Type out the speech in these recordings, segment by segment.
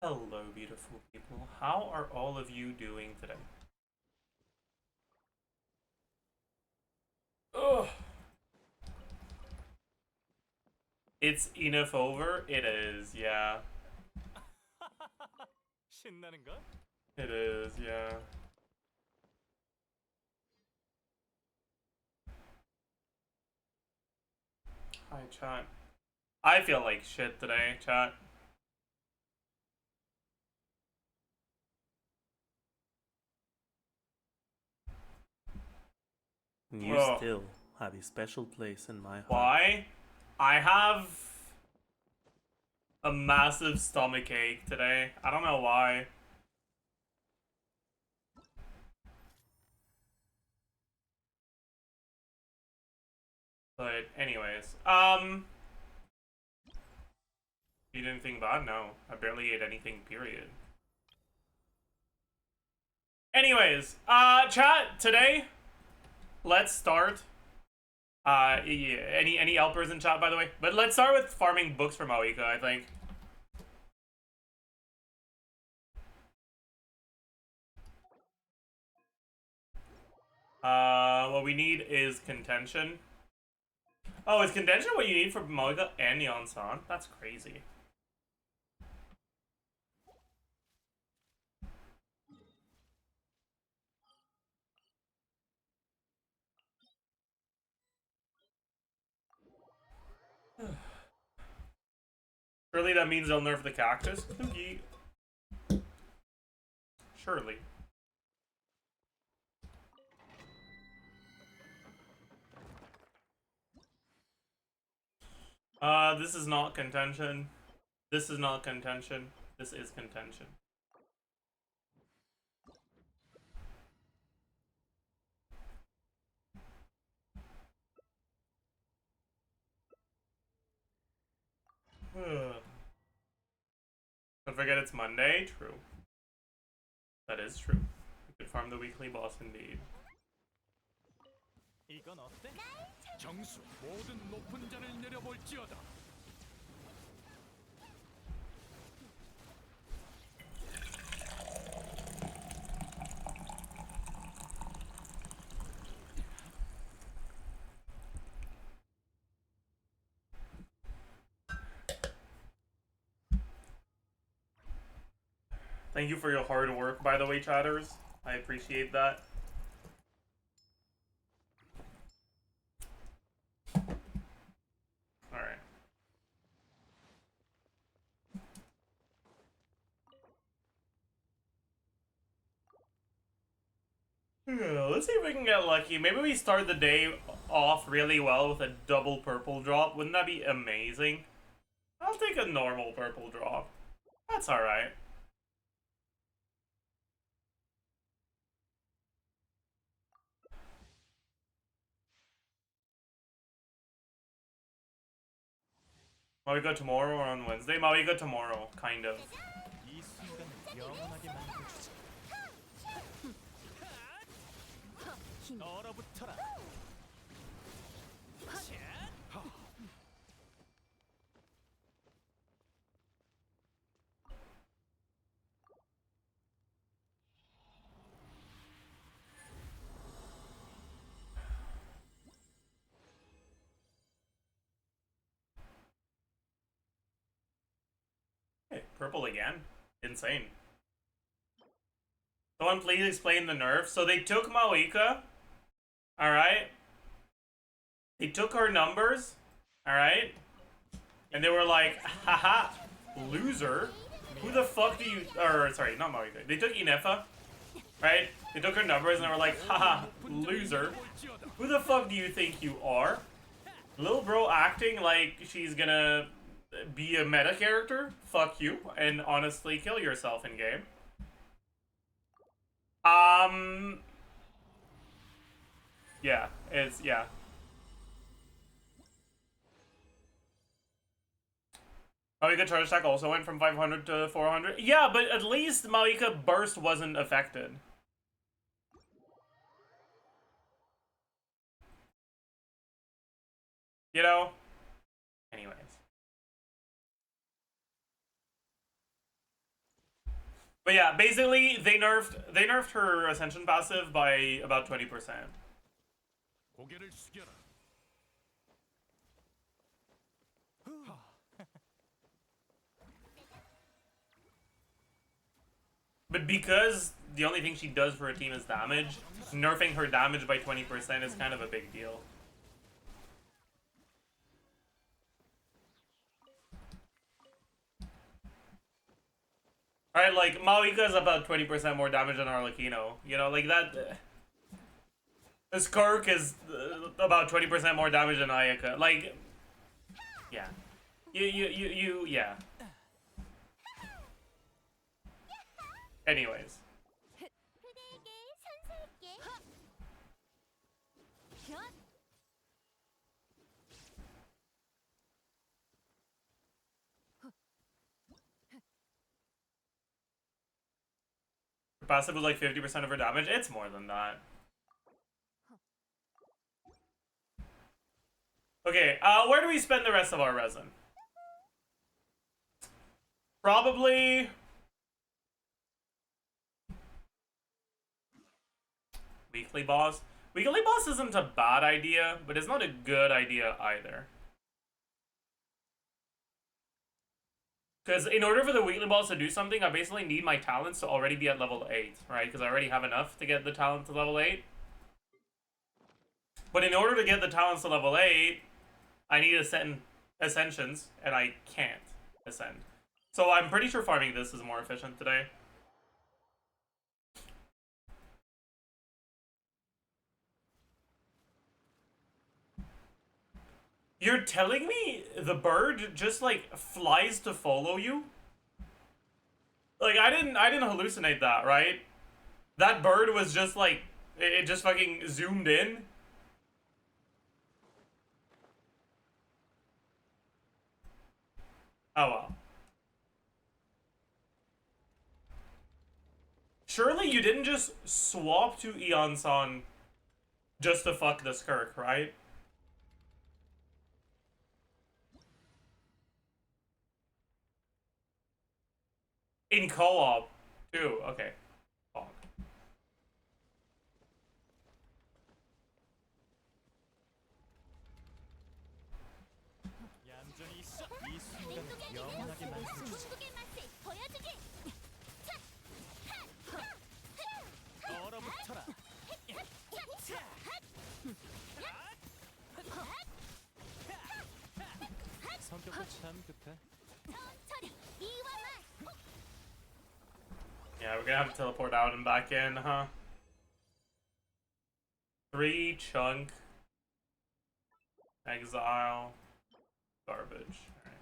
Hello, beautiful people. How are all of you doing today? Ugh. It's enough over? It is, yeah. 신나는걸? It is, yeah. Hi, chat. I feel like shit today, chat. You Ugh. still have a special place in my heart. Why? I have a massive stomach ache today. I don't know why. But anyways, you didn't think bad? No. I barely ate anything, period. Anyways, chat, today, let's start. Yeah, any helpers in chat, by the way? But let's start with farming books for Maoika, I think. What we need is contention. Oh, is contention what you need for Maoika and Yon-san? That's crazy. Surely that means they'll nerf the cactus? Cookie. Surely. This is not contention. This is not contention. This is contention. Don't forget it's Monday. True. That is true. We could farm the weekly boss indeed. 이건 어때? 정수 모든 높은 자를 내려볼지어다. Thank you for your hard work, by the way, chatters. I appreciate that. Alright. Let's see if we can get lucky. Maybe we start the day off really well with a double purple drop. Wouldn't that be amazing? I'll take a normal purple drop. That's alright. Might we go tomorrow or on Wednesday? Might we go tomorrow, kind of. 이 순간을 영원하게 만들어주지. 얼어붙어라. Hey, purple again? Insane. Someone please explain the nerf. So they took Maoika. Alright. They took her numbers. Alright. And they were like, haha, loser. Who the fuck do you... Or, sorry, not Maoika. They took INEFFA. Right? They took her numbers and they were like, haha, loser. Who the fuck do you think you are? Little bro acting like she's gonna be a meta character? Fuck you. And honestly kill yourself in game. Yeah, yeah. Maoika charge attack also went from 500 to 400. Yeah, but at least Maoika burst wasn't affected. You know? Anyways. But yeah, basically they nerfed her ascension passive by about 20%. 고개를 숙여라. But because the only thing she does for a team is damage, nerfing her damage by 20% is kind of a big deal. Alright, like, Maoika is about 20% more damage than Arlecchino. You know, like that... This Kirk is about 20% more damage than Ayaka. Like... Yeah. Yeah. Anyways. Her passive was like 50% of her damage. It's more than that. Okay, where do we spend the rest of our resin? Probably... Weekly boss. Weekly boss isn't a bad idea, but it's not a good idea either. Because in order for the weekly boss to do something, I basically need my talents to already be at level 8, right? Because I already have enough to get the talent to level 8. But in order to get the talents to level 8, I need to ascend ascensions, and I can't ascend. So I'm pretty sure farming this is more efficient today. You're telling me the bird just like flies to follow you? Like I didn't hallucinate that, right? That bird was just like it just fucking zoomed in. Oh well. Surely you didn't just swap to Eon-san just to fuck this Kirk, right? In co-op, too. Okay. Fuck. 얌전히 있어. 이 순간을 영원하게 만들어주지. 얼어붙어라. 성격도 참 급해. Yeah, we're gonna have to teleport out and back in, huh? 3 chunk. Exile. Garbage. Alright.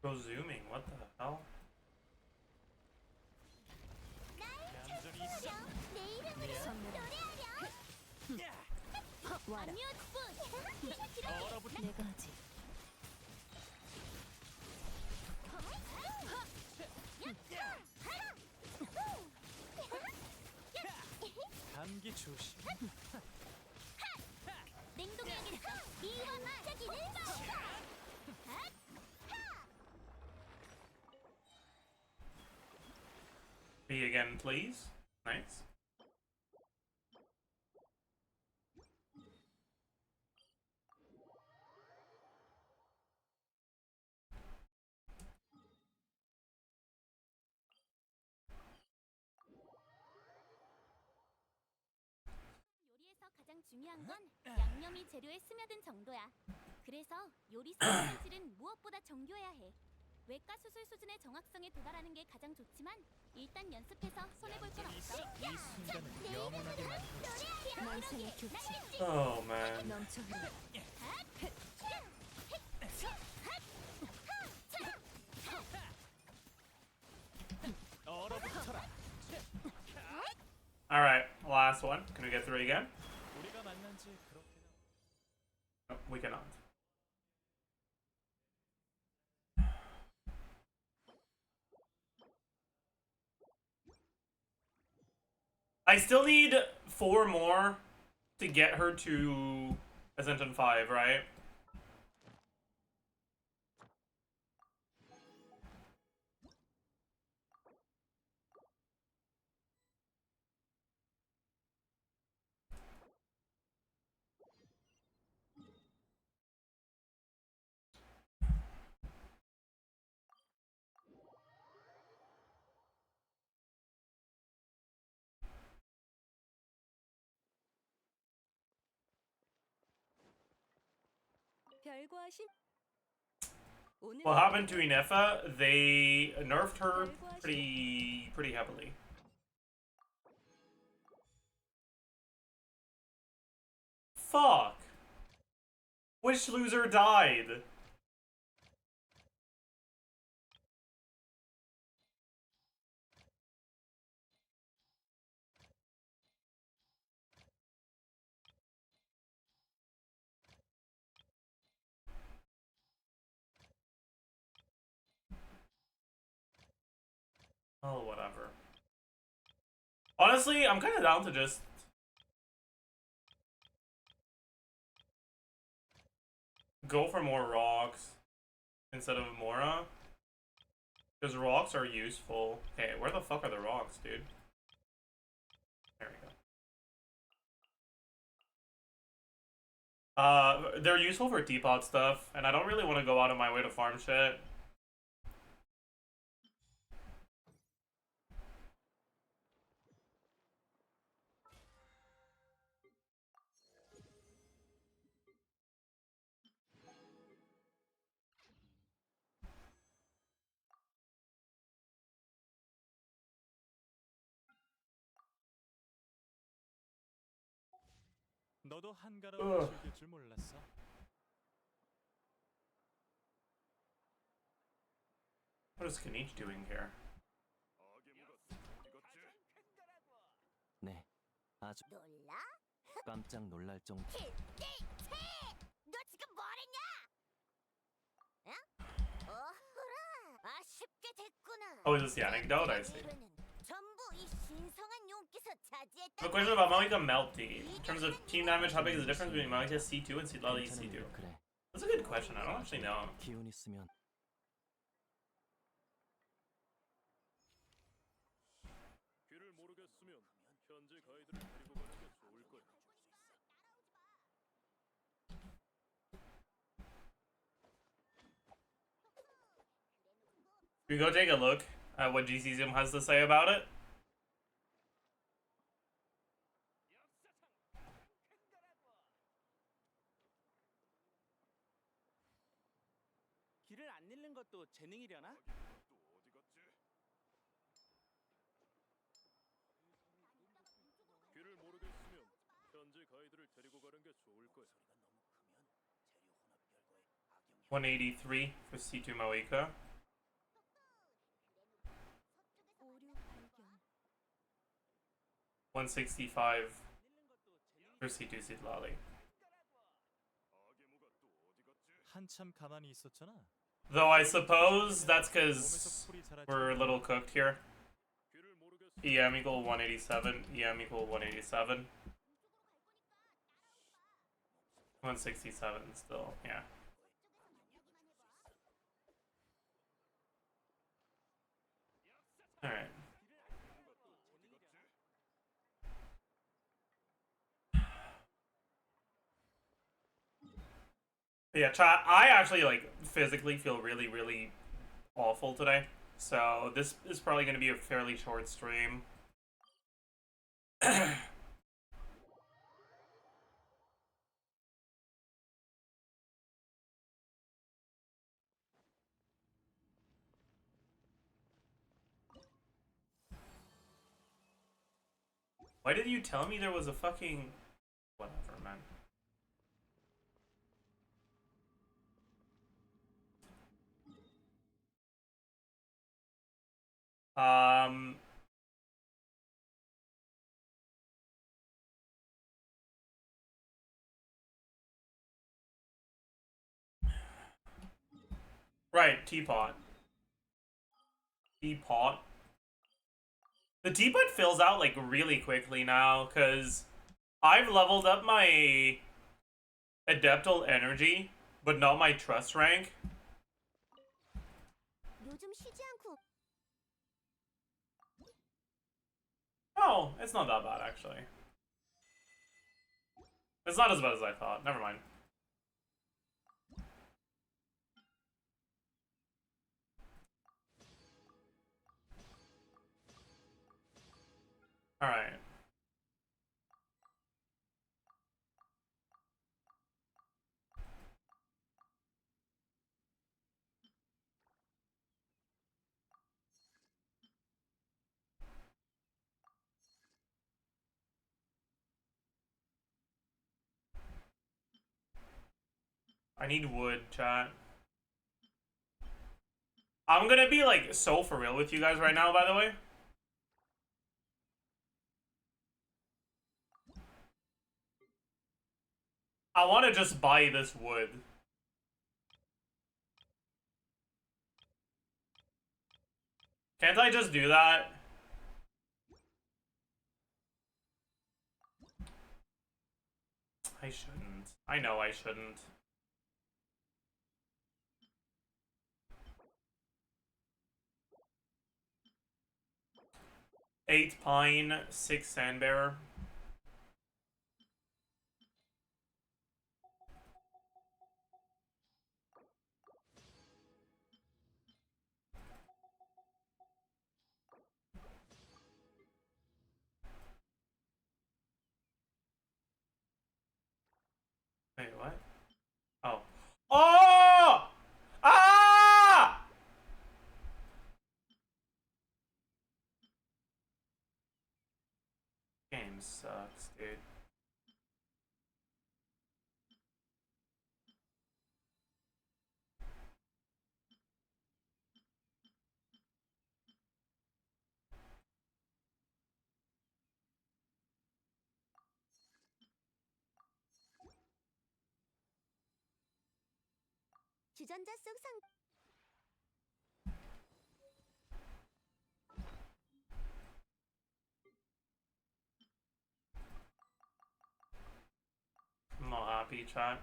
Go zooming, what the hell? 얌전히 있어. 얼어붙어. 내가 하지. 감기 조심. B again, please. Nice. 요리에서 가장 중요한 건 양념이 재료에 스며든 정도야. 그래서 요리 수질은 무엇보다 정교해야 해. 외과 수술 수준의 정확성에 도달하는 게 가장 좋지만 일단 연습해서 손해 볼 건 얌전히 없어. 있어. 이 순간을 영원하게 만들어주지. 만상의 교치 Oh man. 넘쳐 흐르. 얼어붙어라. Alright, last one. Can we get through again? 우리가 만난 지 그렇게 No, we cannot. I still need 4 more to get her to Ascension 5, right? What happened to INEFFA? They nerfed her pretty heavily. Fuck. Which loser died? Oh, whatever. Honestly, I'm kind of down to just go for more rocks instead of Mora. Because rocks are useful. Okay, where the fuck are the rocks, dude? There we go. They're useful for teapot stuff, and I don't really want to go out of my way to farm shit. 너도 한가로움을 즐길 줄 몰랐어. What is Kanich doing here? 네, 아주 놀라? 깜짝 놀랄 정도. 너 지금 뭐랬냐? 응? 어허라, 아쉽게 됐구나. Oh, is this the anecdote? I see. 전부 이 신성한 용기서 차지했다. The question about Malika Melty. In terms of team damage, how big is the difference between Malika C2 and Sidlali C2? 그래, That's a good question. I don't actually know. 기운 있으면 길을 모르겠으면 현지 가이드를 데리고 가는 게 좋을 거야. We go take a look at what GC Zoom has to say about it. 길을 안 잃는 것도 재능이려나? 길을 모르겠으면 현지 가이드를 데리고 가는 게 좋을 거야. 183 for C2 Malika. 165 for C2 Sidlali. 한참 가만히 있었잖아. Though I suppose that's because we're a little cooked here. 길을 모르겠으면 EM equal 187, EM equal 187. 167 still, yeah. Alright. Yeah, chat, I actually, like, physically feel really awful today. So this is probably going to be a fairly short stream. Why did you tell me there was a fucking... Whatever, man. Right, teapot. Teapot. The teapot fills out like really quickly now because I've leveled up my Adeptal energy, but not my trust rank. 요즘 쉬지 않고 Oh, it's not that bad actually. It's not as bad as I thought. Never mind. Alright. I need wood, chat. I'm gonna be like so for real with you guys right now, by the way. I want to just buy this wood. Can't I just do that? I shouldn't. I know I shouldn't. Eight pine, 6 sandbearer. Wait, what? Oh. Oh! Ah! Game sucks, dude. 주전자 속 상. I'm not happy, chat.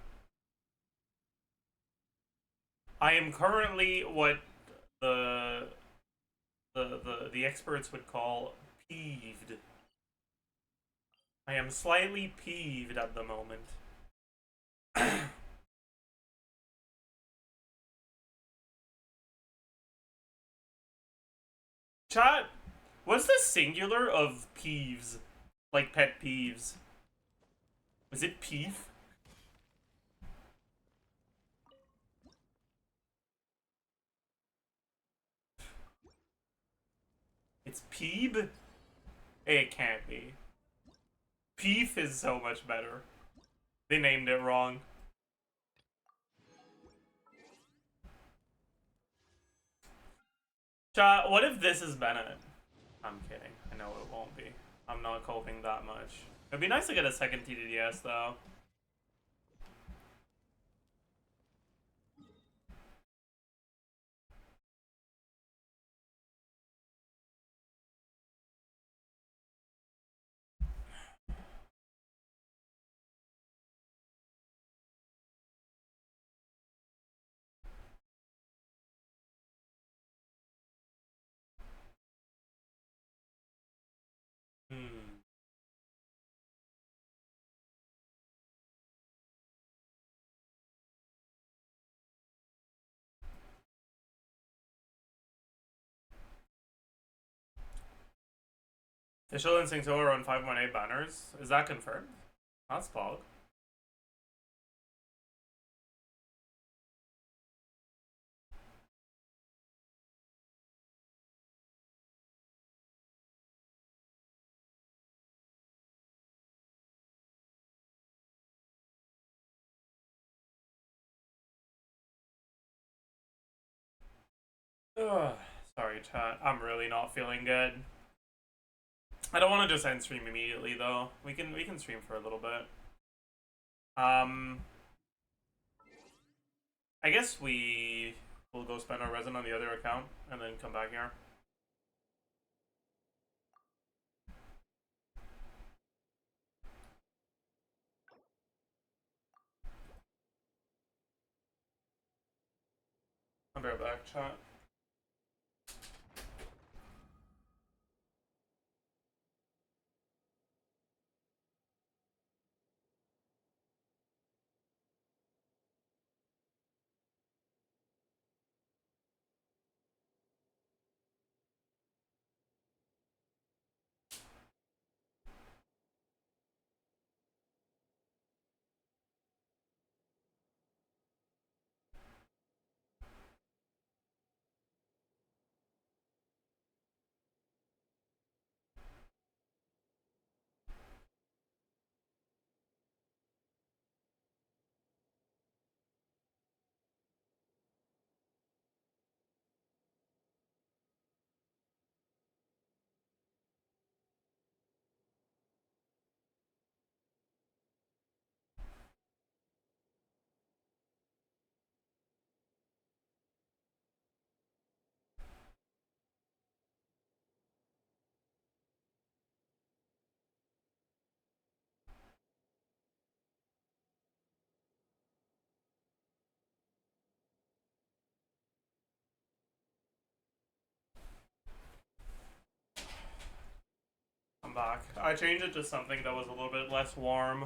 I am currently what the experts would call peeved. I am slightly peeved at the moment. Chat, what's the singular of peeves? Like pet peeves? Was it peeve? It's peeb? It can't be. Peef is so much better. They named it wrong. Chat, what if this is Bennett? I'm kidding. I know it won't be. I'm not coping that much. It'd be nice to get a second TDDS though. Hmm. Official Instinct over on 518 banners. Is that confirmed? That's Pog. Ugh. Sorry, chat. I'm really not feeling good. I don't want to just end stream immediately though. We can stream for a little bit. I guess we will go spend our resin on the other account and then come back here. back chat. I'm back. I changed it to something that was a little bit less warm.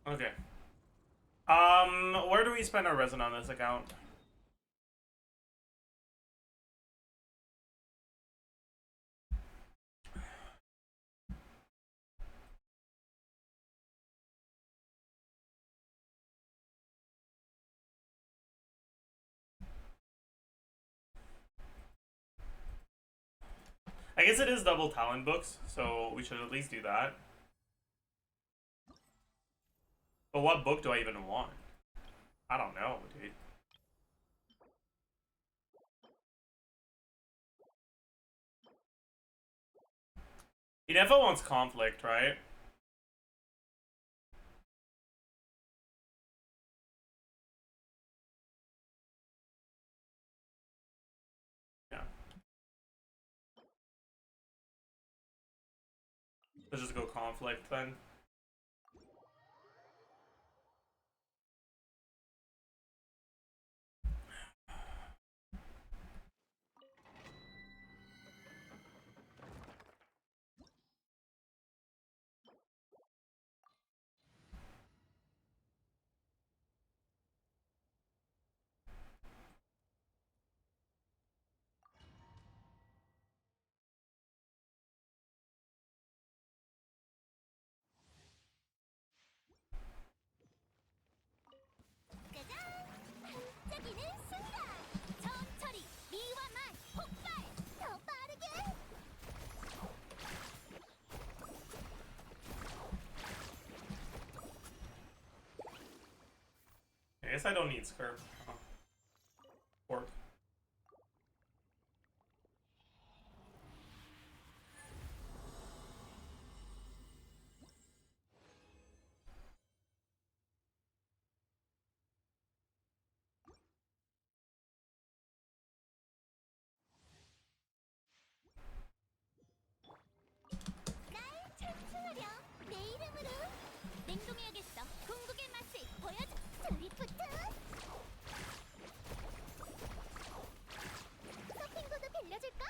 Okay. Where do we spend our resin on this account? I guess it is double talent books, so we should at least do that. But what book do I even want? I don't know, dude. INEFFA wants conflict, right? Yeah. Let's just go conflict then. 반짝이는 순간 천천히 미와만 폭발 더 빠르게 I guess I don't need skirt. Oh. Pork. 날 찬송하렴 내 이름으로 냉동해야겠어 궁극의 맛을 보여줘 드리프트 서핑보드 빌려줄까?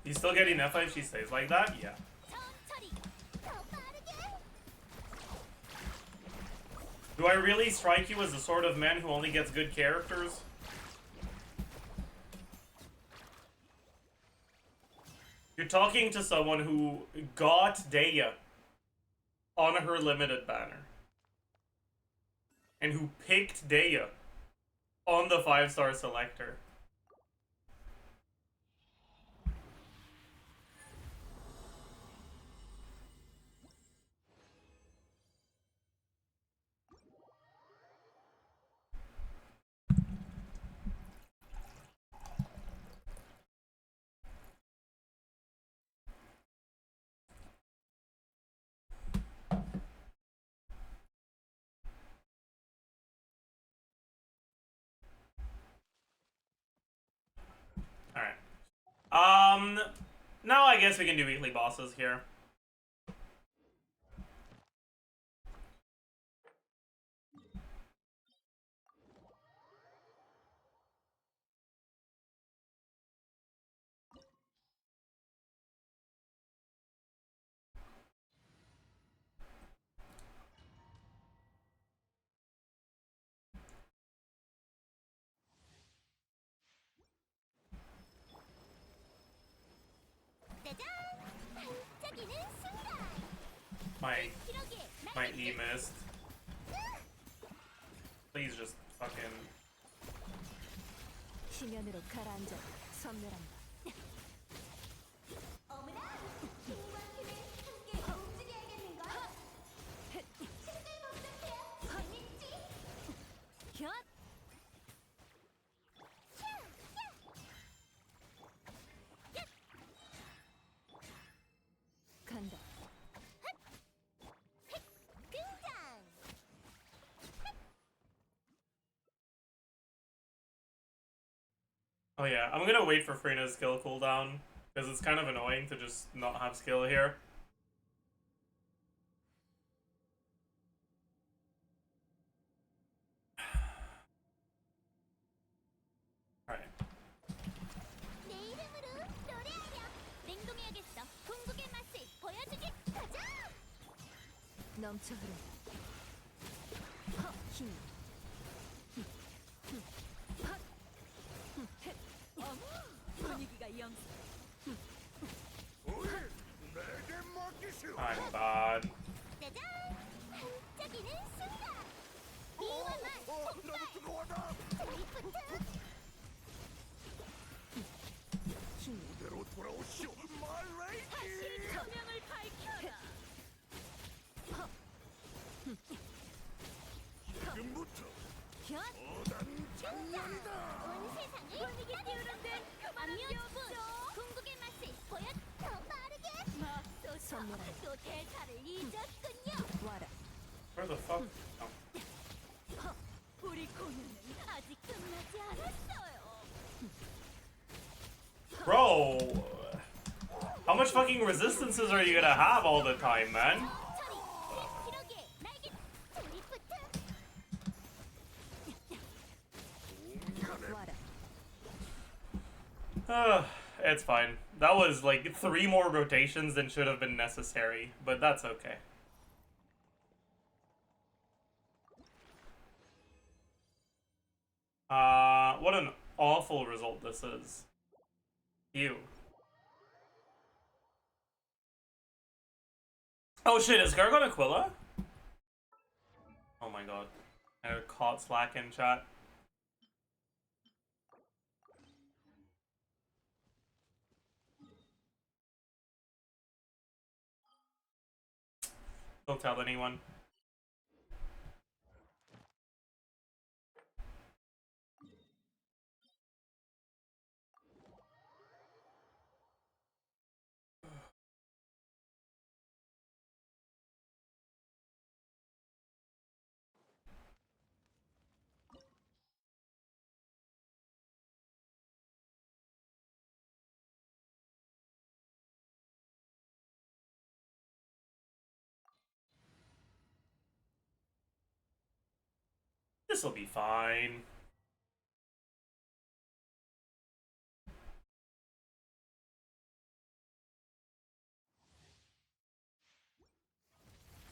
You still get INEFFA if she stays like that? Yeah. 천천히 더 빠르게 Do I really strike you as the sort of man who only gets good characters? You're talking to someone who got Daya on her limited banner. And who picked Daya on the 5-star selector. Now I guess we can do weekly bosses here. My E missed. Please just fucking. 심연으로 가라앉아 선멸한다. 간다. Oh yeah, I'm gonna wait for Freena's skill cooldown because it's kind of annoying to just not have skill here. Alright. 내 이름으로 노래하렴. 냉동해야겠어. 궁극의 맛을 보여주지. 가자. 넘쳐 흐른다. 힘. 분위기가 영. I'm bad. 짜잔. 반짝이는 순간. 미워만 폭발. 드리프트. 그대로 돌아오시오, 말레이디. 다시 조명을 밝혀라. 지금부터 곁. 어단 장면이다. 온 세상을 분위기 띄우는데 그만한 게 없어. 궁극의 맛을 보여. 더 빠르게. 맙소사. 또 대사를 잊었군요. 와라. Where the fuck? Oh. 우리 공연은 아직 끝나지 않았어요. Bro! How much fucking resistances are you gonna have all the time, man? 처리. 기록에 날개. 드리프트. 와라. It's fine. That was like 3 more rotations than should have been necessary, but that's okay. What an awful result this is. Ew. Oh shit, is Gargon Aquila? Oh my god. I got caught slack in chat. Don't tell anyone. This'll be fine.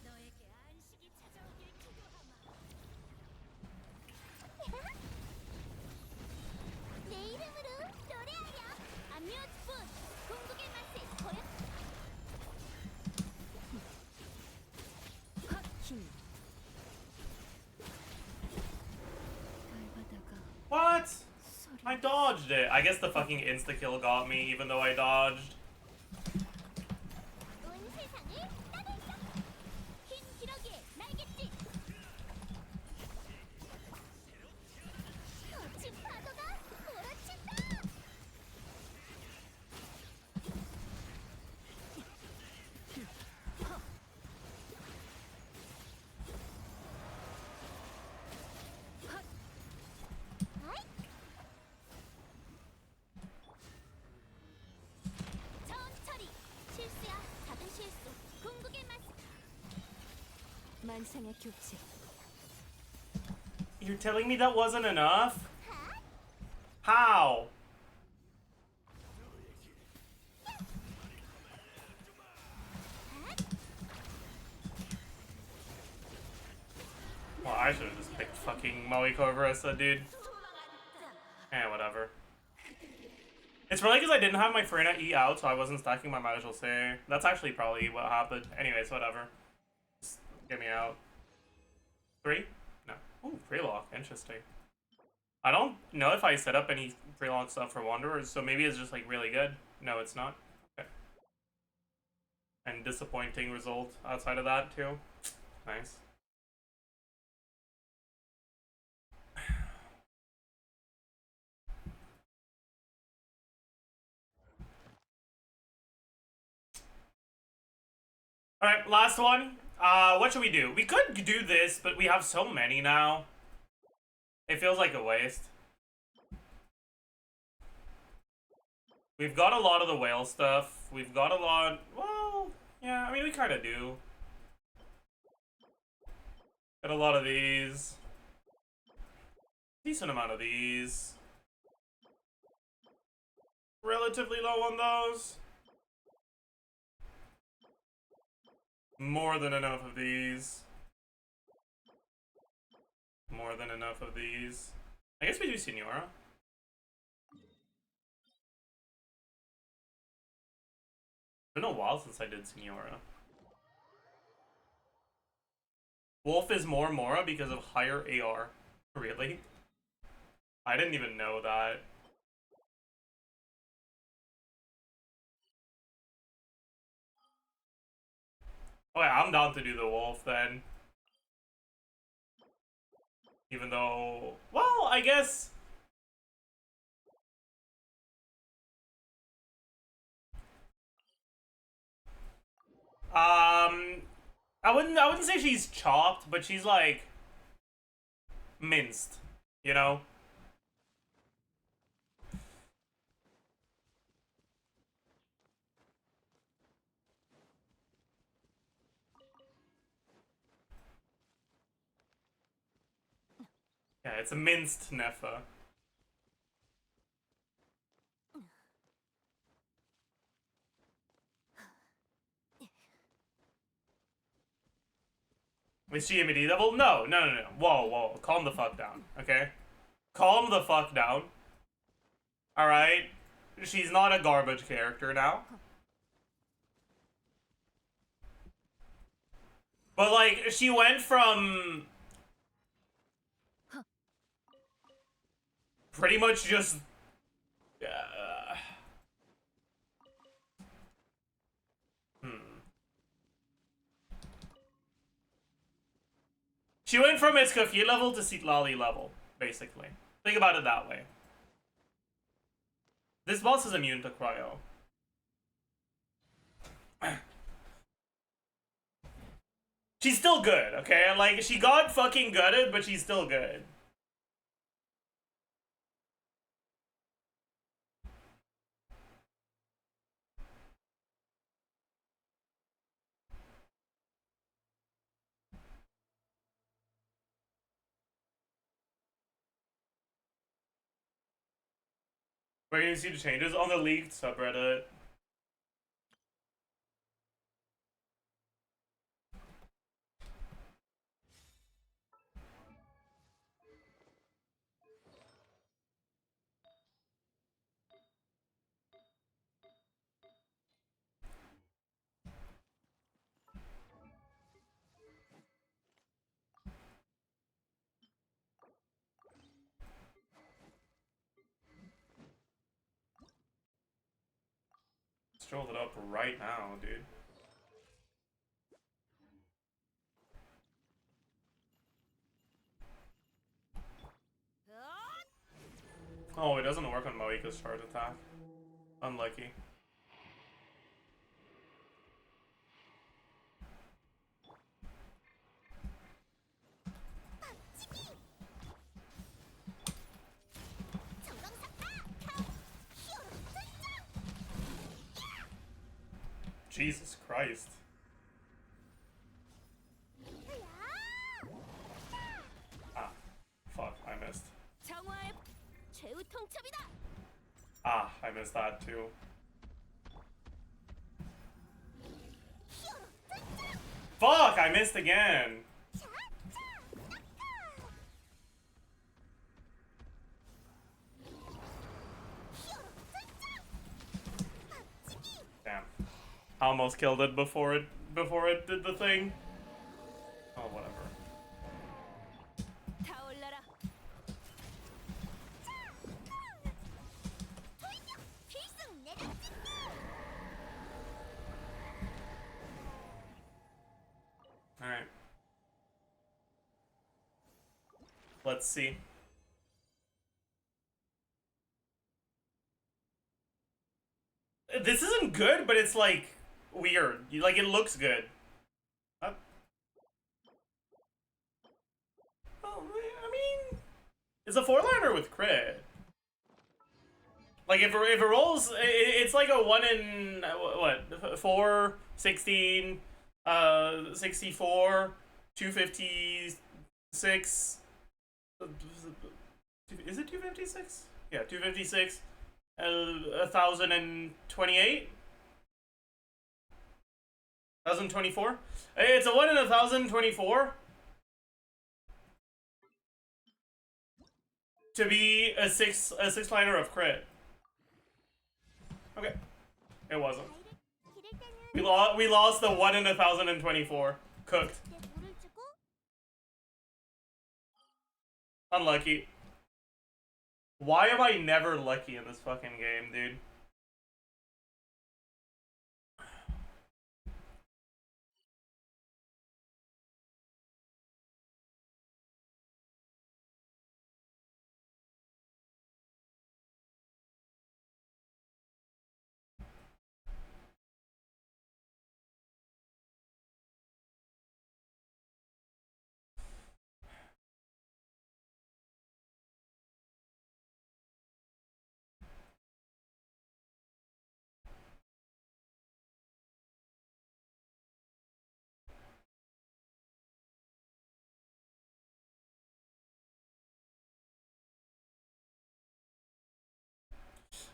너에게 안식이 찾아오길 기도하마. 내 이름으로 노래하렴. 아뮤즈분 궁극의 맛을 보여. 힘. What? I dodged it. I guess the fucking insta-kill got me, even though I dodged. 온 세상을 따돌려. 흰 기러기에 날갯짓. 거친 파도가 몰아친다. 아이. 유언창의 규칙. You're telling me that wasn't enough? How? Well, I should have just picked fucking Moiko over Issa, dude. Eh, whatever. It's probably because I didn't have my Freyna E out, so I wasn't stacking my magical say. That's actually probably what happened. Anyways, whatever. Just get me out. 3? No. Ooh, pre-lock. Interesting. I don't know if I set up any pre-lock stuff for Wanderers, so maybe it's just like really good. No, it's not. Okay. And disappointing result outside of that too. Nice. Alright, last one. What should we do? We could do this, but we have so many now. It feels like a waste. We've got a lot of the whale stuff. We've got a lot... Well, yeah, I mean, we kind of do. Got a lot of these. Decent amount of these. Relatively low on those. More than enough of these. More than enough of these. I guess we do Signora. It's been a while since I did Signora. Wolf is more Mora because of higher AR. Really? I didn't even know that. Oh yeah, I'm down to do the Wolf then. Even though... Well, I guess... I wouldn't say she's chopped, but she's like minced, you know? Yeah, it's a minced Neffa. Is she a midi level? No. Whoa. Calm the fuck down, okay? Calm the fuck down. Alright? She's not a garbage character now. But, like, she went from... pretty much just... She went from Escoffier level to Sitlali level, basically. Think about it that way. This boss is immune to cryo. She's still good, okay? Like, she got fucking gutted, but she's still good. Where you see the changes on the leaked subreddit. Stroll it up right now, dude. Oh, it doesn't work on Moika's charge attack. Unlucky. Jesus Christ. missed that too. Fuck, I missed again. Damn. I almost killed it before it did the thing. Oh, whatever. Alright. Let's see. This isn't good, but it's like weird. Like, it looks good. Oh, I mean, it's a 4-liner with crit. Like, if it rolls, it's like a 1 in, what, 4, 16, 64, 256. Is it 256? Yeah, 256. 1028? 1024? It's a 1 in 1024 to be a 6-liner of crit. Okay. It wasn't. We lost the 1 in 1024. Cooked. Unlucky. Why am I never lucky in this fucking game, dude?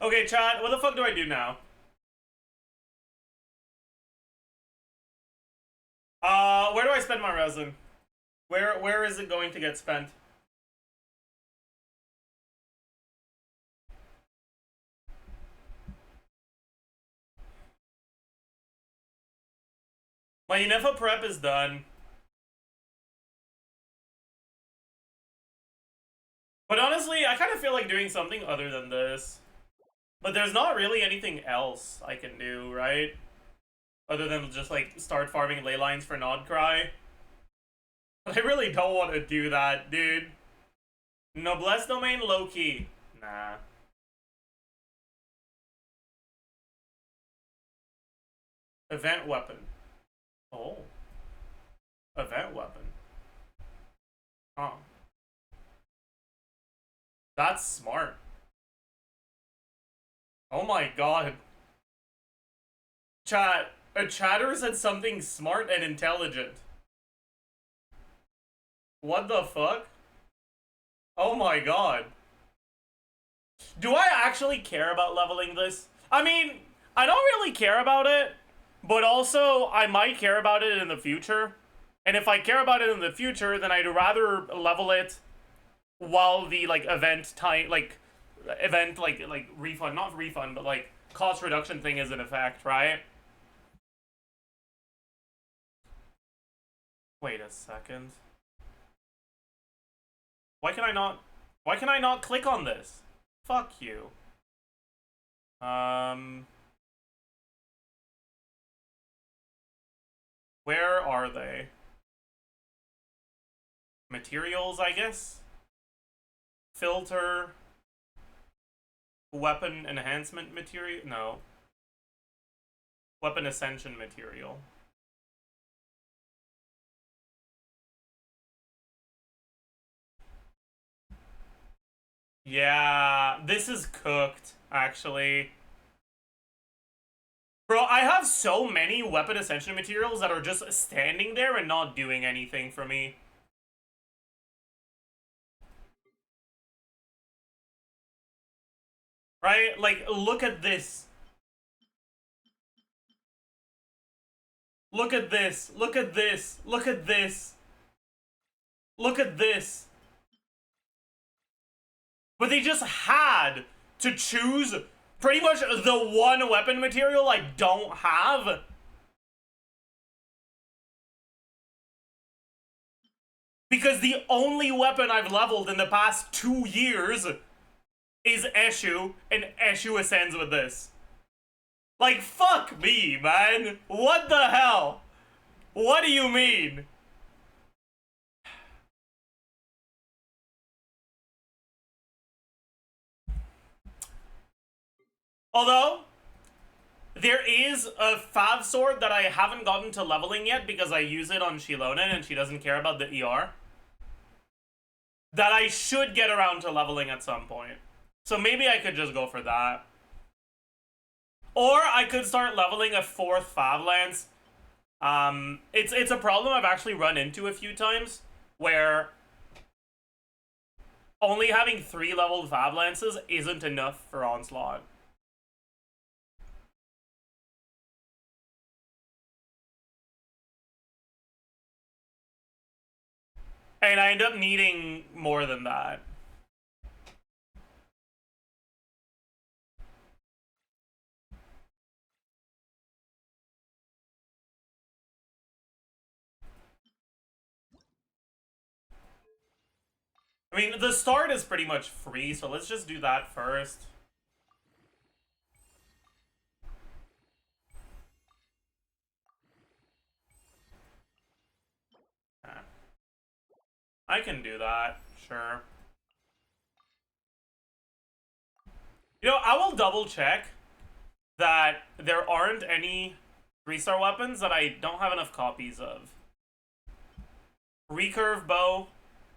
Okay, chat, what the fuck do I do now? Where do I spend my resin? Where is it going to get spent? My INEFFA prep is done. But honestly, I kind of feel like doing something other than this. But there's not really anything else I can do, right? Other than just, like, start farming ley lines for Nodcry. But I really don't want to do that, dude. Noblesse domain low-key. Nah. Event weapon. Oh. Event weapon. Huh. That's smart. Oh my god. Chat. A chatter said something smart and intelligent. What the fuck? Oh my god. Do I actually care about leveling this? I mean, I don't really care about it, but also I might care about it in the future. And if I care about it in the future, then I'd rather level it while the, like, event refund, not refund, but, like, cost reduction thing is in effect, right? Wait a second. Why can I not click on this? Fuck you. Where are they? Materials, I guess? Filter. Weapon enhancement material? No. Weapon ascension material. Yeah, this is cooked, actually. Bro, I have so many weapon ascension materials that are just standing there and not doing anything for me. Right? Like, look at this. Look at this. Look at this. Look at this. Look at this. But they just had to choose pretty much the one weapon material I don't have. Because the only weapon I've leveled in the past 2 years is Eshu, and Eshu ascends with this. Like, fuck me, man. What the hell? What do you mean? Although, there is a Fav sword that I haven't gotten to leveling yet because I use it on Shilonen and she doesn't care about the ER. That I should get around to leveling at some point. So maybe I could just go for that. Or I could start leveling a 4th Fav Lance. It's a problem I've actually run into a few times, where only having 3 leveled Fav Lances isn't enough for Onslaught. And I end up needing more than that. I mean, the start is pretty much free, so let's just do that first. I can do that, sure. You know, I will double check that there aren't any 3-star weapons that I don't have enough copies of. Recurve Bow,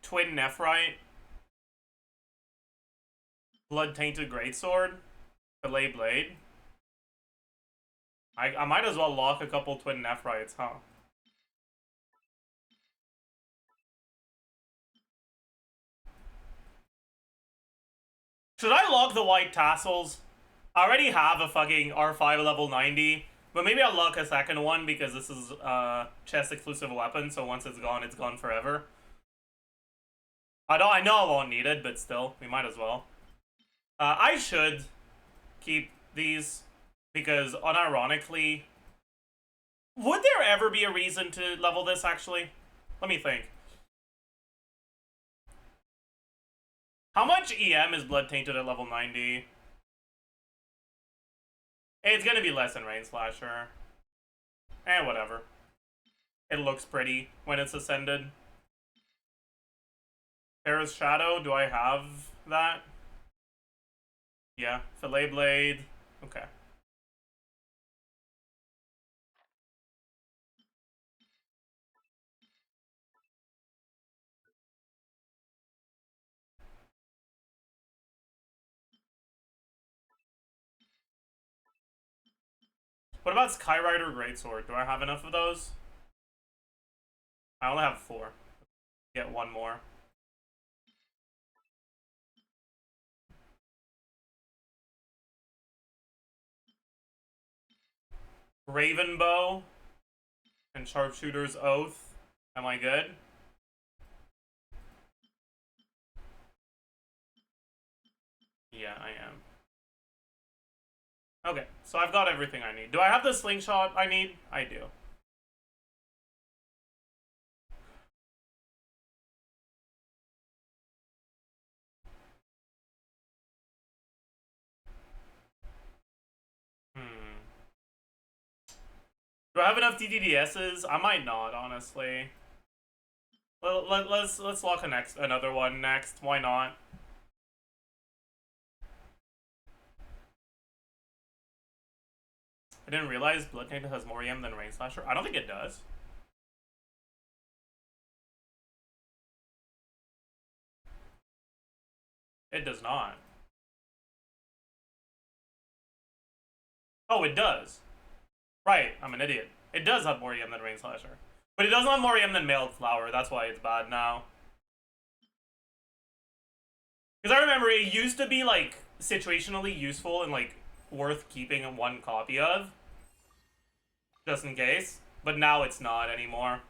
Twin Nephrite, Blood Tainted Greatsword, Fillet Blade. I might as well lock a couple Twin Nephrites, huh? Should I lock the white tassels? I already have a fucking R5 level 90, but maybe I'll lock a second one because this is a chest exclusive weapon, so once it's gone forever. I know I won't need it, but still, we might as well. I should keep these because unironically, would there ever be a reason to level this actually? Let me think. How much EM is Blood Tainted at level 90? It's gonna be less than Rain Slasher. Whatever. It looks pretty when it's ascended. Terra's Shadow, do I have that? Yeah, Fillet Blade. Okay. What about Skyrider Greatsword? Do I have enough of those? I only have 4. Get 1 more. Raven Bow and Sharpshooter's Oath. Am I good? Yeah, I am. Okay, so I've got everything I need. Do I have the slingshot I need? I do. Do I have enough DDDSs? I might not, honestly. Let's lock another one next. Why not? I didn't realize Blood Tainted has more EM than Rain Slasher. I don't think it does. It does not. Oh, it does. Right, I'm an idiot. It does have more EM than Rain Slasher. But it doesn't have more EM than Mailed Flower, that's why it's bad now. Because I remember it used to be like situationally useful and like worth keeping one copy of, just in case. But now it's not anymore.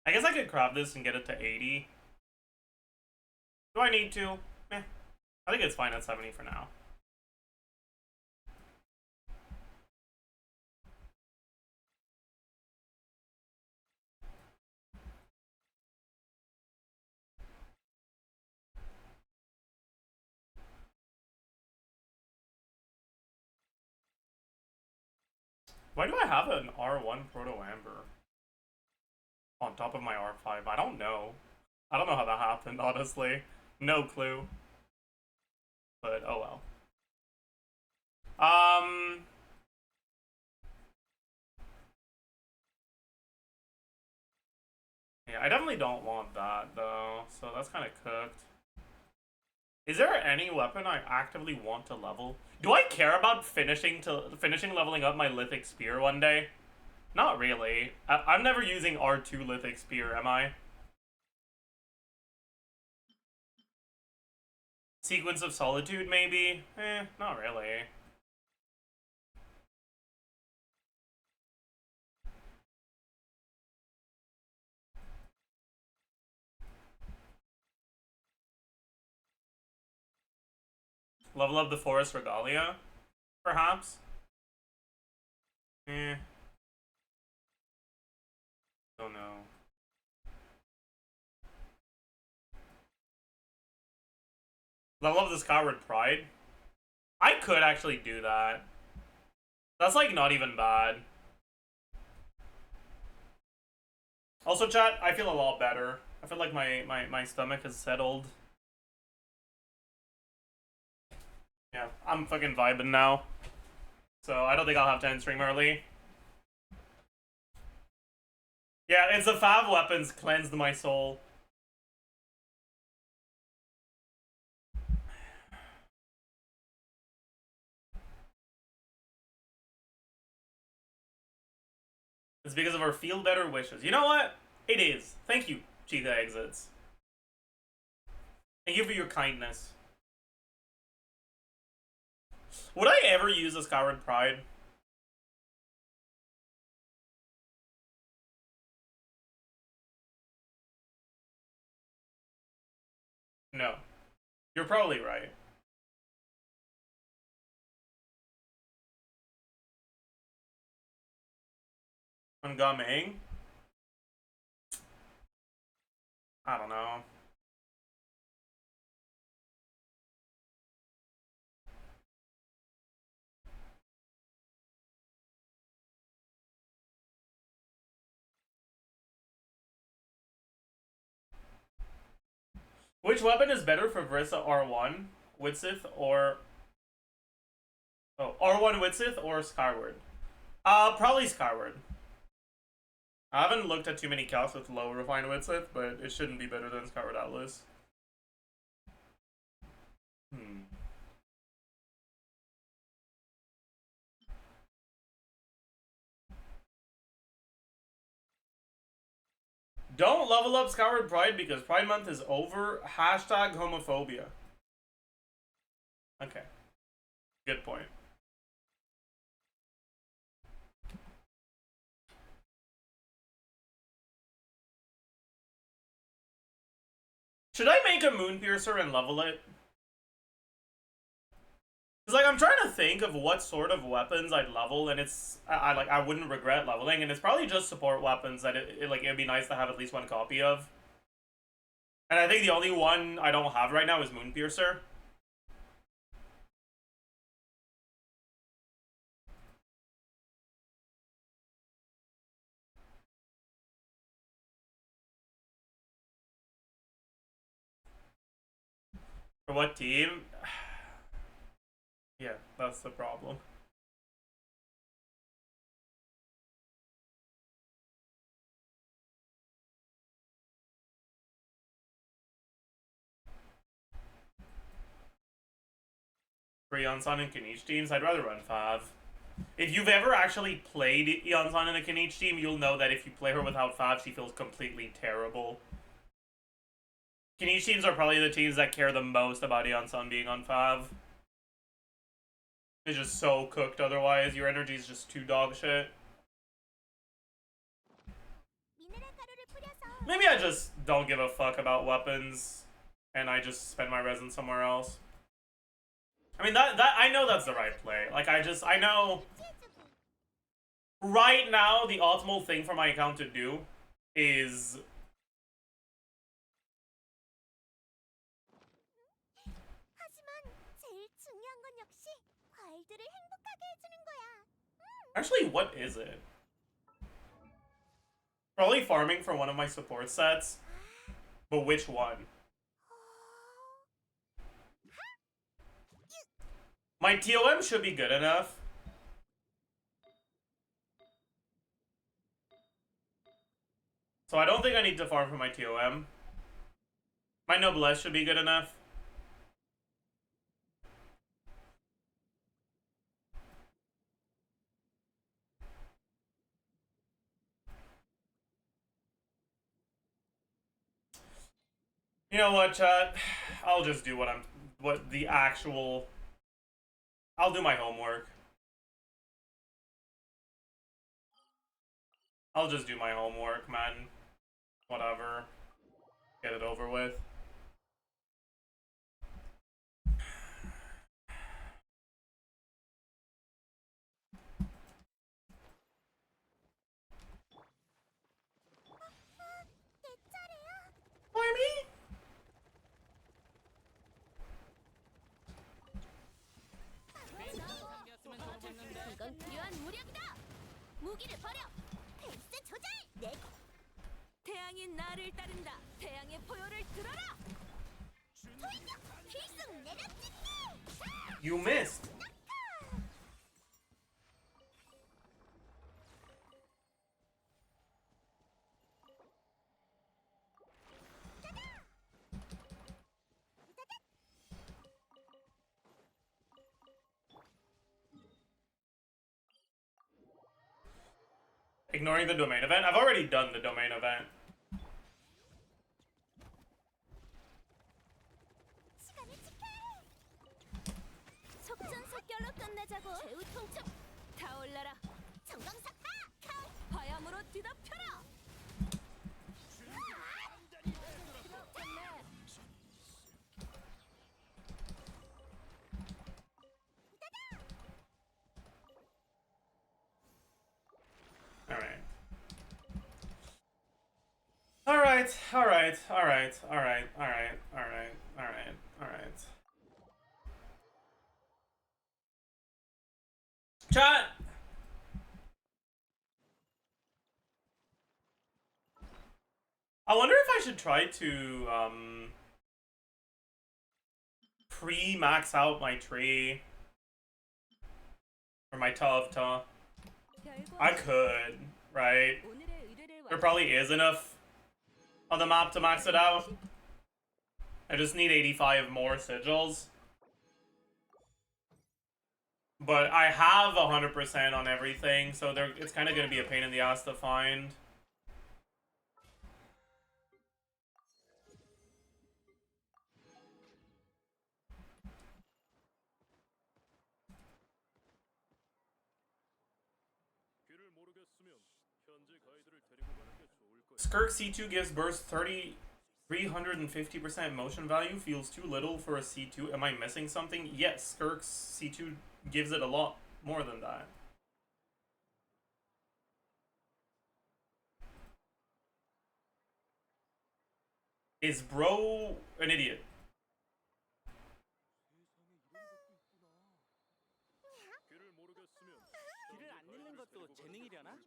I guess I could crop this and get it to 80. Do I need to? Eh. I think it's fine at 70 for now. Why do I have an R1 Proto Amber on top of my R5? I don't know. I don't know how that happened, honestly. No clue. But, oh well. Yeah, I definitely don't want that, though. So that's kind of cooked. Is there any weapon I actively want to level? Do I care about finishing leveling up my Lithic Spear one day? Not really. I'm never using R2 Lithic Spear, am I? Sequence of Solitude, maybe? Eh, not really. Level up the Forest Regalia? Perhaps? Eh. Don't know. Level up the Skyward Pride? I could actually do that. That's like not even bad. Also, chat, I feel a lot better. I feel like my stomach has settled. Yeah, I'm fucking vibing now. So I don't think I'll have to end stream early. Yeah, it's the Fav weapons cleansed my soul. It's because of our feel better wishes. You know what? It is. Thank you, Chica Exits. Thank you for your kindness. Would I ever use a Skyward Pride? No. You're probably right. On Gameng? I don't know. Which weapon is better for Vrissa R1? Widsith or... Oh, R1 Widsith or Skyward? Probably Skyward. I haven't looked at too many calcs with low refined Widsith, but it shouldn't be better than Skyward Atlas. Don't level up Skyward Pride because Pride Month is over. Hashtag homophobia. Okay. Good point. Should I make a Moon Piercer and level it? Cause like I'm trying to think of what sort of weapons I'd level, and I wouldn't regret leveling, and it's probably just support weapons that it'd be nice to have at least one copy of. And I think the only one I don't have right now is Moonpiercer. For what team? Yeah, that's the problem. For Yonsan and Kenichi teams, I'd rather run Fav. If you've ever actually played Yonsan in a Kenichi team, you'll know that if you play her without Fav, she feels completely terrible. Kenichi teams are probably the teams that care the most about Yonsan being on Fav. It's just so cooked otherwise. Your energy is just too dog shit. Maybe I just don't give a fuck about weapons and I just spend my resin somewhere else. I mean, that I know that's the right play. Like, I know right now the optimal thing for my account to do is actually, what is it? Probably farming for one of my support sets. But which one? My TOM should be good enough. So I don't think I need to farm for my TOM. My Noblesse should be good enough. You know what, chat? I'll just do I'll do my homework. I'll just do my homework, man. Whatever. Get it over with. Why me? 이건 필요한 무력이다. 무기를 버려. 헬스 조절. 태양이 나를 따른다. 태양의 포효를 들어라. 필승 내려찍기. You missed. Ignoring the domain event? I've already done the domain event. 속전속결로 끝내자고. 최후 통첩. 타올라라. 정강삭파. 화염으로 뒤덮여라. Alright. Chat! I wonder if I should try to, pre-max out my tree. Or my ta. I could, right? There probably is enough on the map to max it out. I just need 85 more sigils. But I have 100% on everything, so it's kind of going to be a pain in the ass to find. Skirk C2 gives burst 30 350% motion value feels too little for a C2. Am I missing something? Yes, Skirk's C2 gives it a lot more than that. Is bro an idiot? 귀를 안 잃는 것도 재능이려나?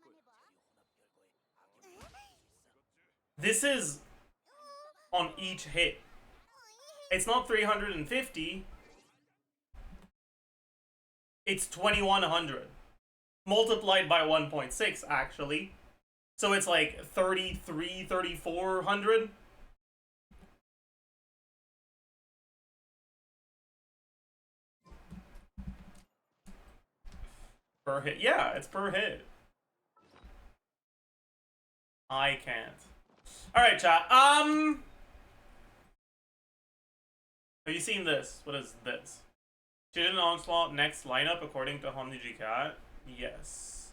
This is on each hit. It's not 350. It's 2100. Multiplied by 1.6, actually. So it's like 3400. Per hit. Yeah, it's per hit. I can't. Alright, chat. Have you seen this? What is this? Student Onslaught next lineup according to Homniji Cat? Yes.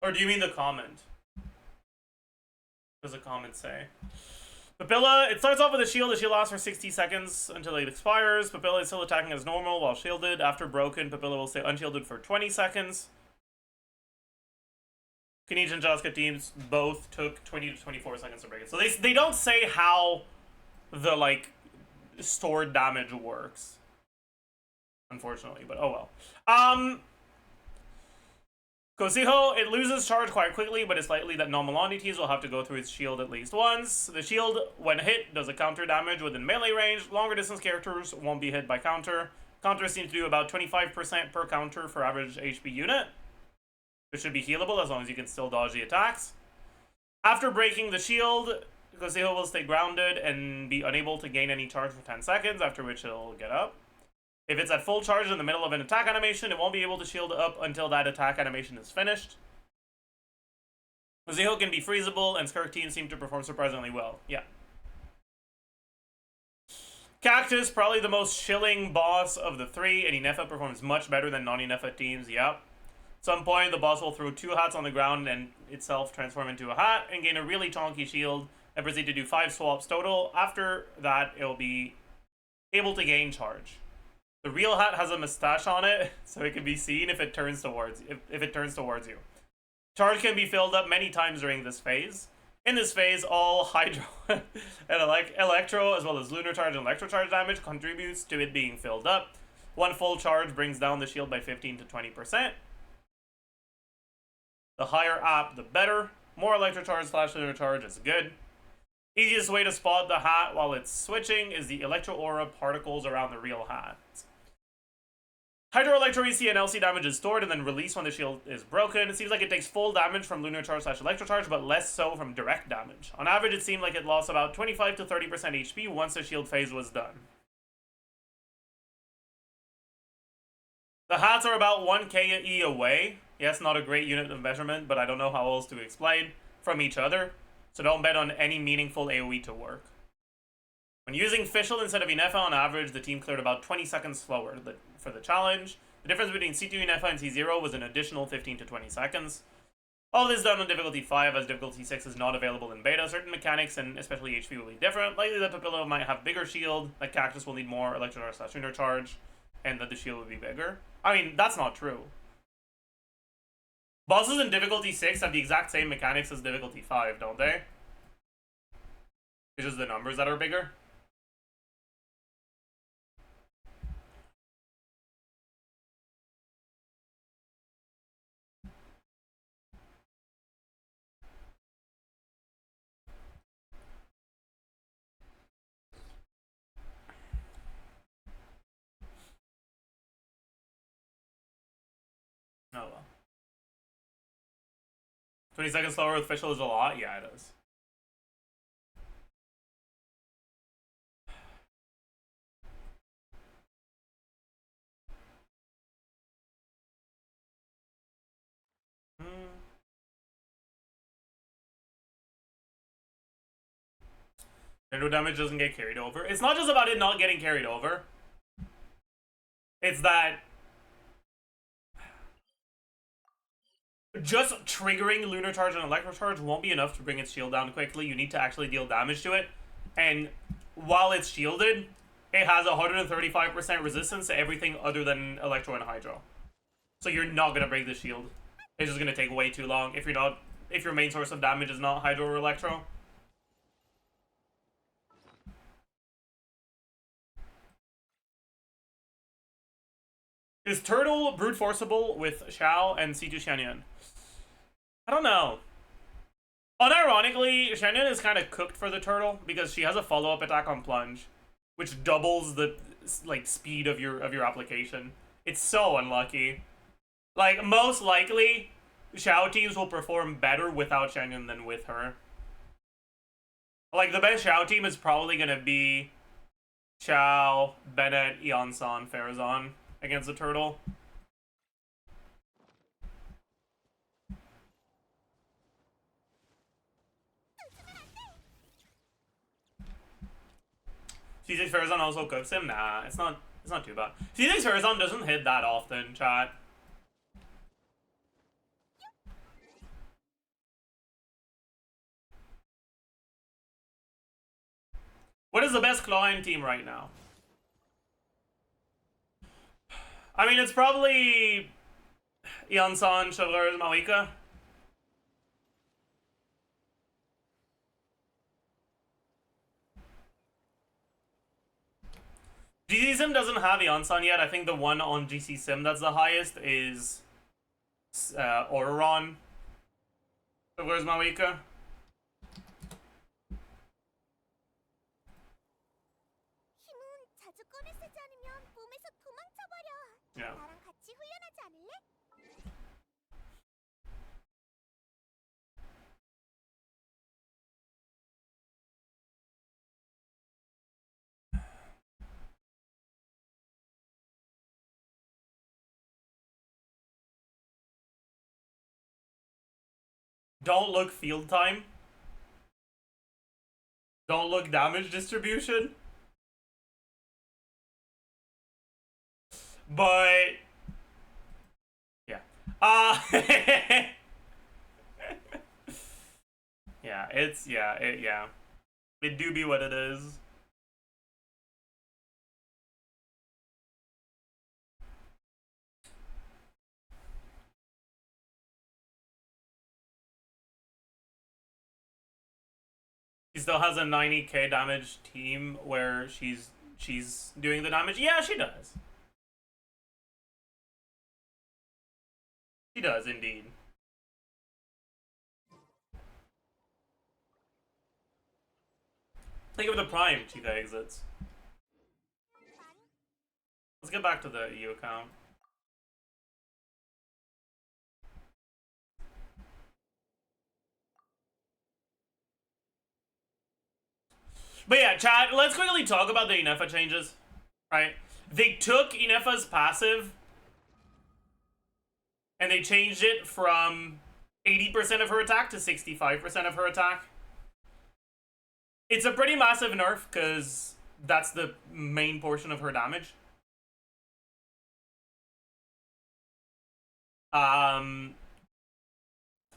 Or do you mean the comment? What does the comment say? Papilla, it starts off with a shield. The shield lasts for 60 seconds until it expires. Papilla is still attacking as normal while shielded. After broken, Papilla will stay unshielded for 20 seconds. Kanij and Jaska teams both took 20 to 24 seconds to break it. So they don't say how the, like, stored damage works. Unfortunately, but oh well. Kosiho, it loses charge quite quickly, but it's likely that non-Melani teams will have to go through its shield at least once. The shield, when hit, does a counter damage within melee range. Longer distance characters won't be hit by counter. Counters seem to do about 25% per counter for average HP unit. It should be healable as long as you can still dodge the attacks. After breaking the shield, Kosiho will stay grounded and be unable to gain any charge for 10 seconds, after which it'll get up. If it's at full charge in the middle of an attack animation, it won't be able to shield up until that attack animation is finished. Kosiho can be freezable, and Skirk teams seem to perform surprisingly well. Yeah. Cactus, probably the most shilling boss of the three, and INEFFA performs much better than non-INEFFA teams, yep. At some point, the boss will throw 2 hats on the ground and itself transform into a hat and gain a really chonky shield and proceed to do 5 swaps total. After that, it will be able to gain charge. The real hat has a mustache on it, so it can be seen if it turns towards you. Charge can be filled up many times during this phase. In this phase, all Hydro and Electro, as well as Lunar Charge and Electro Charge damage contributes to it being filled up. 1 full charge brings down the shield by 15 to 20%. The higher up, the better. More Electro Charge / Lunar Charge is good. Easiest way to spot the hat while it's switching is the Electro Aura particles around the real hat. Hydro Electro EC and LC damage is stored and then released when the shield is broken. It seems like it takes full damage from Lunar Charge / Electro Charge, but less so from direct damage. On average, it seemed like it lost about 25 to 30% HP once the shield phase was done. The hats are about 1 KE away. Yes, not a great unit of measurement, but I don't know how else to explain, from each other. So don't bet on any meaningful AoE to work. When using Fischl instead of INEFFA, on average, the team cleared about 20 seconds slower for the challenge. The difference between C2 INEFFA and C0 was an additional 15 to 20 seconds. All this is done on difficulty 5, as difficulty 6 is not available in beta. Certain mechanics, and especially HP, will be different. Likely that Papilla might have bigger shield, that Cactus will need more Electro Charge / Lunar Charge, and that the shield will be bigger. I mean, that's not true. Bosses in difficulty 6 have the exact same mechanics as difficulty 5, don't they? It's just the numbers that are bigger. Oh well. 20 seconds slower with Fischl is a lot? Yeah, it is. Nintendo damage doesn't get carried over. It's not just about it not getting carried over. It's that just triggering Lunar Charge and Electro Charge won't be enough to bring its shield down quickly. You need to actually deal damage to it. and while it's shielded, it has 135% resistance to everything other than Electro and Hydro. So you're not gonna break the shield. It's just gonna take way too long if your main source of damage is not Hydro or Electro. Is Turtle brute forceable with Xiao and C2 Xianyan? I don't know. Unironically, Xianyan is kind of cooked for the Turtle because she has a follow-up attack on Plunge, which doubles the like speed of your application. It's so unlucky. Like, most likely, Xiao teams will perform better without Xianyan than with her. Like, the best Xiao team is probably gonna be Xiao, Bennett, Eonson, Farazan against the Turtle. C6 Farazan also cooks him? Nah, it's not too bad. C6 Farazan doesn't hit that often, chat. What is the best Clawing team right now? I mean, it's probably Eonson, Chevreuse, Mawika. GC Sim doesn't have Eonson yet. I think the one on GC Sim that's the highest is Auron. Chevreuse, Mawika. 힘은 자주 꺼내 쓰지 않으면 몸에서 도망쳐버려. Yeah. 나랑 같이 훈련하지 않을래? Don't look field time. Don't look damage distribution. But yeah. Yeah, it do be what it is. She still has a 90k damage team where she's doing the damage. Yeah, she does. She does indeed. Think of the Prime Chica exits. Let's get back to the EU account. But yeah, chat, let's quickly talk about the INEFFA changes, right? They took INEFFA's passive and they changed it from 80% of her attack to 65% of her attack. It's a pretty massive nerf because that's the main portion of her damage.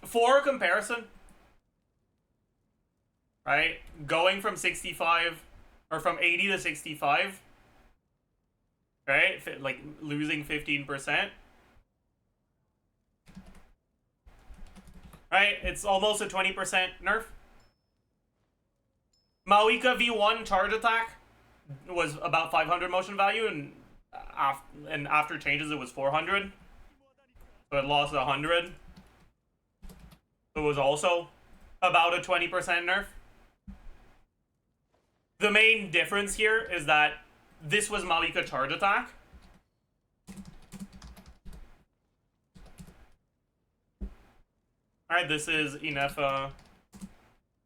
For comparison, right? Going from 65 or from 80 to 65, right? Like losing 15%. Right? It's almost a 20% nerf. Mawika V1 charge attack was about 500 motion value, and after changes it was 400. So it lost 100. It was also about a 20% nerf. The main difference here is that this was Mawika charge attack. Alright, this is INEFFA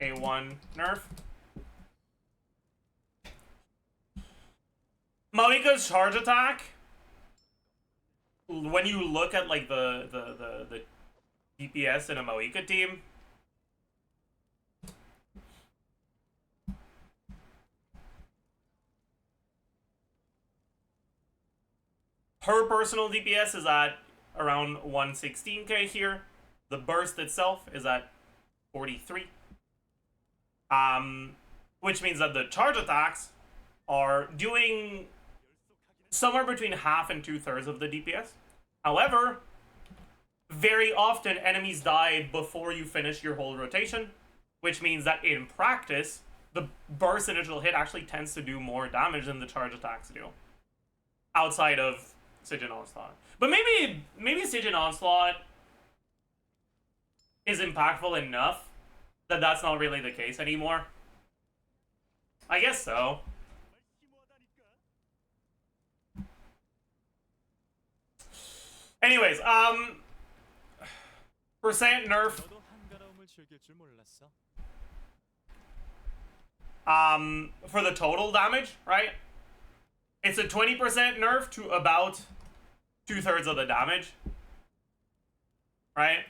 A1 nerf. Mawika's charge attack, when you look at like the DPS in a Mawika team, her personal DPS is at around 116k here. The burst itself is at 43. which means that the charge attacks are doing somewhere between half and 2/3 of the DPS. However, very often enemies die before you finish your whole rotation, which means that in practice, the burst initial hit actually tends to do more damage than the charge attacks do. Outside of Siege and Onslaught. But maybe Siege and Onslaught is impactful enough that that's not really the case anymore. I guess so. Anyways, percent nerf. 너도 한가로움을 즐길 줄 몰랐어. For the total damage, right? It's a 20% nerf to about 2/3 of the damage, right?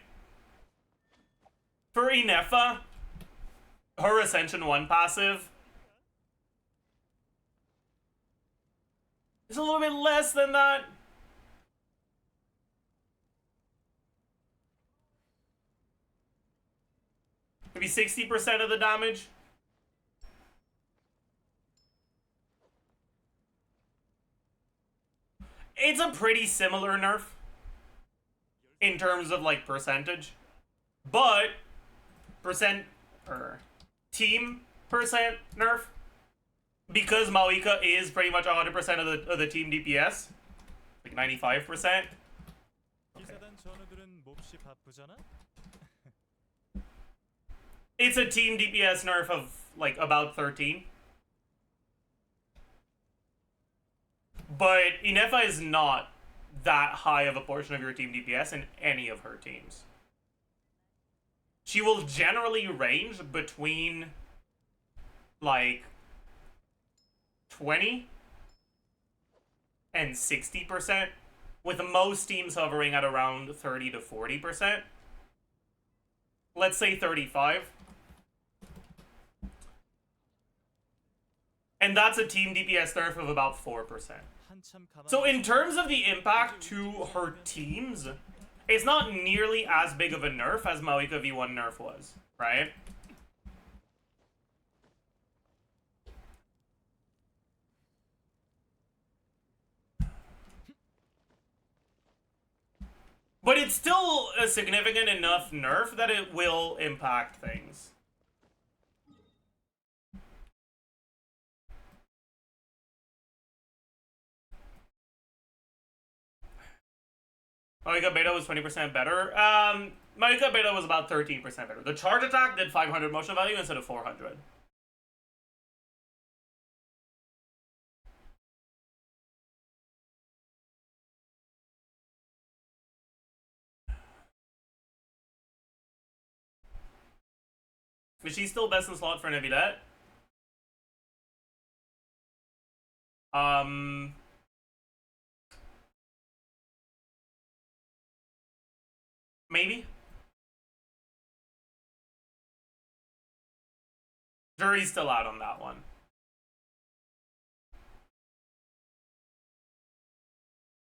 For INEFFA, her Ascension 1 passive is a little bit less than that. Maybe 60% of the damage. It's a pretty similar nerf in terms of like percentage, but team percent nerf, because Maoika is pretty much 100% of the team DPS, like 95%. 기사단 전우들은 몹시 바쁘잖아. It's a team DPS nerf of like about 13. But INEFFA is not that high of a portion of your team DPS in any of her teams. She will generally range between like 20 and 60%, with most teams hovering at around 30 to 40%. Let's say 35. And that's a team DPS nerf of about 4%. So in terms of the impact to her teams, it's not nearly as big of a nerf as Maoika V1 nerf was, right? But it's still a significant enough nerf that it will impact things. Maoika Beta was 20% better. Maoika Beta was about 13% better. The charge attack did 500 motion value instead of 400. Is she still best in slot for an Evidette? Maybe? Jury's still out on that one.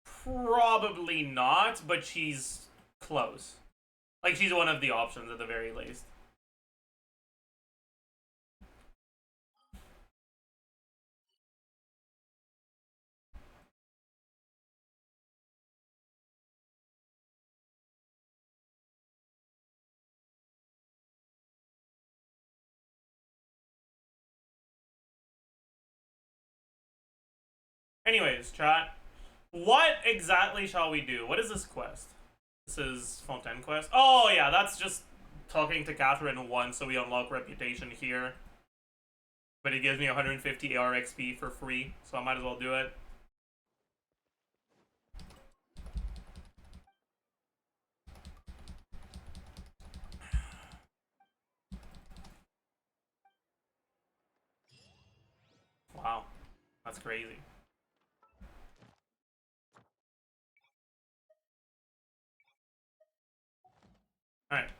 Probably not, but she's close. Like, she's one of the options at the very least. Anyways, chat. What exactly shall we do? What is this quest? This is Fontaine quest. Oh yeah, that's just talking to Catherine once so we unlock reputation here. But it gives me 150 AR XP for free, so I might as well do it. Wow, that's crazy. Alright.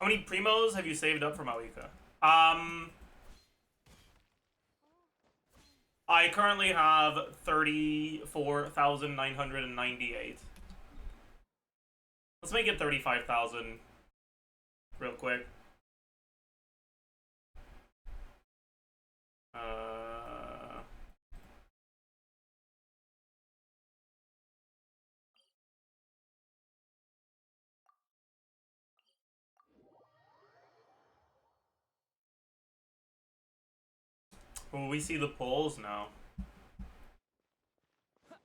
How many primos have you saved up for Maoika? I currently have 34,998. Let's make it 35,000 real quick. Will we see the polls? No.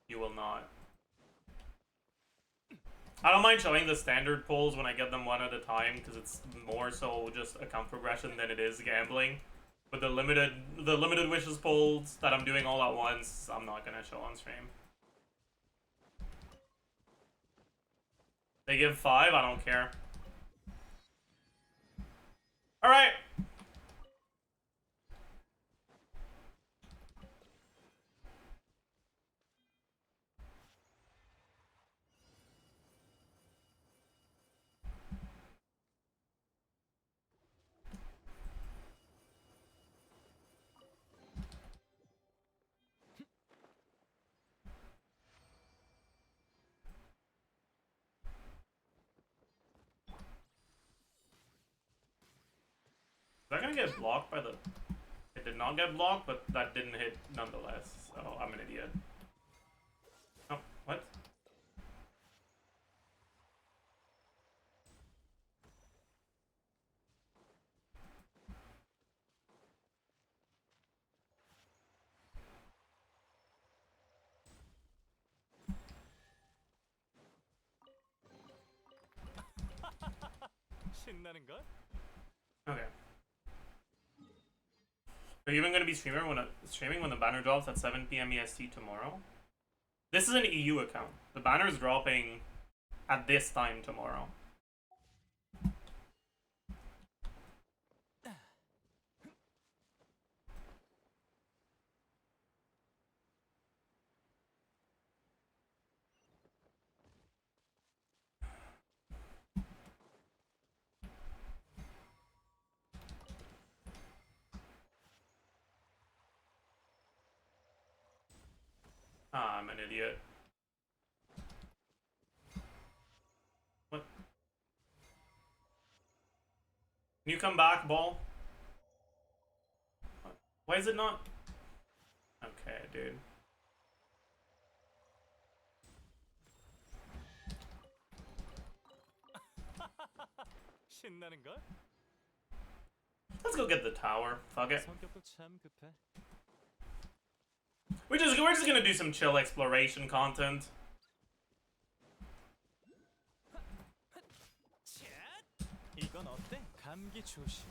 You will not. I don't mind showing the standard polls when I get them one at a time, because it's more so just account progression than it is gambling. But the limited wishes polls that I'm doing all at once, I'm not gonna show on stream. They give 5, I don't care. Alright. Is that gonna get blocked by the... It did not get blocked, but that didn't hit nonetheless, so I'm an idiot. Oh, what? 신나는 걸? Okay. Are you even going to be streaming when the banner drops at 7 PM EST tomorrow? This is an EU account. The banner is dropping at this time tomorrow. Ah, I'm an idiot. What? Can you come back, ball? What? Why is it not? Okay, dude. 신나는 걸? Let's go get the tower. Fuck it. 성격도 참 급해. We're just gonna do some chill exploration content. 이건 어때? 감기 조심.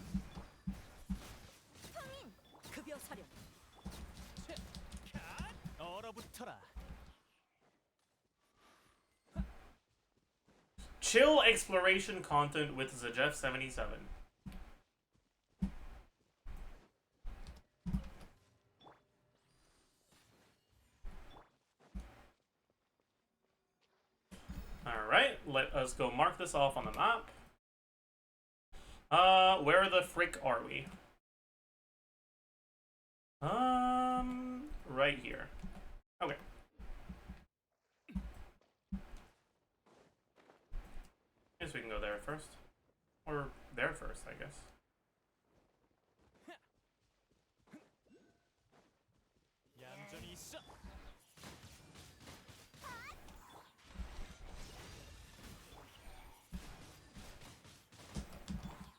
성인 급여 사령. 얼어붙어라. Chill exploration content with Zajef77. Alright, let us go mark this off on the map. Where the frick are we? Right here. Okay. Guess we can go there first. Or there first, I guess. 얌전히 있어.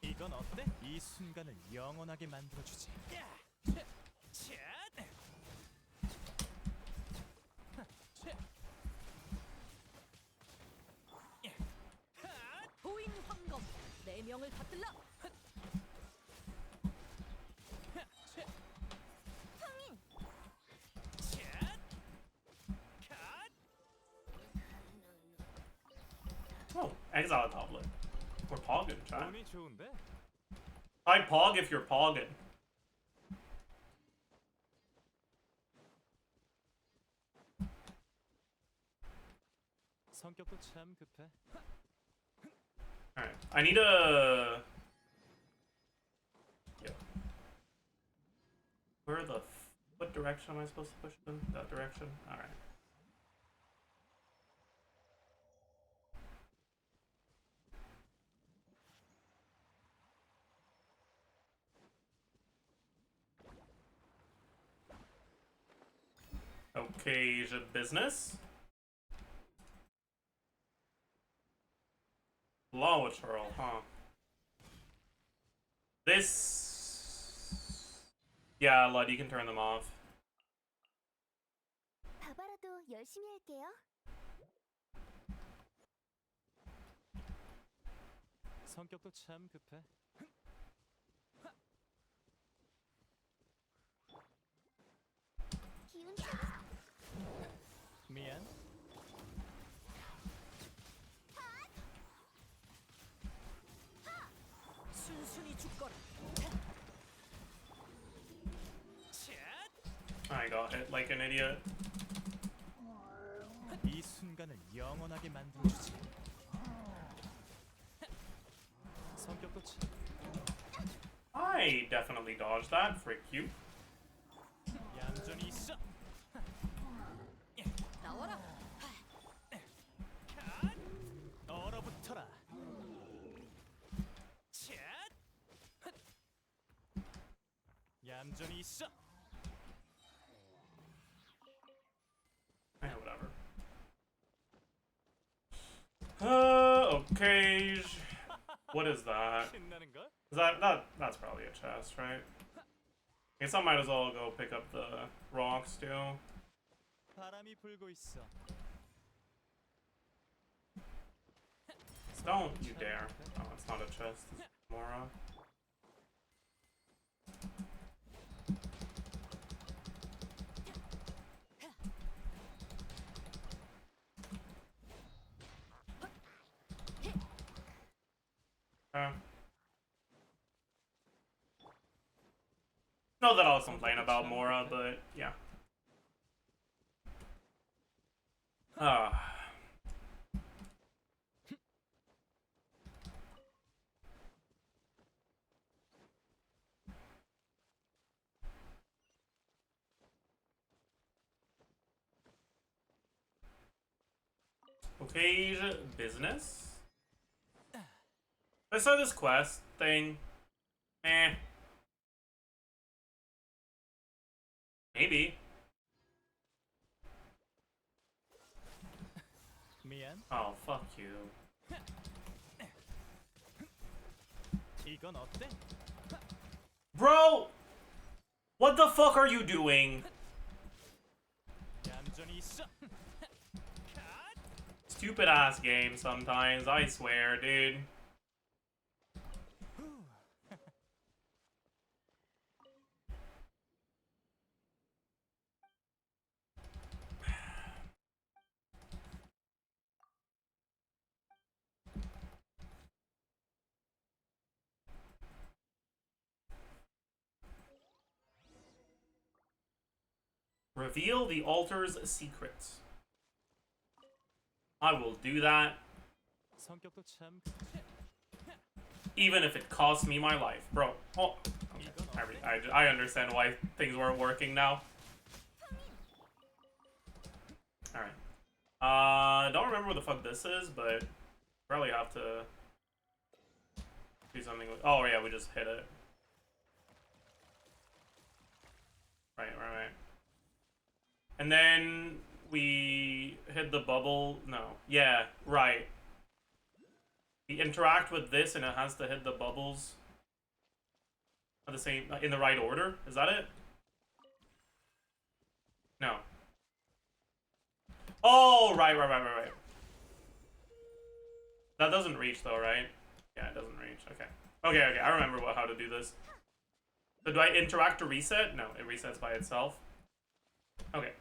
이건 어때? 이 순간을 영원하게 만들어주지. 보인 황검 4명을 받들라. 성인 Oh, exile tablet. We're pogging, chat. 운이 좋은데? I pog if you're pogging. 성격도 참 급해. Alright, I need a... Yo. Where the... What direction am I supposed to push them? That direction? Alright. Okay, business. Law Twirl, huh? This... Yeah, Lud, you can turn them off. 바바라도 열심히 할게요. 성격도 참 급해. 기운 미안. 순순히 죽거라. I got hit like an idiot. 이 순간을 영원하게 만들어주지. 성격도 참 I definitely dodged that, frick you. 얌전히 있어. 나와라. 얼어붙어라. 얌전히 있어. Eh, whatever. Okay. What is that? 신나는 걸? Is that's probably a chest, right? I guess I might as well go pick up the rocks too. 바람이 불고 있어. Don't you dare. Oh, it's not a chest. It's Mora. Not that I'll complain about Mora, but yeah. Okay, business. I saw this quest thing. Eh. Maybe. 미안. Oh, fuck you. 이건 어때? Bro! What the fuck are you doing? 얌전히 있어. Stupid ass game sometimes, I swear, dude. Reveal the altar's secrets. I will do that, 성격도 참 even if it costs me my life. Bro, oh, okay. I understand why things weren't working now. Alright. Don't remember what the fuck this is, but probably have to do something with... Oh, yeah, we just hit it. Right. And then we hit the bubble. No. Yeah, right. We interact with this and it has to hit the bubbles at the same, in the right order. Is that it? No. Oh, right. That doesn't reach though, right? Yeah, it doesn't reach. Okay. I remember how to do this. So do I interact to reset? No, it resets by itself. Okay.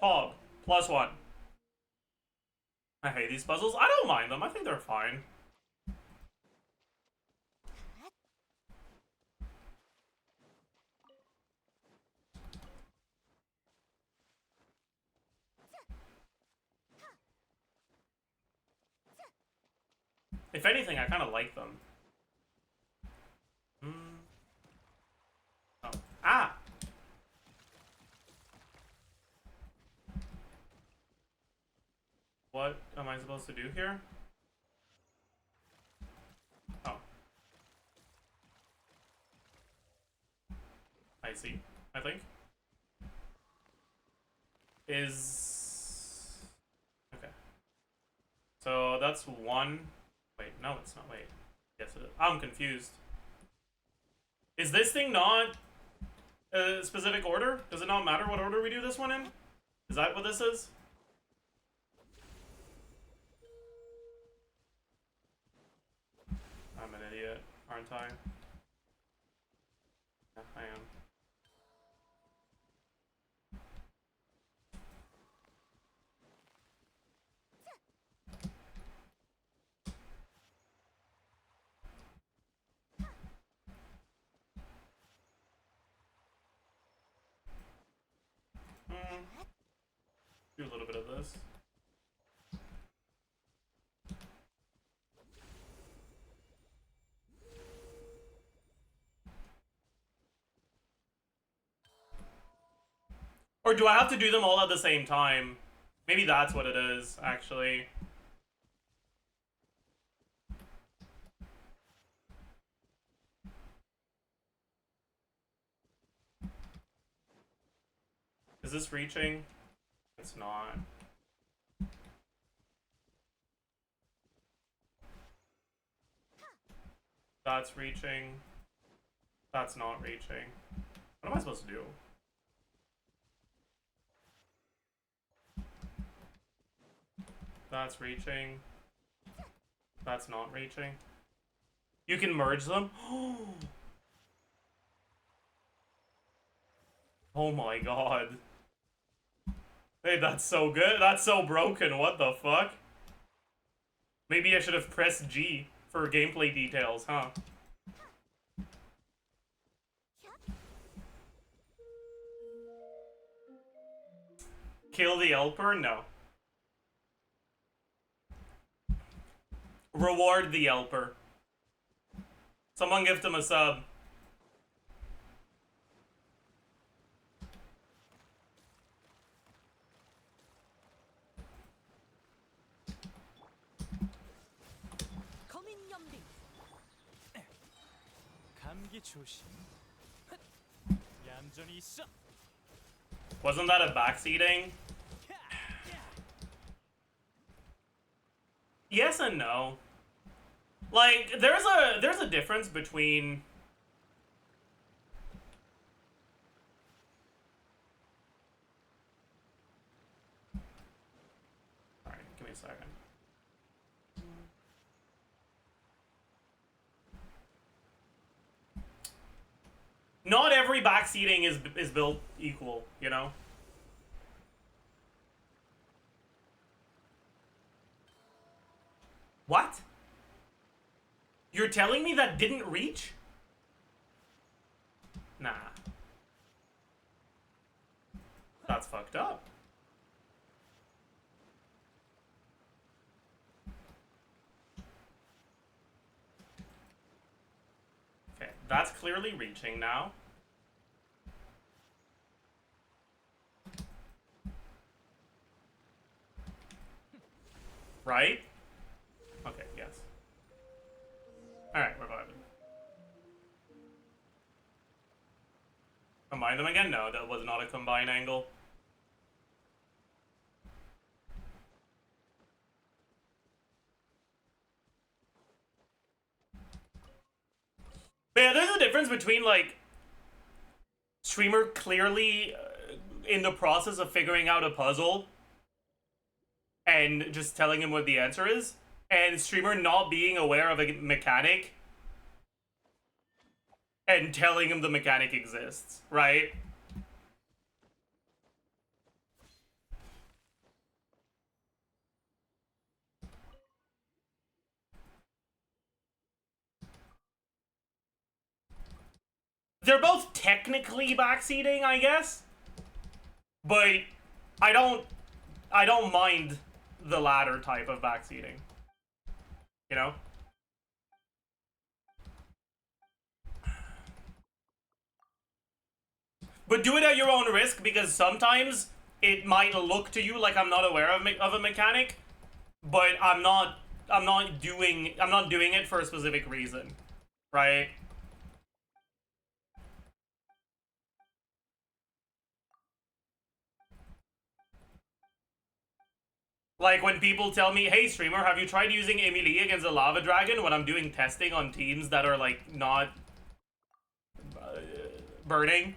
Pog, +1. I hate these puzzles. I don't mind them. I think they're fine. If anything, I kind of like them. Oh. Ah! What am I supposed to do here? I see, I think. Is... Okay. So that's one... Wait, no it's not, wait. Yes it is. I'm confused. Is this thing not a specific order? Does it not matter what order we do this one in? Is that what this is? I'm an idiot, aren't I? Yeah, I am. Do a little bit of this. Or do I have to do them all at the same time? Maybe that's what it is, actually. Is this reaching? It's not. That's reaching. That's not reaching. What am I supposed to do? That's reaching. That's not reaching. You can merge them? Oh my god. Hey, that's so good. That's so broken. What the fuck? Maybe I should have pressed G for gameplay details, huh? Kill the Elper? No. Reward the Elper. Someone gift him a sub. 거민 연비. 감기 조심. 얌전히 있어. Wasn't that a backseating? Yes and no. Like, there's a difference between... Alright, give me a second. Not every backseating is built equal, you know? What? You're telling me that didn't reach? Nah. That's fucked up. Okay, that's clearly reaching now. Right? Okay, yes. Alright, we're vibing. Combine them again? No, that was not a combine angle. But yeah, there's a difference between, like, streamer clearly in the process of figuring out a puzzle and just telling him what the answer is, and streamer not being aware of a mechanic and telling him the mechanic exists, right? They're both technically backseating, I guess, but I don't mind the latter type of backseating. You know? But do it at your own risk, because sometimes it might look to you like I'm not aware of a mechanic, but I'm not doing it for a specific reason, right? Like when people tell me, hey streamer, have you tried using Emily against a lava dragon when I'm doing testing on teams that are like not burning?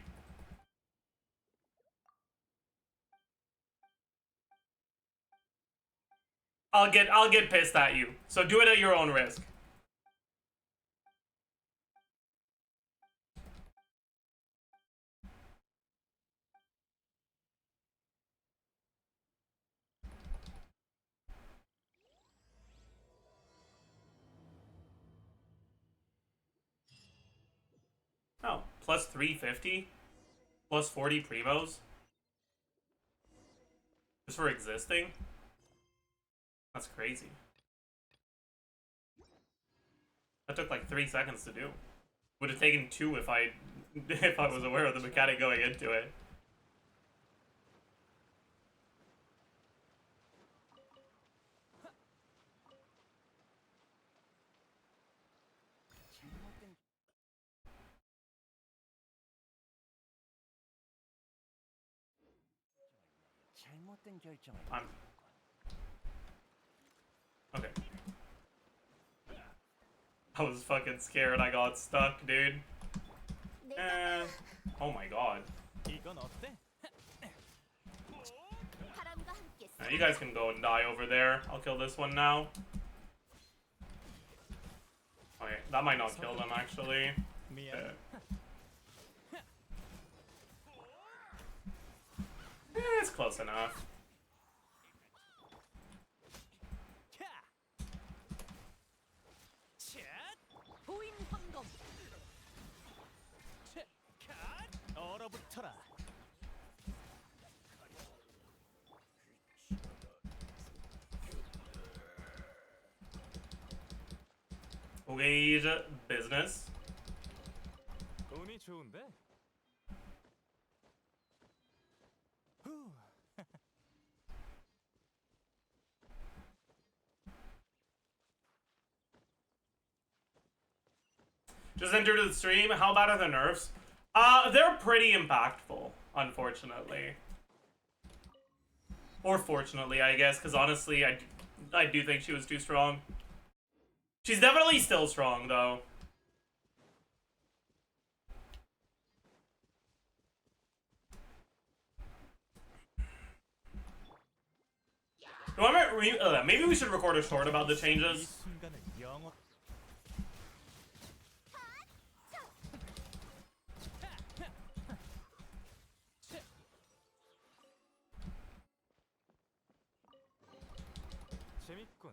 I'll get pissed at you. So do it at your own risk. Oh, plus 350? Plus 40 primos? Just for existing? That's crazy. That took like 3 seconds to do. Would have taken 2 if I was aware of the mechanic going into it. I'm... Okay. I was fucking scared I got stuck, dude. Oh my god. 이건 어때? 바람과 함께 Now, you guys can go and die over there. I'll kill this one now. Okay, that might not kill them actually. 미안. It's close enough. 보인 황금. 얼어붙어라. Okay, business. 운이 좋은데? 후. Just entered the stream. How bad are the nerfs? They're pretty impactful, unfortunately. Or fortunately, I guess, because honestly, I do think she was too strong. She's definitely still strong, though. Maybe we should record a short about the 이 changes. 순간을 영원. 재밌군.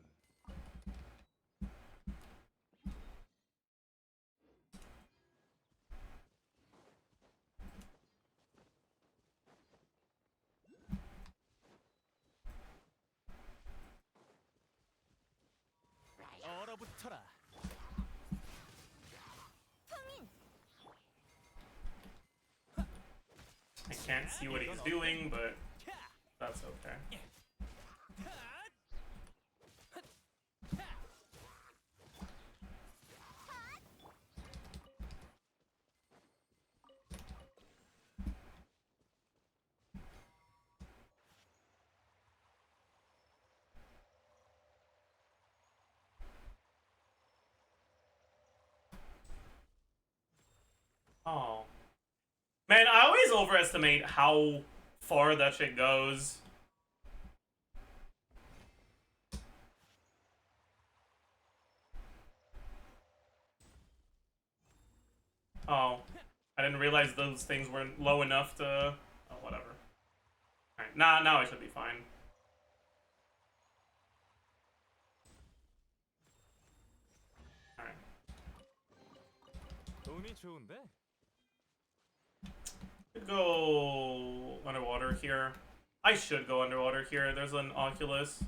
얼어붙어라. I can't see what he's doing, but that's okay. Oh. Man, I always overestimate how far that shit goes. Oh. I didn't realize those things weren't low enough to... Oh, whatever. Alright, now I should be fine. Alright. 운이 좋은데? Could go underwater here. I should go underwater here. There's an Oculus.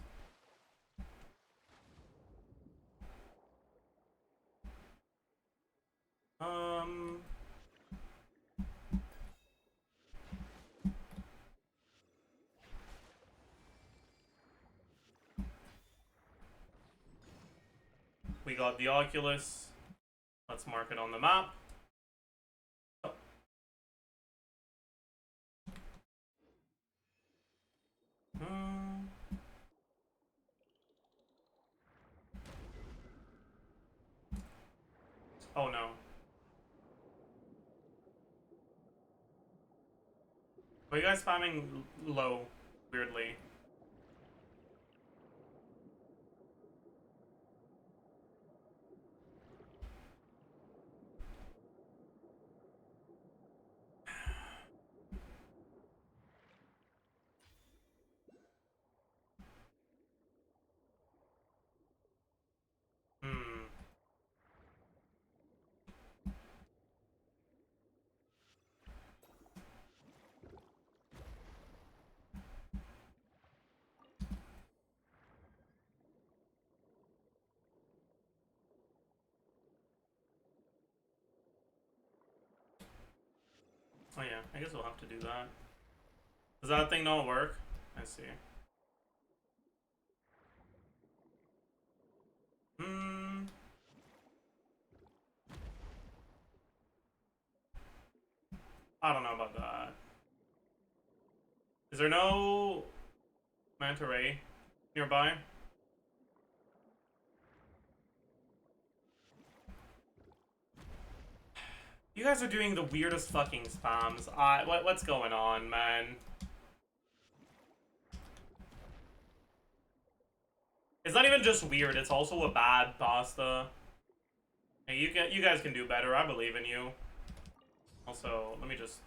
We got the Oculus. Let's mark it on the map. Oh. Why are you guys spamming low, weirdly? Hmm. Oh yeah, I guess we'll have to do that. Does that thing not work? I see. Hmm. I don't know about that. Is there no manta ray nearby? You guys are doing the weirdest fucking spams. What's going on, man? It's not even just weird, it's also a bad pasta. Hey, you guys can do better, I believe in you. Also, let me just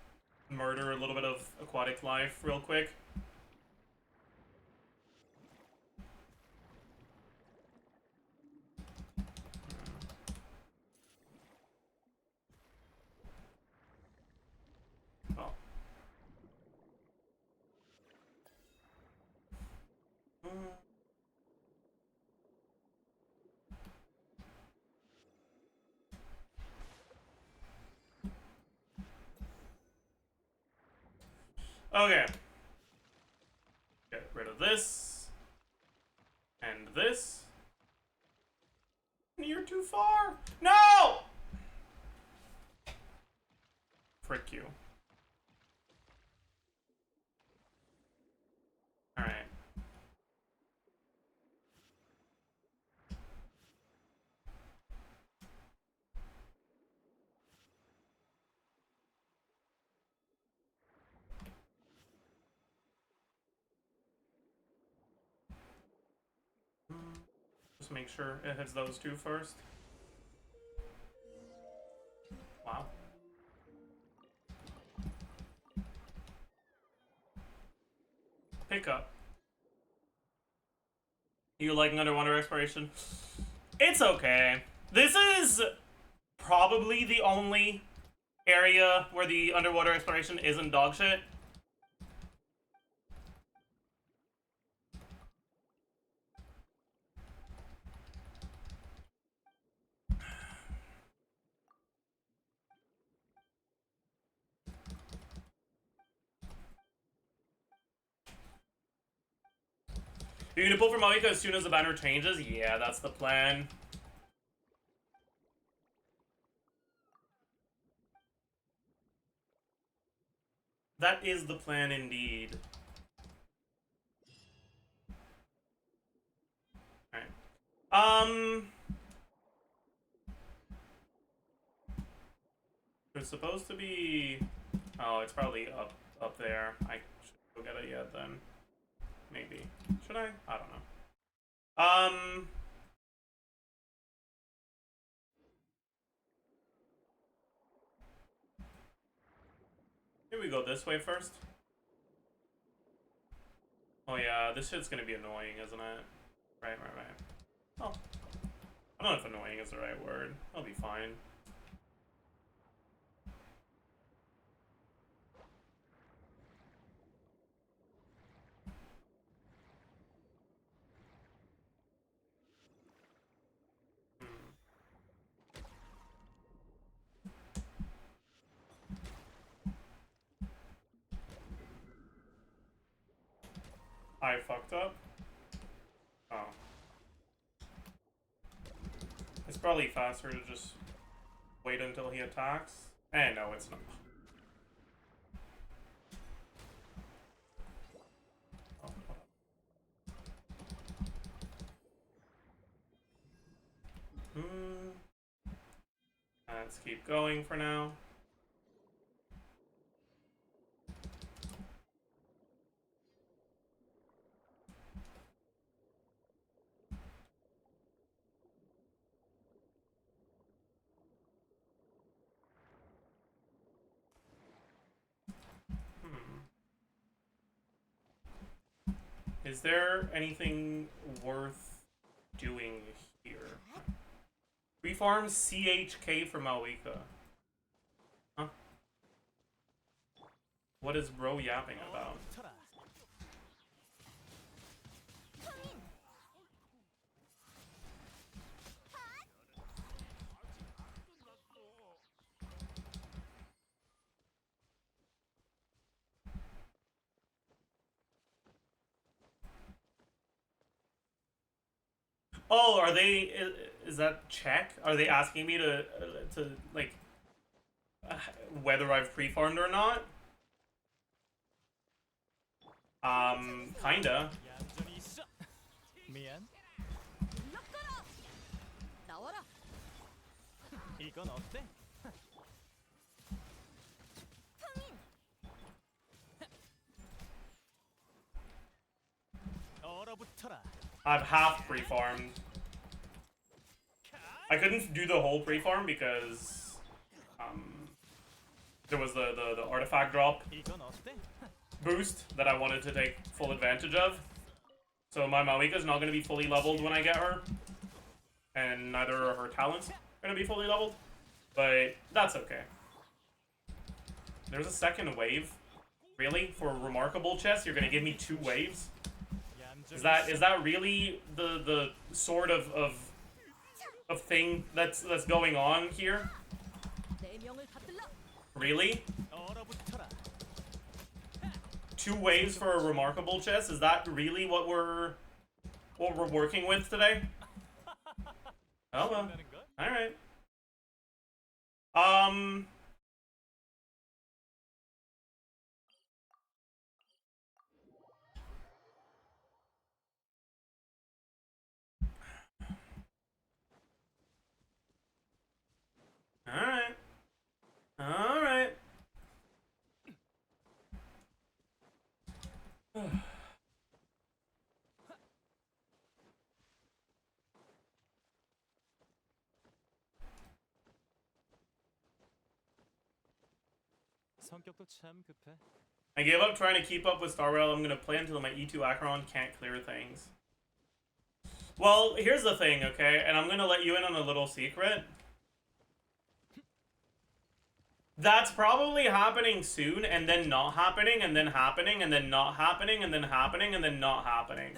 murder a little bit of aquatic life real quick. Well. Okay. Get rid of this. And this. You're too far. No! Frick you. Alright. Just make sure it hits those two first. Wow. Pick up. You liking underwater exploration? It's okay. This is probably the only area where the underwater exploration isn't dog shit. You're gonna pull for Moika as soon as the banner changes? Yeah, that's the plan. That is the plan indeed. Alright. It's supposed to be... Oh, it's probably up there. I should go get it yet then. Maybe. Should I? I don't know. Here we go this way first. Oh yeah, this shit's gonna be annoying, isn't it? Right. Oh. I don't know if annoying is the right word. I'll be fine. I fucked up? Oh. It's probably faster to just wait until he attacks. Eh, no, it's not. Oh, let's keep going for now. Is there anything worth doing here? Reform CHK from Maoika. Huh? What is bro yapping about? 얼어붙어라. Oh, are they? Is that check? Are they asking me to like whether I've pre-farmed or not? Kinda. 얌전히 있어. 미안. 낚아라. 나와라. 이건 어때? 얼어붙어라. I've half pre-farmed. I couldn't do the whole pre-farm because there was the artifact drop 이건 어때? boost that I wanted to take full advantage of. So my Maoika's not going to be fully leveled when I get her. And neither are her talents going to be fully leveled. But that's okay. There's a second wave. Really? For a remarkable chest, you're going to give me 2 waves? Is that really the sort of thing that's going on here? 내 명을 받들라. Really? 얼어붙어라. 2 waves for a remarkable chest? Is that really what we're working with today? Oh well. 신나는 걸? Alright. Alright. Alright. 성격도 참 급해. I gave up trying to keep up with Star Rail. I'm gonna play until my E2 Acheron can't clear things. Well, here's the thing, okay? And I'm gonna let you in on a little secret. That's probably happening soon, and then not happening, and then happening, and then not happening, and then happening, and then not happening.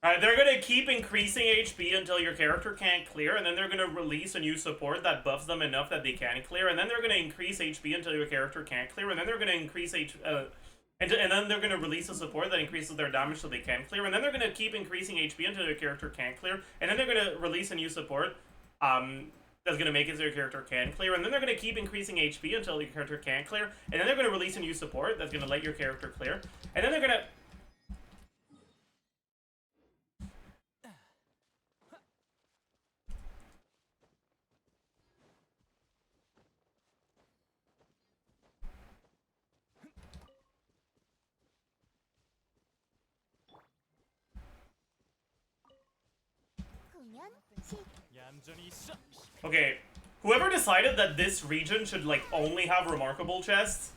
Alright, they're gonna keep increasing HP until your character can't clear, and then they're gonna release a new support that buffs them enough that they can clear, and then they're gonna increase HP until your character can't clear, and then they're gonna increase and then they're gonna release a support that increases their damage so they can clear, and then they're gonna keep increasing HP until your character can't clear, and then they're gonna release a new support, that's gonna make it so your character can clear, and then they're gonna keep increasing HP until your character can't clear, and then they're gonna release a new support that's gonna let your character clear, and then they're gonna... 얌전히 있어. Okay, whoever decided that this region should, like, only have remarkable chests,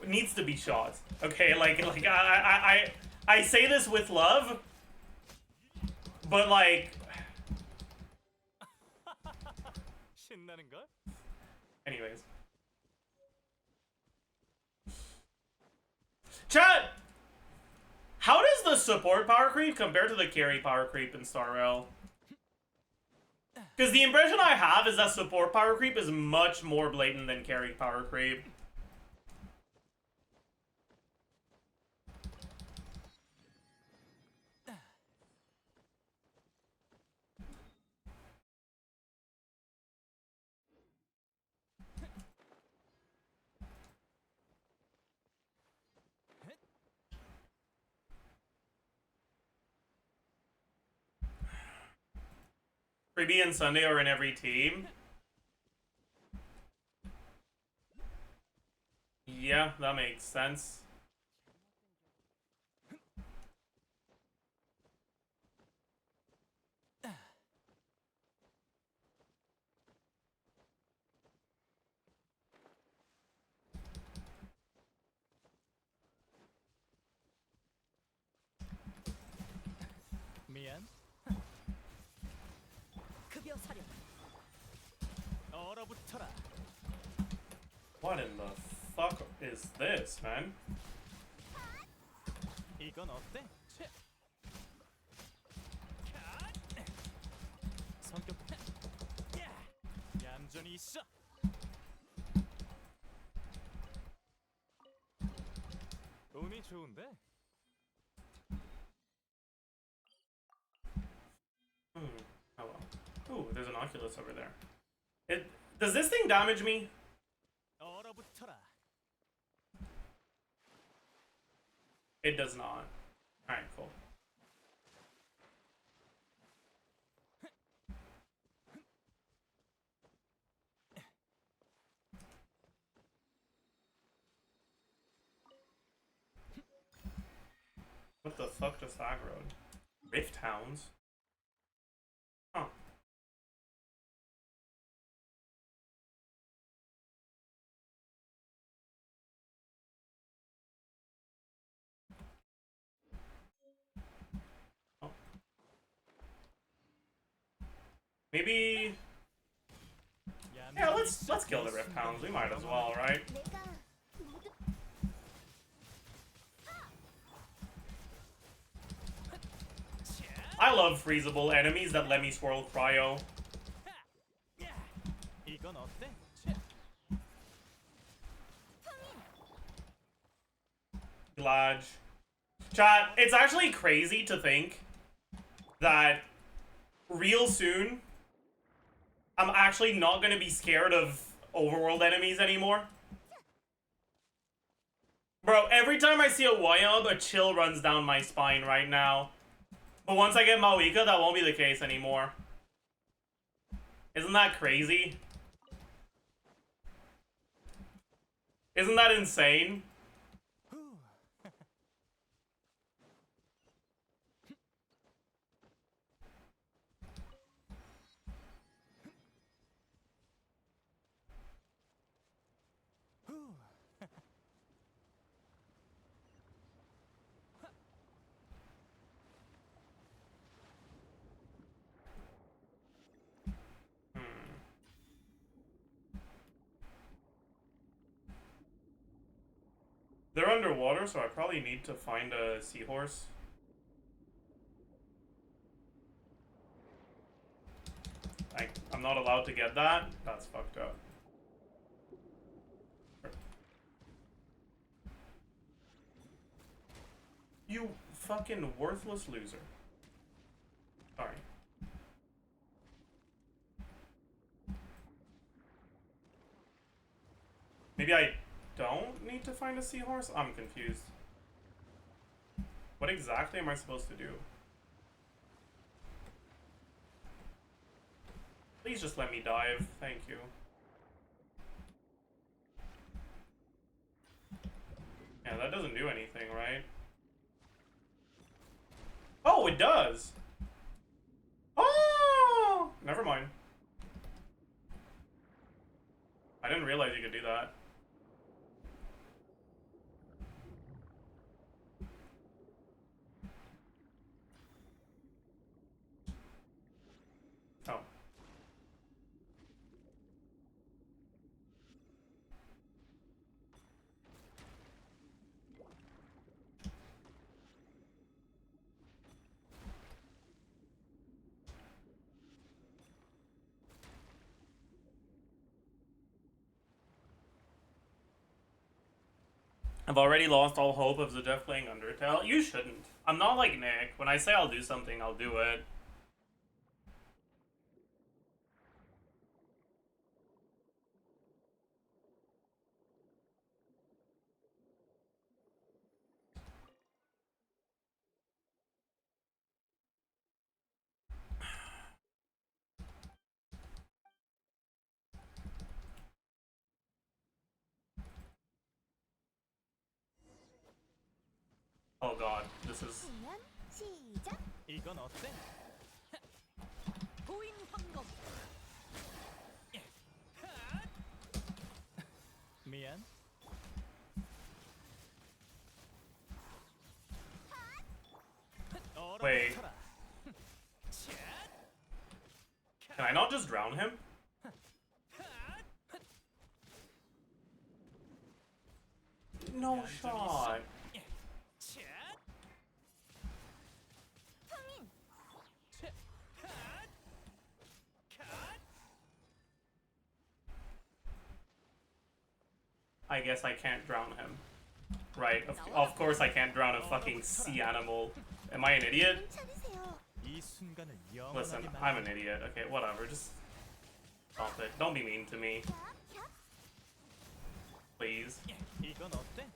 needs to be shot. Okay, like, I say this with love, but, like... 신나는 걸? Anyways. Chat! How does the support power creep compare to the carry power creep in Star Rail? Because the impression I have is that support power creep is much more blatant than carry power creep. Freebie and Sunday are in every team. Yeah, that makes sense. 즐겨 사려. 얼어붙어라. What in the fuck is this, man? 이건 어때? 차. 갓! 성격. 야! 얌전히 있어. 운이 좋은데? Oh well. Ooh, there's an Oculus over there. Does this thing damage me? 얼어붙어라. It does not. Alright, cool. What the fuck just aggroed? Rift Hounds? Huh. Oh. Maybe. Yeah, let's kill the Rift Hounds. We might as well, right? 내가 모두 I love freezable enemies that let me swirl cryo. 야! 이건 어때? 차. Glad. Chat, it's actually crazy to think that real soon I'm actually not gonna be scared of overworld enemies anymore. Bro, every time I see a Wyab, a chill runs down my spine right now. But once I get Mawika, that won't be the case anymore. Isn't that crazy? Isn't that insane? They're underwater, so I probably need to find a seahorse. I'm not allowed to get that? That's fucked up. You fucking worthless loser. Sorry. Maybe I don't need to find a seahorse? I'm confused. What exactly am I supposed to do? Please just let me dive. Thank you. Yeah, that doesn't do anything, right? Oh, it does! Oh! Never mind. I didn't realize you could do that. Oh. I've already lost all hope of Zajef playing Undertale. You shouldn't. I'm not like Nick. When I say I'll do something, I'll do it. Oh god, this is... 공연 시작. 이건 어때? 고인 황금. 미안. Wait. 얼어붙어라. Can Can I not just drown him? No shot. I guess I can't drown him. Right, of course I can't drown a fucking sea animal. Am I an idiot? 이 순간을 Listen, 영원하게 I'm an 만들어. idiot. Okay, whatever, just stop it. Don't be mean to me. Please. 이건 어때?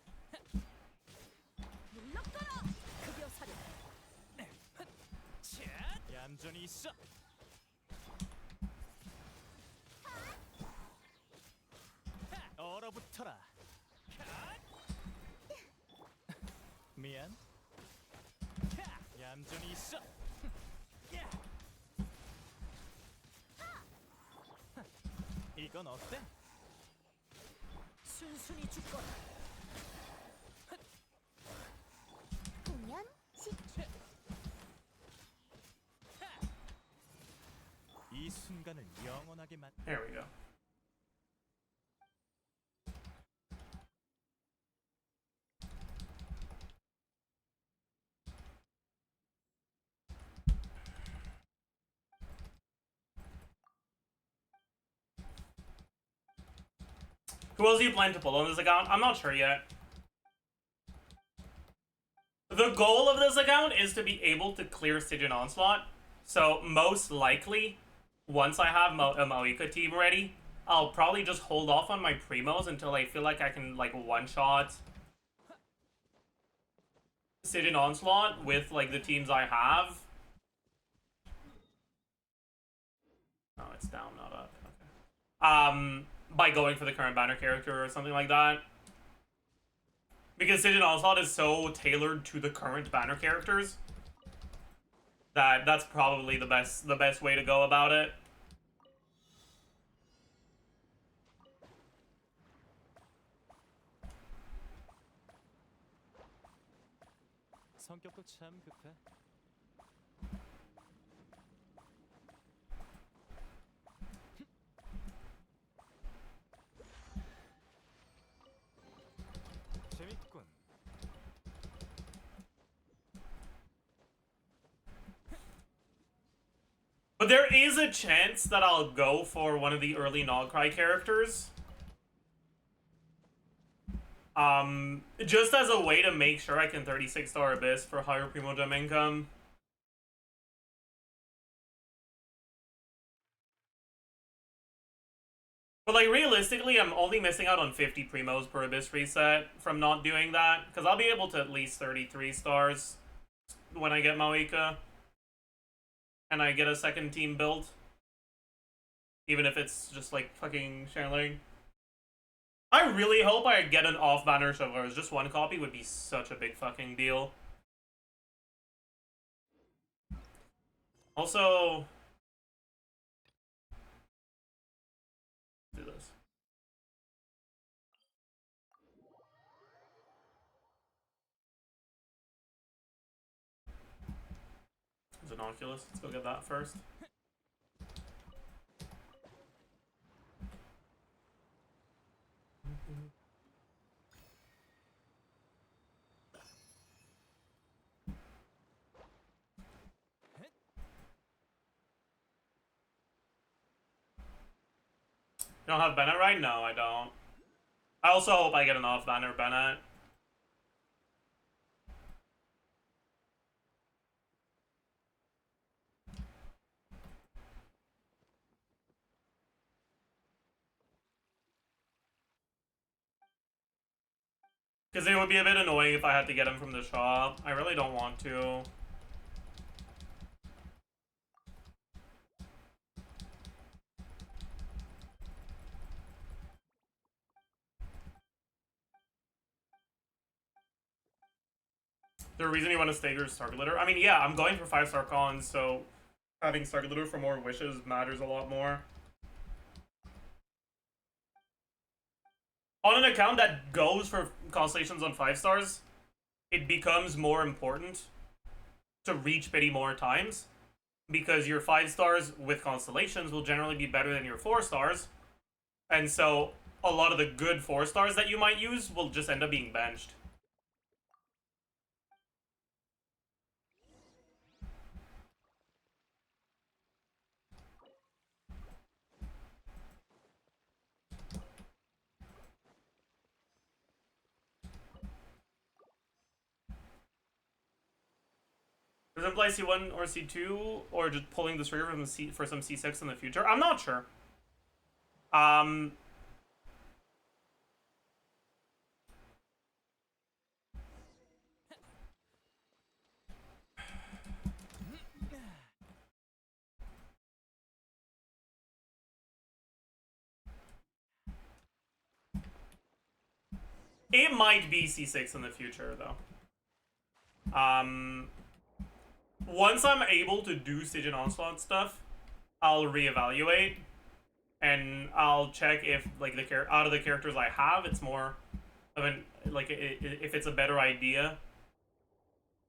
물러가라. 급여 사료. 얌전히 있어. 얼어붙어라. 미안. 얌전히 있어. 이건 어때? 순순히 죽거라. 공연 이 순간을 영원하게 만. There we go. Who else do you plan to pull on this account? I'm not sure yet. The goal of this account is to be able to clear Stygian Onslaught. So most likely, once I have a Maoika team ready, I'll probably just hold off on my primos until I feel like I can like one-shot Stygian Onslaught with like the teams I have. Oh, it's down, not up. Okay. By going for the current banner character or something like that. Because Stygian Onslaught is so tailored to the current banner characters that that's probably the best way to go about it. 성격도 참 급해. 재밌군. But there is a chance that I'll go for one of the early Nogcry characters. Just as a way to make sure I can 36-star Abyss for higher Primogem income. But like realistically, I'm only missing out on 50 Primos per Abyss reset from not doing that. Because I'll be able to at least 33 stars when I get Maoika. And I get a second team build. Even if it's just like fucking Shanling. I really hope I get an off-banner Chauffeurs. Just one copy would be such a big fucking deal. Also... do this. There's an Oculus. Let's go get that first. You don't have Bennett right? No, I don't. I also hope I get an off-banner Bennett. Because it would be a bit annoying if I had to get him from the shop. I really don't want to. The reason you want to stagger is Target Litter? I mean, yeah, I'm going for 5-star cons, so having Target Litter for more wishes matters a lot more. On an account that goes for constellations on 5 stars, it becomes more important to reach pity more times. because your 5 stars with constellations will generally be better than your 4 stars. And so a lot of the good 4 stars that you might use will just end up being benched. Does it imply C1 or C2, or just pulling the trigger from for some C6 in the future? I'm not sure. It might be C6 in the future, though. Once I'm able to do Siege and Onslaught stuff, I'll reevaluate, and I'll check if, like, out of the characters I have, it's more of an, like, if it's a better idea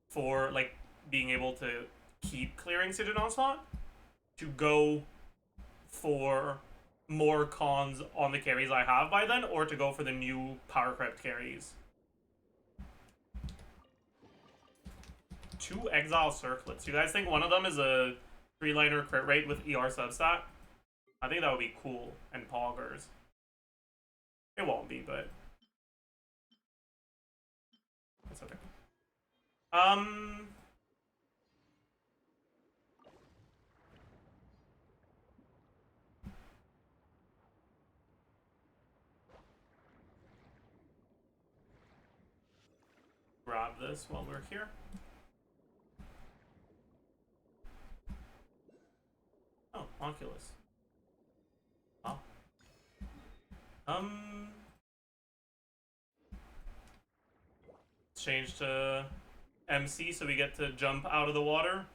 for, like, being able to keep clearing Siege and Onslaught, to go for more cons on the carries I have by then, or to go for the new power crept carries. 2 exile circlets. You guys think one of them is a 3-liner crit rate with ER substat? I think that would be cool, and poggers. It won't be, but it's okay. Grab this while we're here. Oh, Oculus. Oh. Change to MC so we get to jump out of the water.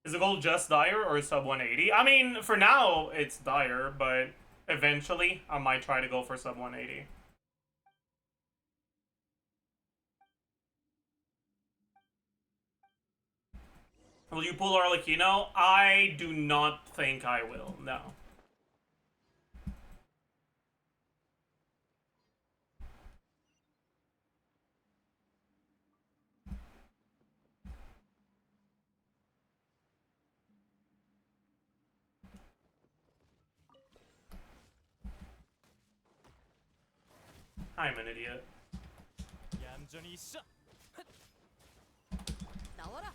Is the goal just Dire or sub 180? I mean, for now, it's Dire, but eventually, I might try to go for sub 180. Will you pull Arlecchino? I do not think I will, no. I'm an idiot. 얌전히 있어. 나와라.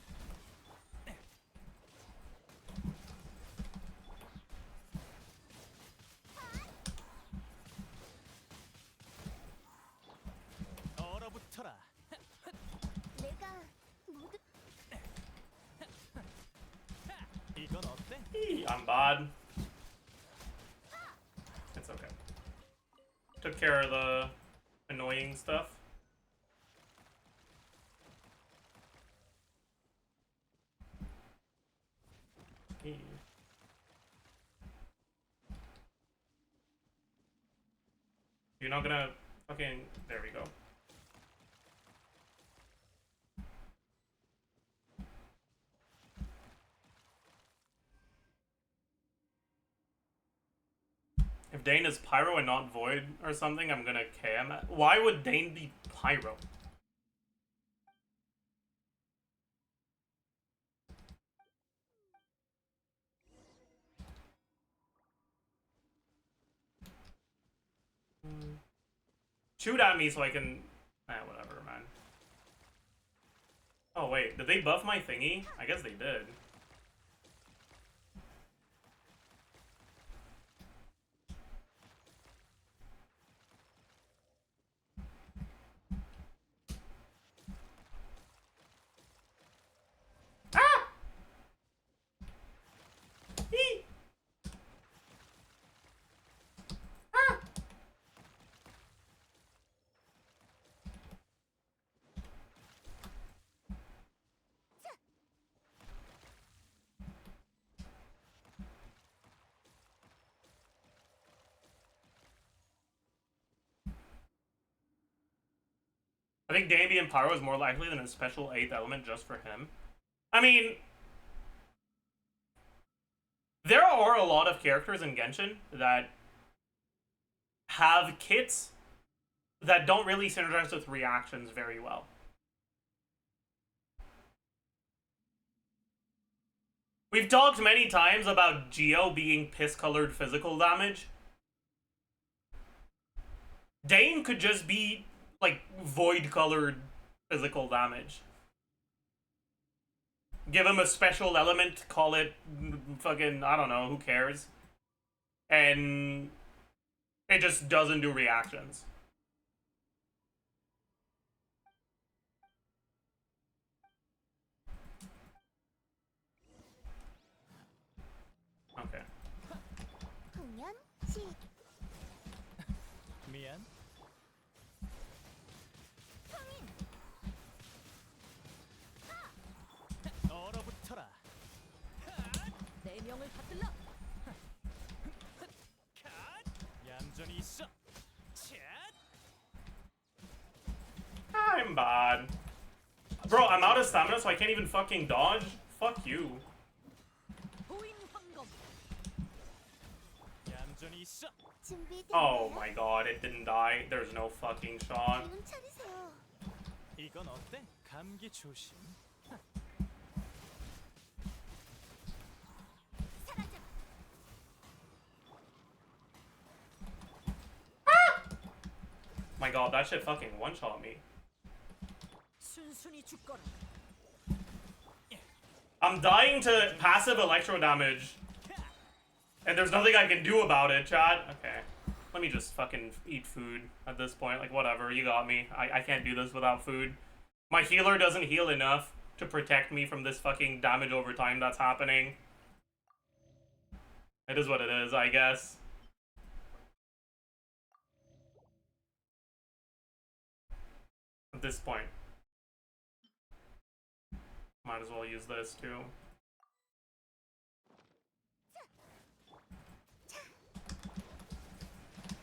얼어붙어라. 내가 모두 이건 어때? I'm bad. It's okay. Took care of the annoying stuff. You're not gonna fucking... There we go. If Dane is Pyro and not Void or something, I'm gonna KM it. Why would Dane be Pyro? Shoot at me so I can... whatever, man. Oh, wait. Did they buff my thingy? I guess they did. Ah! Eee! Ah! I think Damien Pyro is more likely than a special 8th element just for him. I mean, there are a lot of characters in Genshin that have kits that don't really synergize with reactions very well. We've talked many times about Geo being piss-colored physical damage. Dane could just be, like, void-colored physical damage. Give him a special element, call it fucking, I don't know, who cares? And it just doesn't do reactions. Okay. 공연 시 미안. 얼어붙어라. 내 명을 받들라. 얌전히 있어. 차! I'm bad. Bro, I'm out of stamina, so I can't even fucking dodge. Fuck you. 보인 황검. 얌전히 있어. Oh my god, it didn't die. There's no fucking shot. 눈 차리세요. 이건 어때? 감기 조심. 사라져. My god, that shit fucking one-shot me. 순순히 죽거라. I'm dying to passive electro damage. And there's nothing I can do about it, chat. Okay. Let me just fucking eat food at this point. Like, whatever, you got me. I can't do this without food. My healer doesn't heal enough to protect me from this fucking damage over time that's happening. It is what it is, I guess. At this point. Might as well use this, too.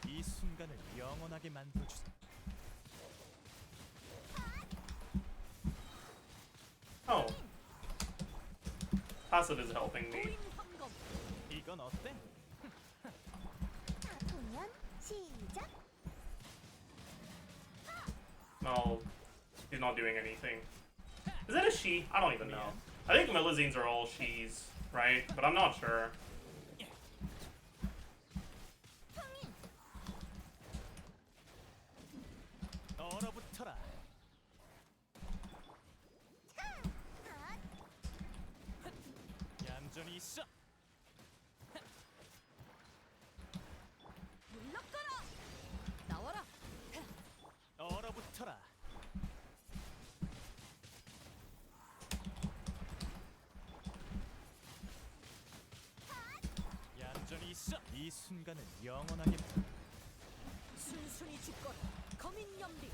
이 순간을 영원하게 만들어주세요. Oh. Passive is helping me. 보인 황검. 이건 어때? 공연 시작. No, he's not doing anything. Is it a she? I don't even know. I think Milazines are all she's, right? But I'm not sure. 얼어붙어라. 얌전히 있어. 물러가라. 나와라. 얼어붙어라. 얌전히 있어. 이 순간을 영원하게 순순히 죽거라. 거민 연비.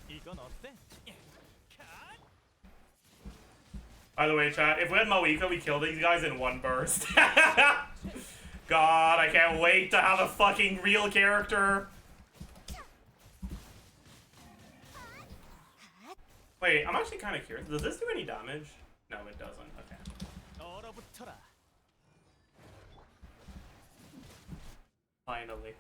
이건 어때? By the way, chat, if we had Moika, we kill these guys in one burst. God, I can't wait to have a fucking real character. Wait, I'm actually kind of curious. Does this do any damage? No, it doesn't. Okay. 얼어붙어라. Finally.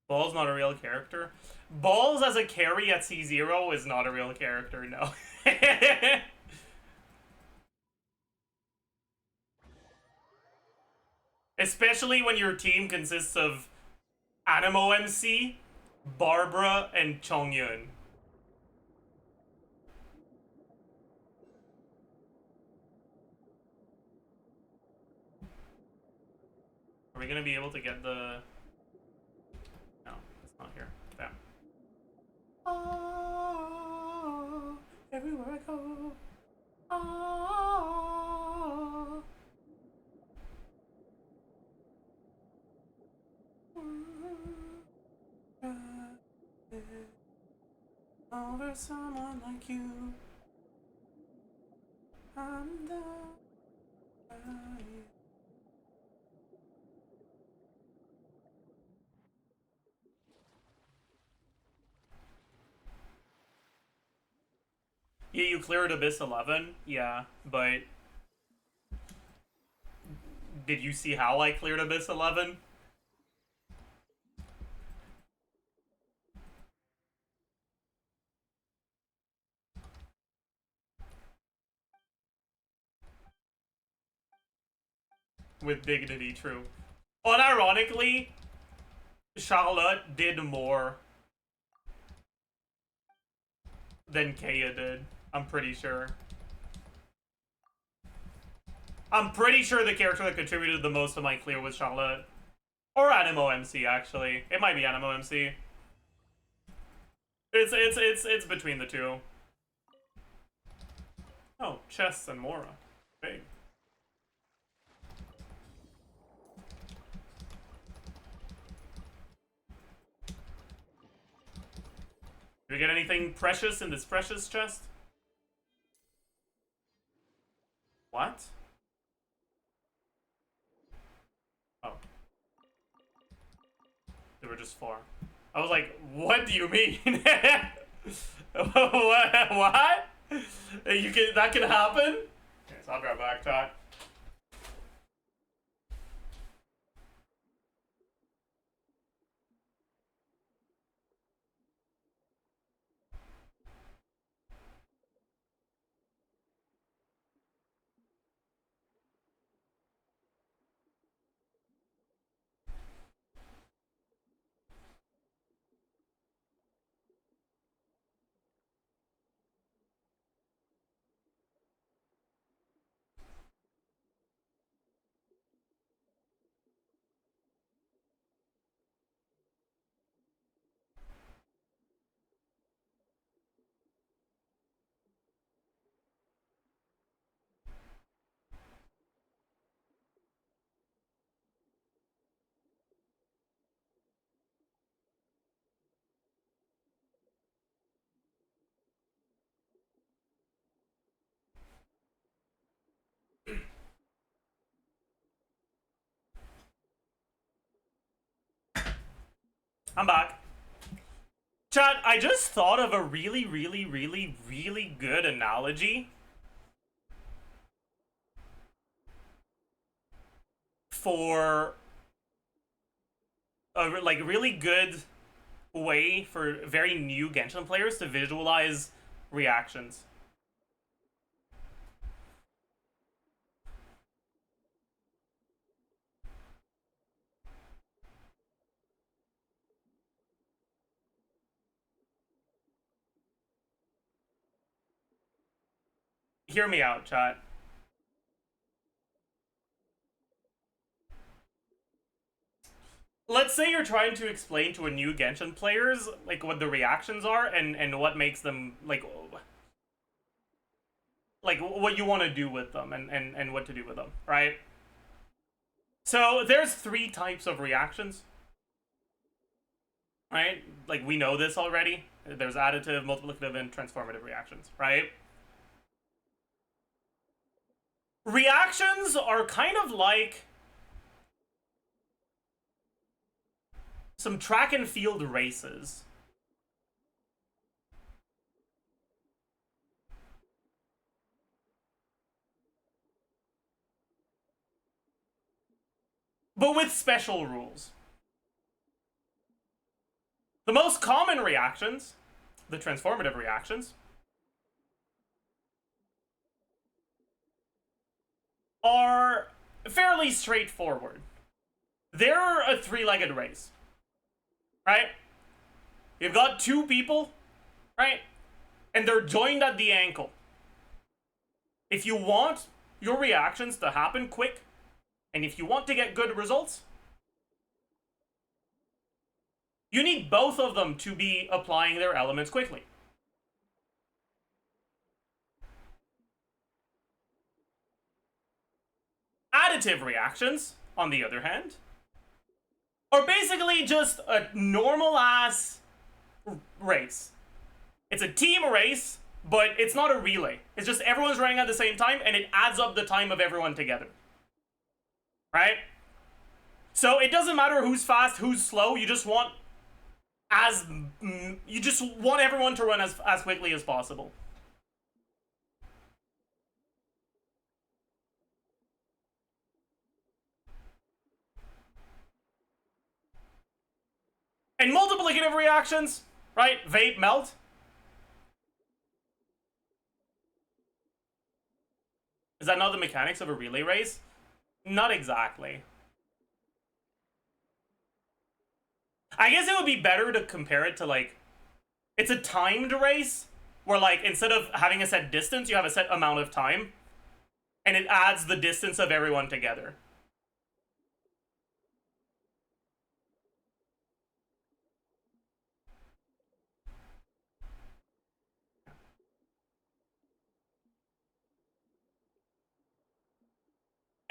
Ball's not a real character. Balls as a carry at C0 is not a real character, no. Especially when your team consists of Animo MC, Barbara, and Chongyun. Are we gonna be able to get the... No, it's not here. Damn. Oh, everywhere I go. Oh. over someone like you. I'm down by you. Yeah, you cleared Abyss 11? Yeah, but did you see how I cleared Abyss 11? With dignity, true. Unironically, Charlotte did more than Kaya did. I'm pretty sure. I'm pretty sure the character that contributed the most to my clear was Charlotte. Or Animo MC, actually. It might be Animo MC. It's between the two. Oh, chests and Mora. Big. Did we get anything precious in this precious chest? What? Oh. They were just 4. I was like, what do you mean? What? That can happen? Okay, so I'll grab back chat. I'm back. Chat, I just thought of a really good analogy for a really good way for very new Genshin players to visualize reactions. Hear me out, chat. Let's say you're trying to explain to a new Genshin players like what the reactions are and what makes them like what you want to do with them and what to do with them, right? So there's 3 types of reactions, right? Like we know this already. There's additive, multiplicative, and transformative reactions, right? Reactions are kind of like some track and field races. But with special rules. The most common reactions, the transformative reactions, are fairly straightforward. They're a 3-legged race, right? You've got 2 people, right? And they're joined at the ankle. If you want your reactions to happen quick, and if you want to get good results, you need both of them to be applying their elements quickly. Additive reactions, on the other hand, are basically just a normal-ass race. It's a team race, but it's not a relay. It's just everyone's running at the same time, and it adds up the time of everyone together. Right? So it doesn't matter who's fast, who's slow. You just want everyone to run as quickly as possible. And multiplicative reactions, right? Vape, melt. Is that not the mechanics of a relay race? Not exactly. I guess it would be better to compare it to, like, it's a timed race where, like, instead of having a set distance, you have a set amount of time, and it adds the distance of everyone together.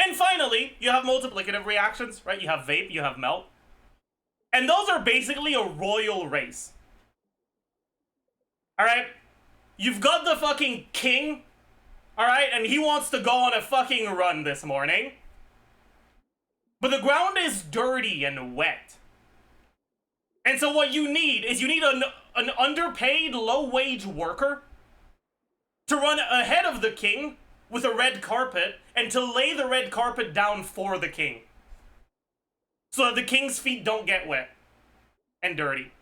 And finally, you have multiplicative reactions, right? You have vape, you have melt. And those are basically a royal race. Alright? You've got the fucking king, alright? And he wants to go on a fucking run this morning. But the ground is dirty and wet. And so what you need is an underpaid, low-wage worker to run ahead of the king with a red carpet and to lay the red carpet down for the king. So that the king's feet don't get wet and dirty.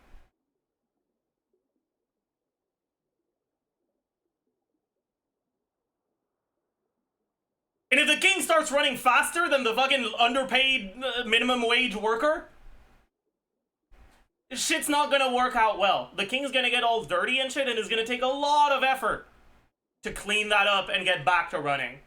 And if the king starts running faster than the fucking underpaid minimum wage worker, shit's not gonna work out well. The king's gonna get all dirty and shit, and it's gonna take a lot of effort to clean that up and get back to running.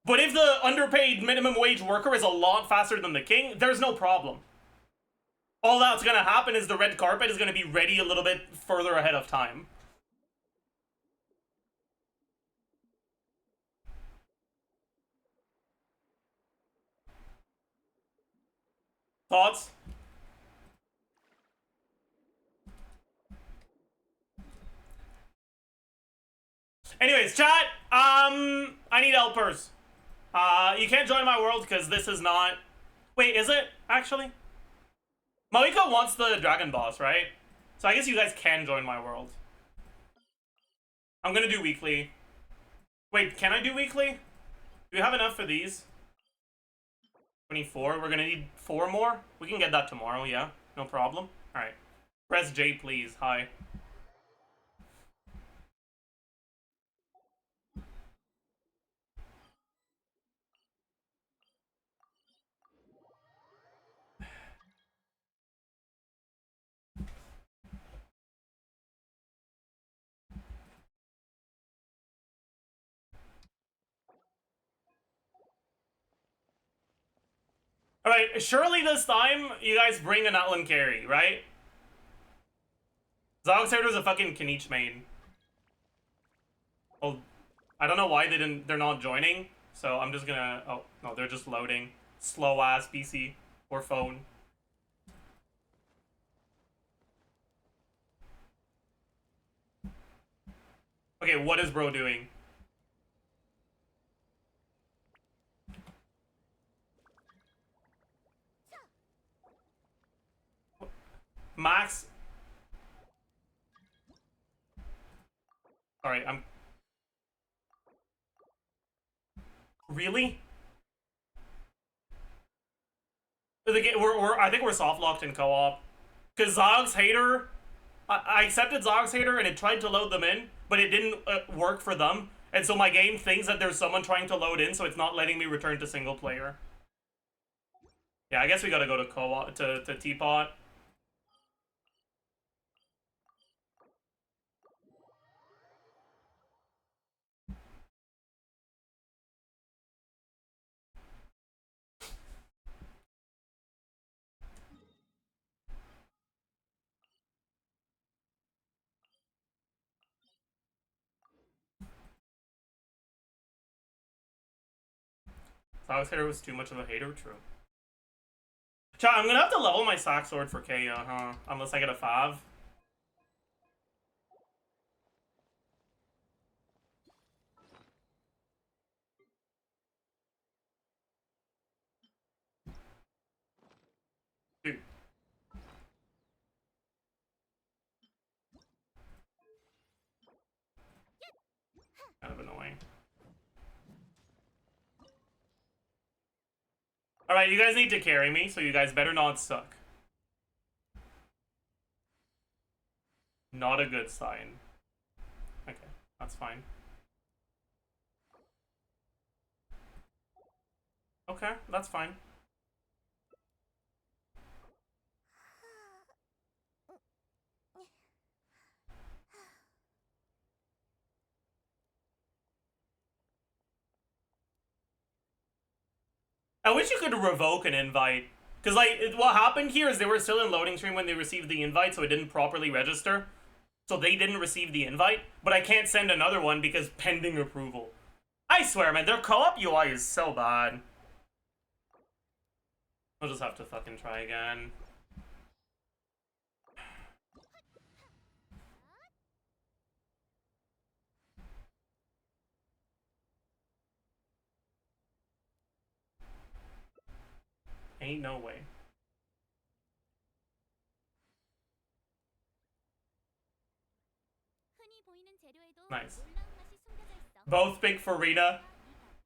But if the underpaid minimum wage worker is a lot faster than the king, there's no problem. All that's gonna happen is the red carpet is gonna be ready a little bit further ahead of time. Thoughts? Anyways, chat, I need helpers. You can't join my world because this is not... Wait, is it, actually? Moika wants the dragon boss, right? So I guess you guys can join my world. I'm gonna do weekly. Wait, can I do weekly? Do we have enough for these? 24, we're gonna need 4 more? We can get that tomorrow, yeah. No problem. Alright. Press J, please. Hi. Alright, surely this time you guys bring an Atlan carry, right? Zogserder's a fucking Kniech main. Well, I don't know why they're not joining, so I'm just gonna... Oh, no, they're just loading. Slow-ass PC or phone. Okay, what is bro doing? Max. Alright, I'm... Really? I think we're soft locked in co-op. Because Zog's hater... I accepted Zog's hater and it tried to load them in, but it didn't work for them. And so my game thinks that there's someone trying to load in, so it's not letting me return to single player. Yeah, I guess we gotta go to co-op, to Teapot. Zog's hater was too much of a hater, true. Chat, I'm gonna have to level my sack sword for KO, huh? Unless I get a 5. Dude. Kind of annoying. Alright, you guys need to carry me, so you guys better not suck. Not a good sign. Okay, that's fine. Okay, that's fine. I wish you could revoke an invite. Because, like, what happened here is they were still in loading screen when they received the invite, so it didn't properly register. So they didn't receive the invite, but I can't send another one because pending approval. I swear, man, their co-op UI is so bad. I'll just have to fucking try again. Ain't no way. Nice. Both pick Farina.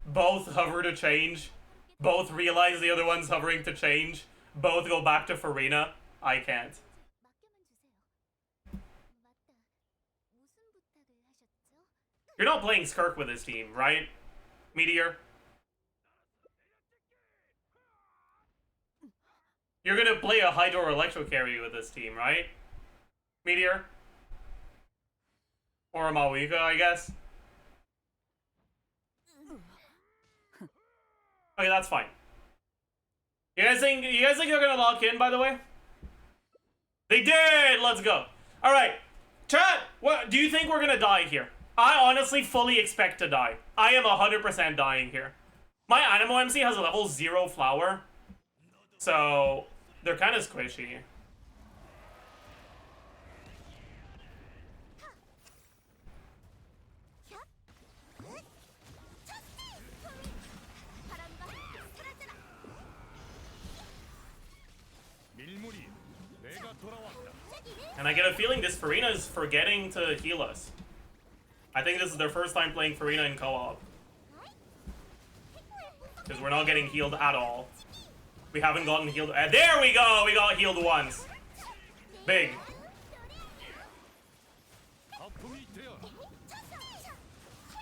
Both hover to change. Both realize the other one's hovering to change. Both go back to Farina. I can't. You're not playing Skirk with this team, right? Meteor? You're gonna play a Hydro or Electro carry with this team, right? Meteor? Or a Mawika, I guess? Okay, that's fine. You guys think you're gonna lock in, by the way? They did! Let's go. Alright. Chat, what do you think we're gonna die here? I honestly fully expect to die. I am 100% dying here. My Animo MC has a level 0 flower. So, they're kind of squishy. 밀물이 내가 돌아왔다. And I get a feeling this Farina is forgetting to heal us. I think this is their first time playing Farina in co-op. Because we're not getting healed at all. We haven't gotten healed. There we go! We got healed once. Big. 거품이 되어라.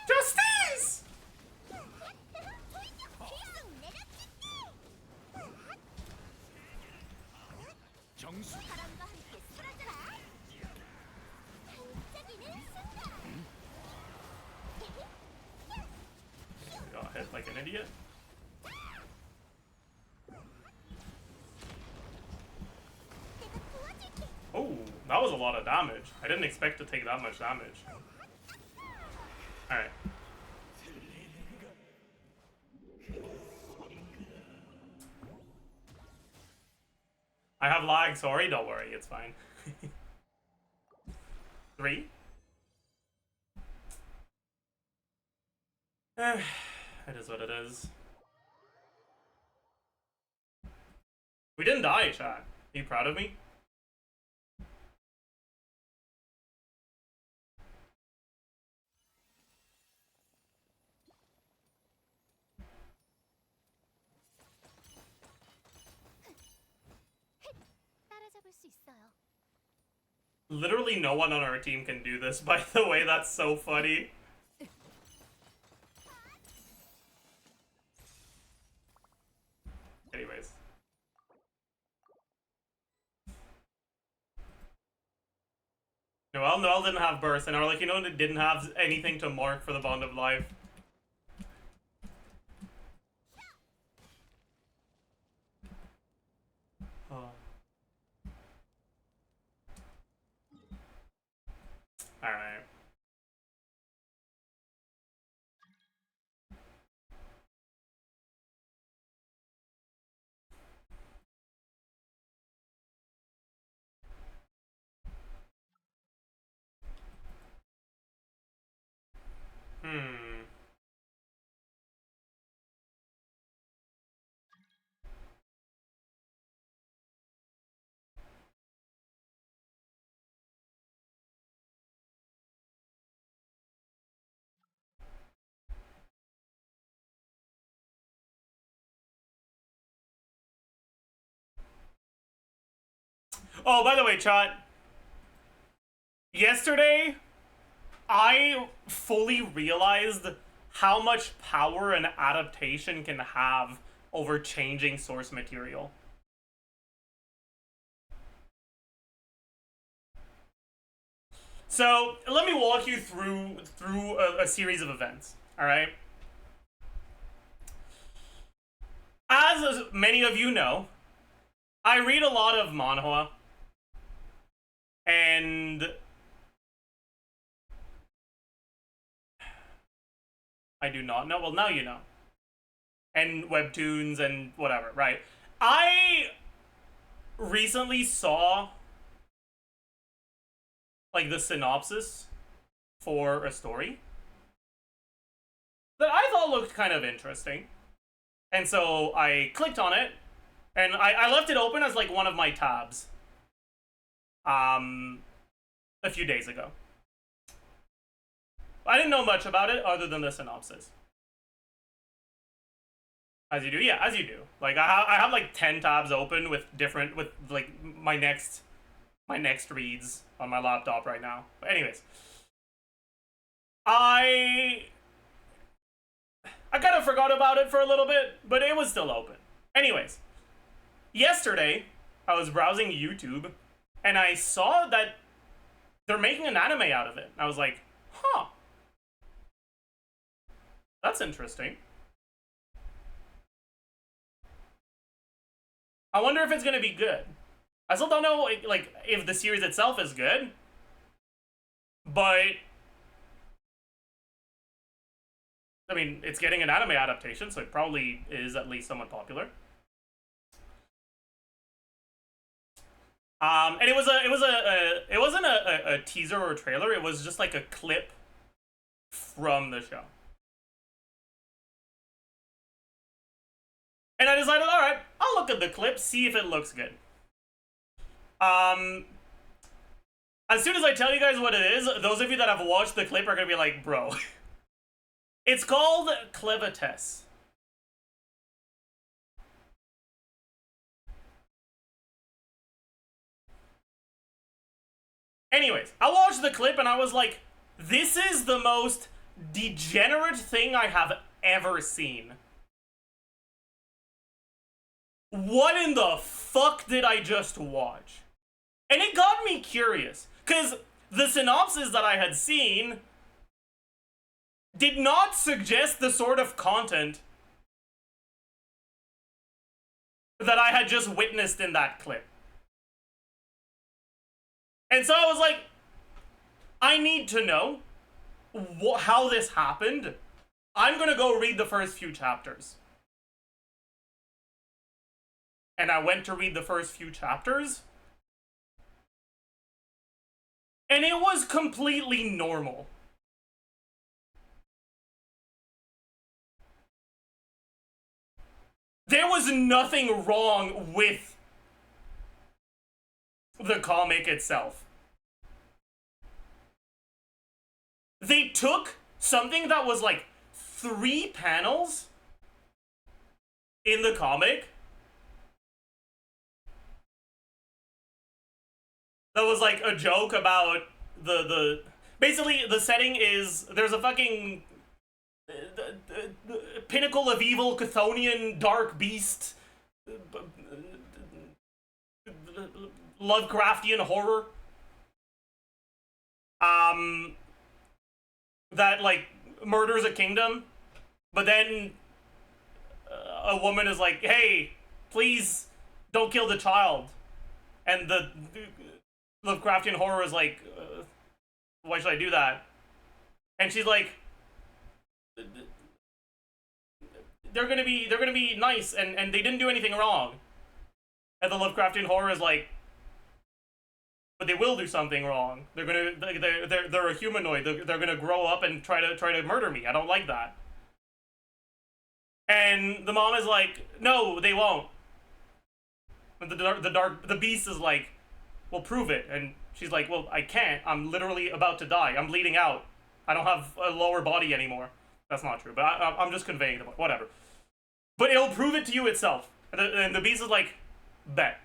Justice! 정수. Got hit like an idiot. Oh, that was a lot of damage. I didn't expect to take that much damage. Alright. I have lag, sorry, don't worry, it's fine. 3? It is what it is. We didn't die, chat. Are you proud of me? Literally no one on our team can do this, by the way, that's so funny. Anyways. Noel didn't have burst, and Arlecchino didn't have anything to mark for the Bond of Life. Oh. Alright. Oh, by the way, chat. Yesterday, I fully realized how much power an adaptation can have over changing source material. So let me walk you through a series of events. All right. As many of you know, I read a lot of manhwa, and I do not know. Well, now you know. And webtoons and whatever, right? I recently saw like the synopsis for a story that I thought looked kind of interesting. And so I clicked on it, and I left it open as like one of my tabs a few days ago. I didn't know much about it other than the synopsis. As you do, yeah, as you do. Like I have like 10 tabs open with different, with like my next reads on my laptop right now. But anyways, I kind of forgot about it for a little bit, but it was still open. Anyways, yesterday I was browsing YouTube and I saw that they're making an anime out of it. I was like, huh, that's interesting. I wonder if it's gonna be good. I still don't know like if the series itself is good, but I mean, it's getting an anime adaptation, so it probably is at least somewhat popular. And it wasn't a teaser or a trailer. It was just like a clip from the show. And I decided, all right, I'll look at the clip, see if it looks good. As soon as I tell you guys what it is, those of you that have watched the clip are gonna be like, bro. It's called Clevites. Anyways, I watched the clip and I was like, this is the most degenerate thing I have ever seen. What in the fuck did I just watch? And it got me curious, because the synopsis that I had seen did not suggest the sort of content that I had just witnessed in that clip. And so I was like, I need to know how this happened. I'm gonna go read the first few chapters. And I went to read the first few chapters. And it was completely normal. There was nothing wrong with the comic itself. They took something that was like 3 panels in the comic that was like a joke about the basically the setting is there's a fucking pinnacle of evil Chthonian dark beast, Lovecraftian horror that like murders a kingdom, but then a woman is like, hey, please don't kill the child, and the Lovecraftian horror is like, why should I do that? And she's like, they're gonna be nice, and they didn't do anything wrong. And the Lovecraftian horror is like, but they will do something wrong. They're a humanoid. They're gonna grow up and try to murder me. I don't like that. And the mom is like, no, they won't. And the beast is like, well, prove it. And she's like, well, I can't. I'm literally about to die. I'm bleeding out. I don't have a lower body anymore. That's not true, but I'm just conveying the point. Whatever. But it'll prove it to you itself. And the beast is like, bet.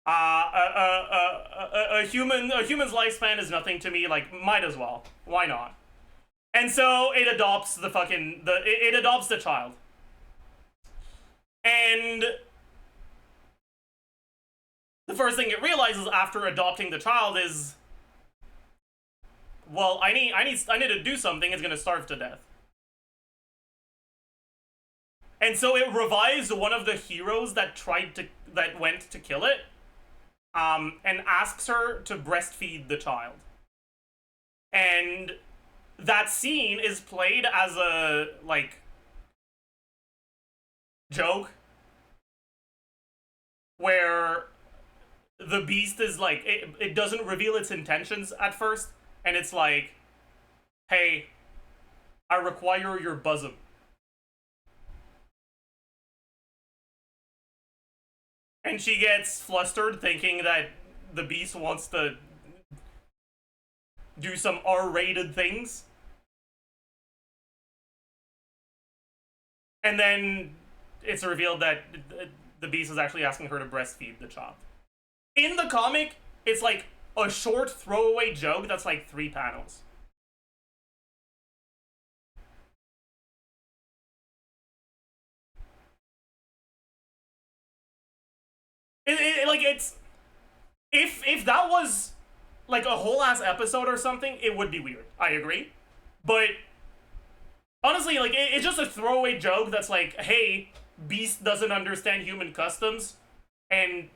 A human's lifespan is nothing to me. Like, might as well. Why not? And so it adopts it adopts the child. And the first thing it realizes after adopting the child is, well, I need to do something. It's gonna starve to death. And so it revives one of the heroes that went to kill it, and asks her to breastfeed the child. And that scene is played as a, like, joke where the beast is like, it doesn't reveal its intentions at first, and it's like, hey, I require your bosom. And she gets flustered thinking that the beast wants to do some R-rated things. And then it's revealed that the beast is actually asking her to breastfeed the child. In the comic, it's like a short throwaway joke that's like 3 panels. If that was like a whole ass episode or something, it would be weird. I agree. But honestly, like, it's just a throwaway joke that's like, hey, Beast doesn't understand human customs and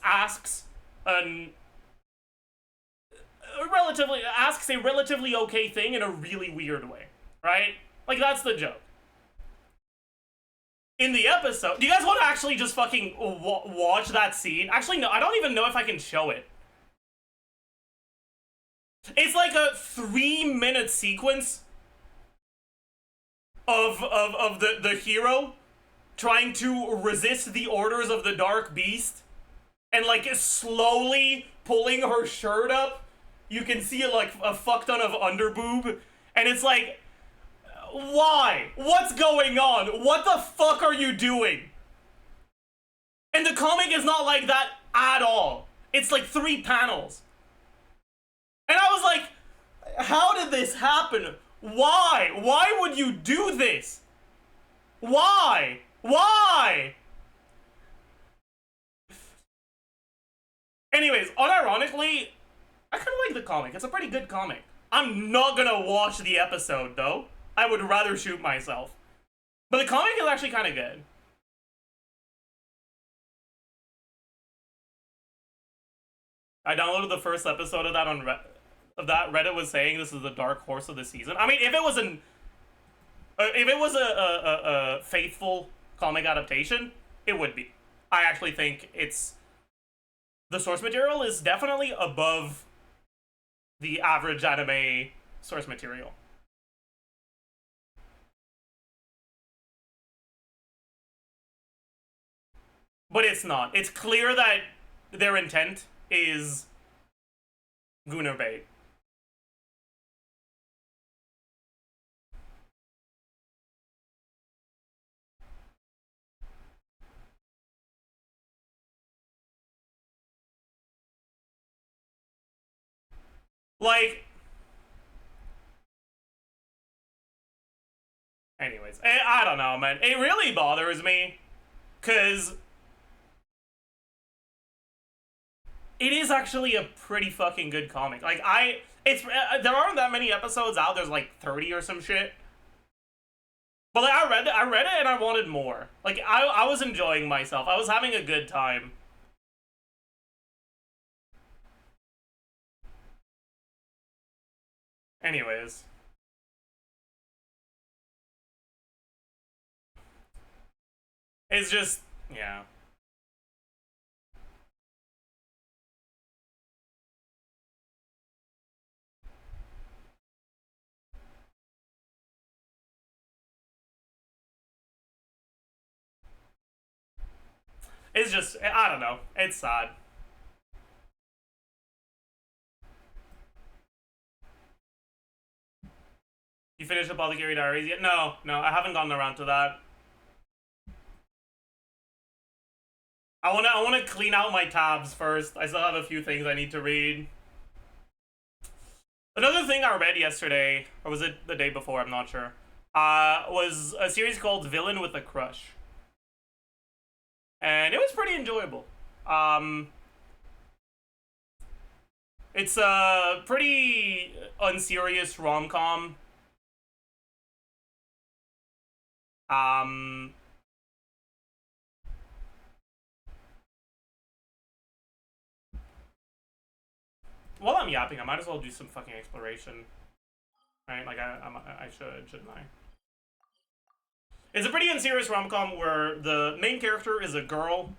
asks a relatively okay thing in a really weird way, right? Like, that's the joke. In the episode, do you guys want to actually just fucking watch that scene? Actually, no, I don't even know if I can show it. It's like a 3-minute sequence of the hero trying to resist the orders of the Dark Beast and, like, slowly pulling her shirt up. You can see, like, a fuck ton of underboob, and it's like, why? What's going on? What the fuck are you doing? And the comic is not like that at all. It's like 3 panels. And I was like, how did this happen? Why? Why would you do this? Why? Why? Anyways, unironically, I kind of like the comic. It's a pretty good comic. I'm not gonna watch the episode, though. I would rather shoot myself. But the comic is actually kind of good. I downloaded the first episode of that on Reddit was saying this is the dark horse of the season. I mean, if it was a faithful comic adaptation, it would be. I actually think the source material is definitely above the average anime source material. But it's not. It's clear that their intent is Gunner bait. Like, anyways, I don't know, man. It really bothers me, because it is actually a pretty fucking good comic. Like, there aren't that many episodes out. There's like 30 or some shit. But like, I read it and I wanted more. Like, I was enjoying myself. I was having a good time. Anyways. It's just, yeah. It's just, I don't know. It's sad. You finished up all the Gary Diaries yet? No, I haven't gotten around to that. I wanna clean out my tabs first. I still have a few things I need to read. Another thing I read yesterday, or was it the day before? I'm not sure. Was a series called Villain with a Crush, and it was pretty enjoyable. It's a pretty unserious rom-com. While I'm yapping, I might as well do some fucking exploration. Right? Like, I should, shouldn't I? It's a pretty unserious rom-com where the main character is a girl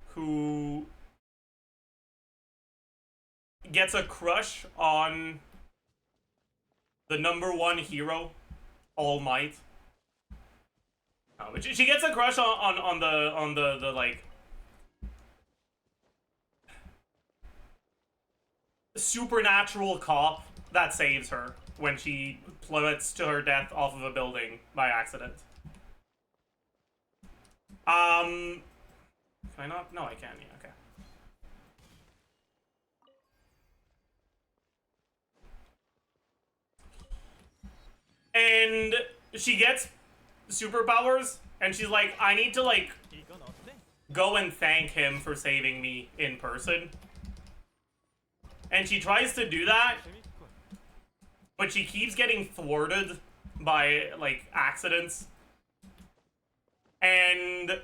who gets a crush on the #1 hero, All Might. But she gets a crush on the like supernatural cop that saves her when she plummets to her death off of a building by accident. Can I not? No, I can. Yeah, okay. And she gets superpowers, and she's like, I need to, like, 이건 어때? go and thank him for saving me in person. And she tries to do that, 재밌군. but she keeps getting thwarted by, like, accidents. And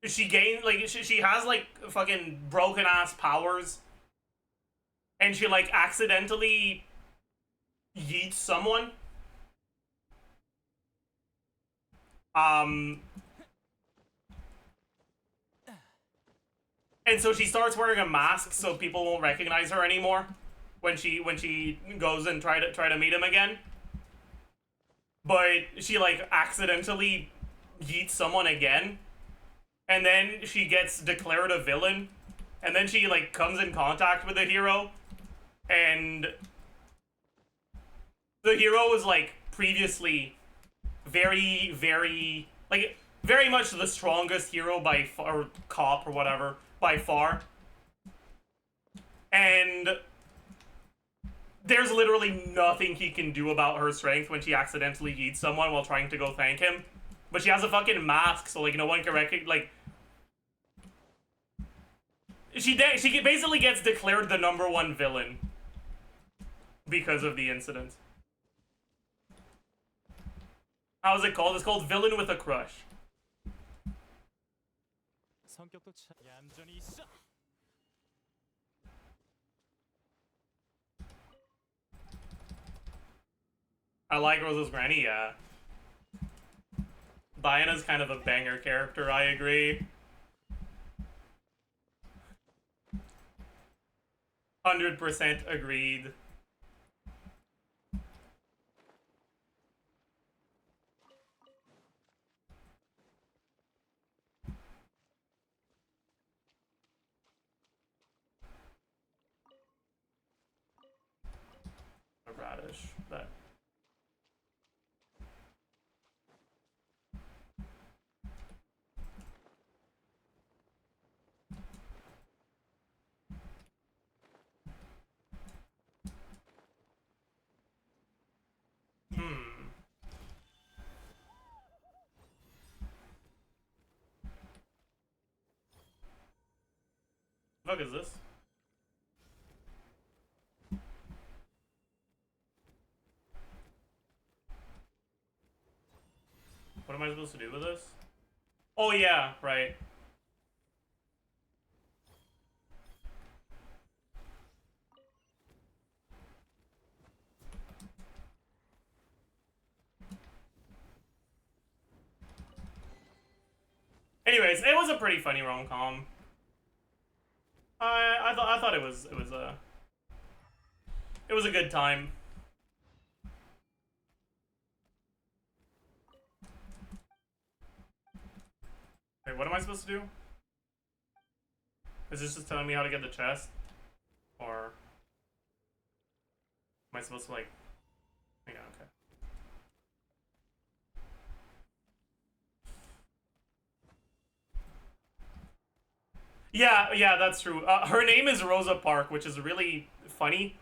she gains, like, she has, like, fucking broken-ass powers. And she, like, accidentally yeets someone. And so she starts wearing a mask so people won't recognize her anymore when she goes and try to meet him again. But she, like, accidentally yeets someone again. And then she gets declared a villain. And then she, like, comes in contact with the hero. And the hero was, like, previously very, very, like, very much the strongest hero by far, or cop or whatever, by far. And there's literally nothing he can do about her strength when she accidentally yeets someone while trying to go thank him. But she has a fucking mask, so, like, no one can recognize, like, she basically gets declared the #1 villain because of the incident. How's it called? It's called Villain with a Crush. 성격도 참 얌전히 있어. I like Rosa's granny, yeah. Diana's kind of a banger character, I agree. 100% agreed. A radish, that. The fuck is this? What am I supposed to do with this? Oh yeah, right. Anyways, it was a pretty funny rom-com. I thought it was a good time. Wait, what am I supposed to do? Is this just telling me how to get the chest? Or am I supposed to, like, hang on, okay. Yeah, that's true. Her name is Rosa Park, which is really funny.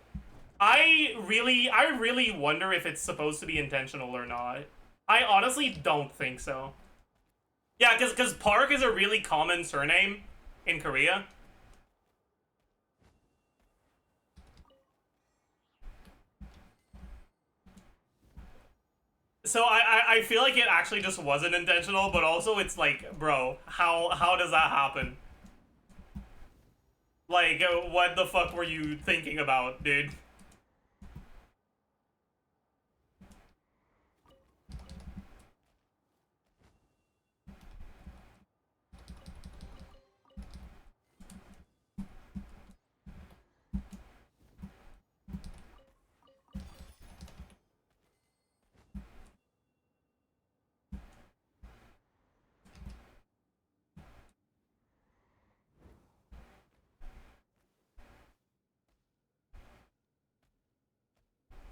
I really wonder if it's supposed to be intentional or not. I honestly don't think so. Yeah, because Park is a really common surname in Korea. So I feel like it actually just wasn't intentional, but also it's like, bro, how does that happen? Like, what the fuck were you thinking about, dude?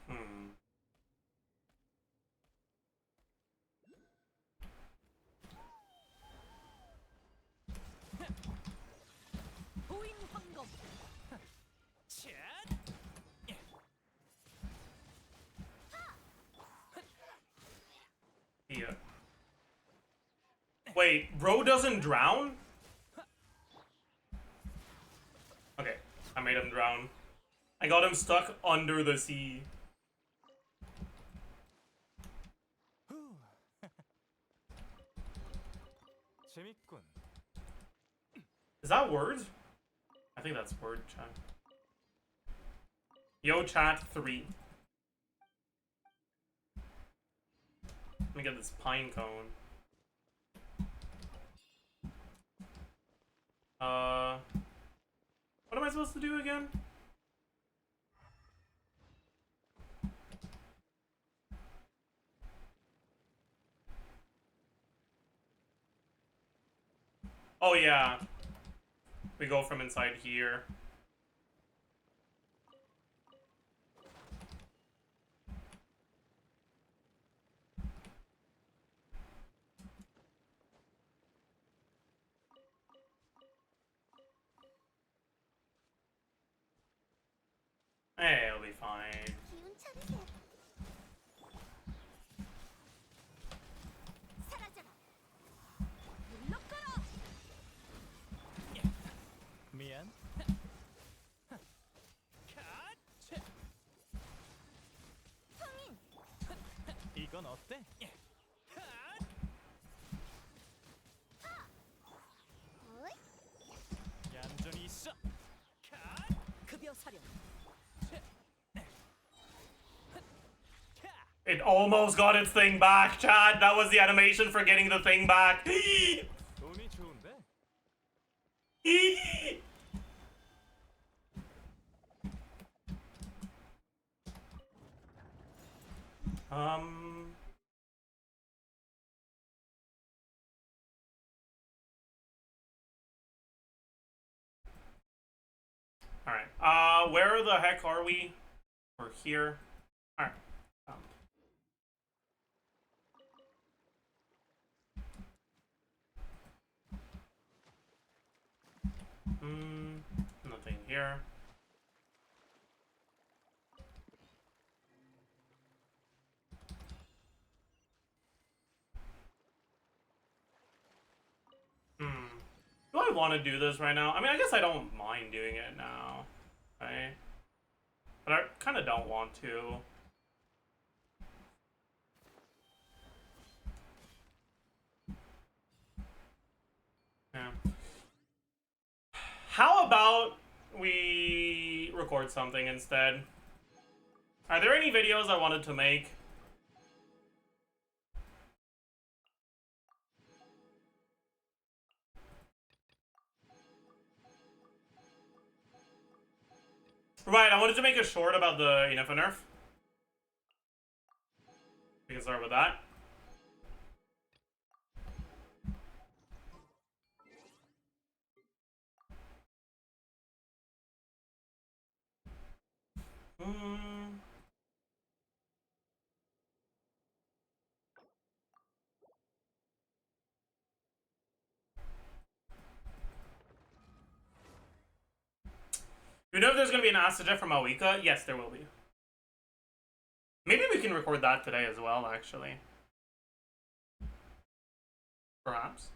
Hmm. 보인 황검. Yeah. Wait, bro doesn't drown? Okay, I made him drown. I got him stuck under the sea. 재밌군. Is that word? I think that's word, chat. Yo, chat 3. Let me get this pine cone. What am I supposed to do again? Oh yeah. We go from inside here. Hey, it'll be fine. 기운 차리세요. 사라져라. 물러가라. 미안. 성인. 이건 어때? 어이? 얌전히 있어. 급여 사령. It almost got its thing back, Chad. That was the animation for getting the thing back. 운이 좋은데? um. Alright. Where the heck are we? We're here. Alright. Nothing here. Do I want to do this right now? I mean, I guess I don't mind doing it now, right? But I kind of don't want to. Yeah. How about we record something instead? Are there any videos I wanted to make? Right, I wanted to make a short about the INEFFA nerf. We can start with that. You know if there's gonna be an Ask Zajef from Maoika? Yes, there will be. Maybe we can record that today as well, actually. Perhaps.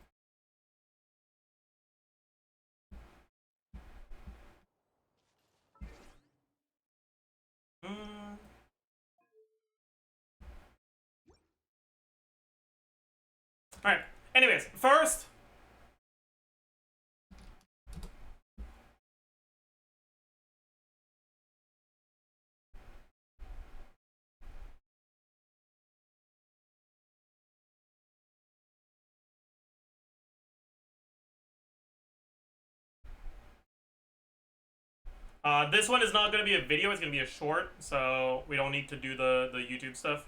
Alright, anyways, first... this one is not going to be a video, it's going to be a short, so we don't need to do the YouTube stuff.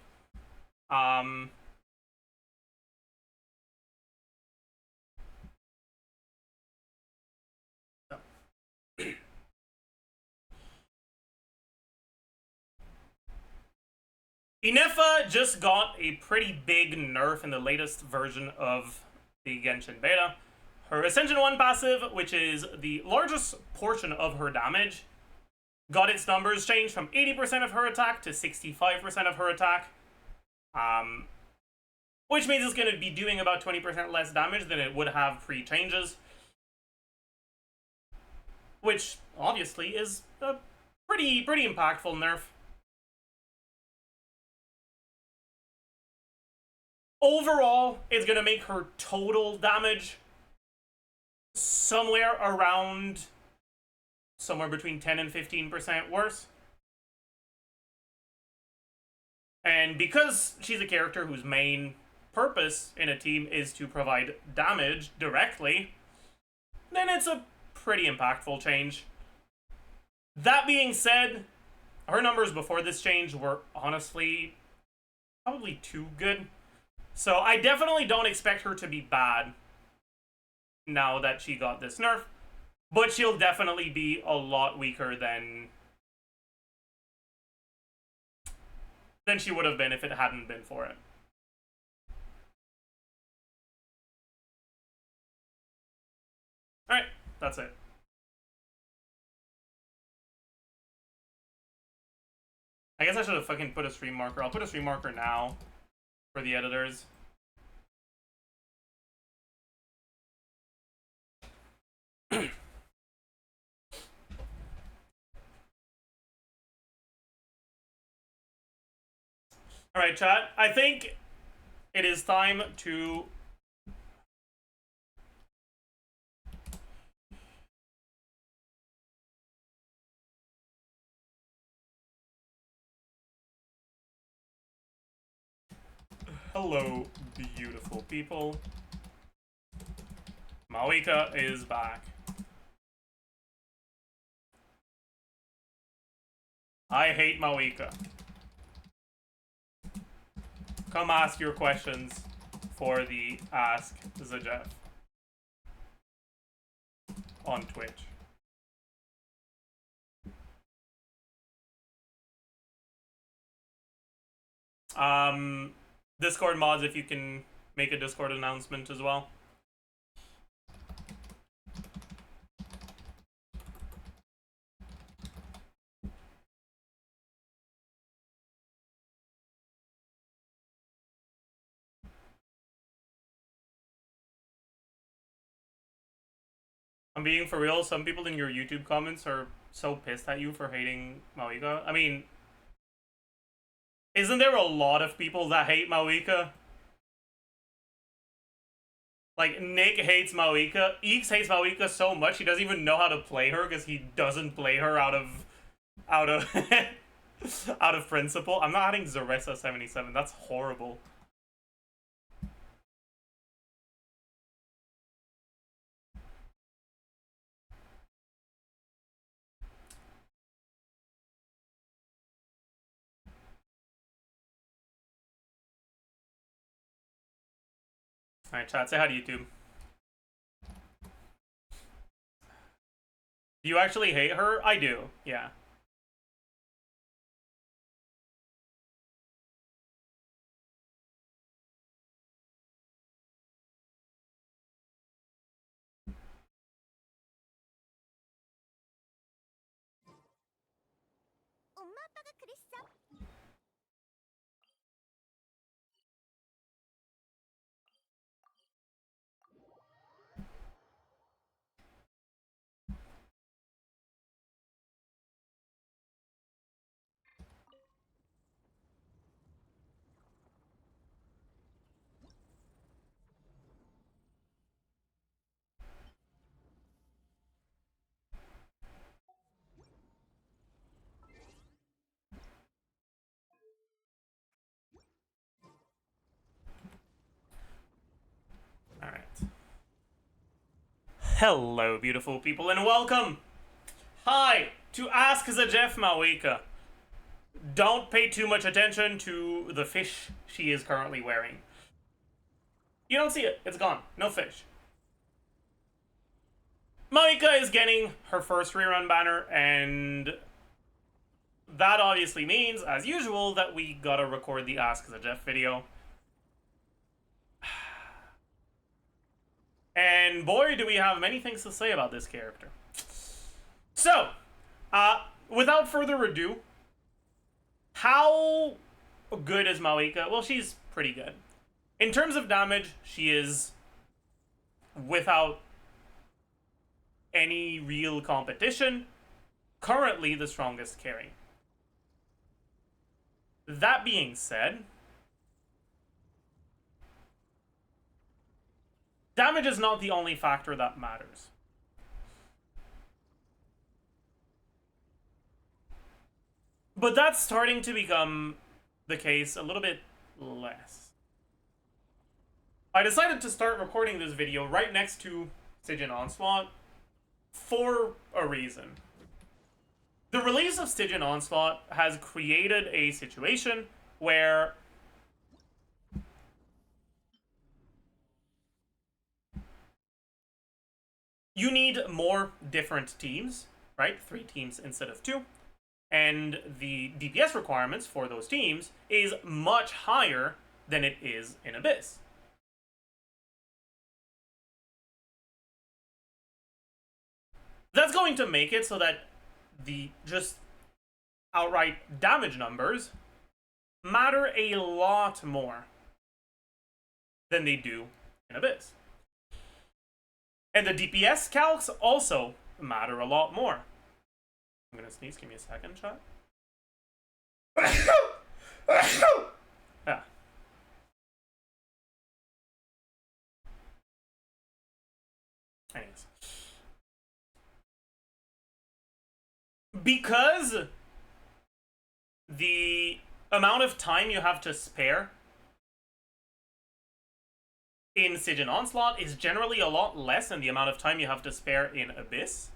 INEFFA just got a pretty big nerf in the latest version of the Genshin beta. Her Ascension 1 passive, which is the largest portion of her damage, got its numbers changed from 80% of her attack to 65% of her attack. Which means it's going to be doing about 20% less damage than it would have pre-changes. Which, obviously, is a pretty impactful nerf. Overall, it's going to make her total damage somewhere between 10 and 15% worse. And because she's a character whose main purpose in a team is to provide damage directly, then it's a pretty impactful change. That being said, her numbers before this change were honestly probably too good. So I definitely don't expect her to be bad now that she got this nerf, but she'll definitely be a lot weaker than she would have been if it hadn't been for it. Alright, that's it. I guess I should have fucking put a stream marker. I'll put a stream marker now for the editors. Alright, chat. I think it is time to... Hello, beautiful people. Maoika is back. I hate Maoika. Come ask your questions for the Ask Zajef on Twitch. Discord mods, if you can make a Discord announcement as well. I'm being for real, some people in your YouTube comments are so pissed at you for hating Maoika. I mean, isn't there a lot of people that hate Maoika? Like, Nick hates Maoika. Eeks hates Maoika so much he doesn't even know how to play her because he doesn't play her out of out of principle. I'm not adding Zajef77. That's horrible. Alright, chat, say hi to YouTube. Do you actually hate her? I do, yeah. 아빠가 그랬어. Alright. Hello, beautiful people, and welcome! Hi to Ask Zajef77. Don't pay too much attention to the fish she is currently wearing. You don't see it. It's gone. No fish. Maika is getting her first rerun banner, and that obviously means, as usual, that we gotta record the Ask Zajef video. And boy, do we have many things to say about this character. So, without further ado, how good is Maika? Well, she's pretty good. In terms of damage, she is, without any real competition, currently the strongest carry. That being said, damage is not the only factor that matters. But that's starting to become the case a little bit less. I decided to start recording this video right next to Stygian Onslaught for a reason. The release of Stygian Onslaught has created a situation where you need more different teams, right? 3 teams instead of 2. And the DPS requirements for those teams is much higher than it is in Abyss. That's going to make it so that the just outright damage numbers matter a lot more than they do in Abyss. And the DPS calcs also matter a lot more. I'm gonna sneeze, give me a second, chat. Yeah. Anyways. Because the amount of time you have to spare in Stygian Onslaught is generally a lot less than the amount of time you have to spare in Abyss,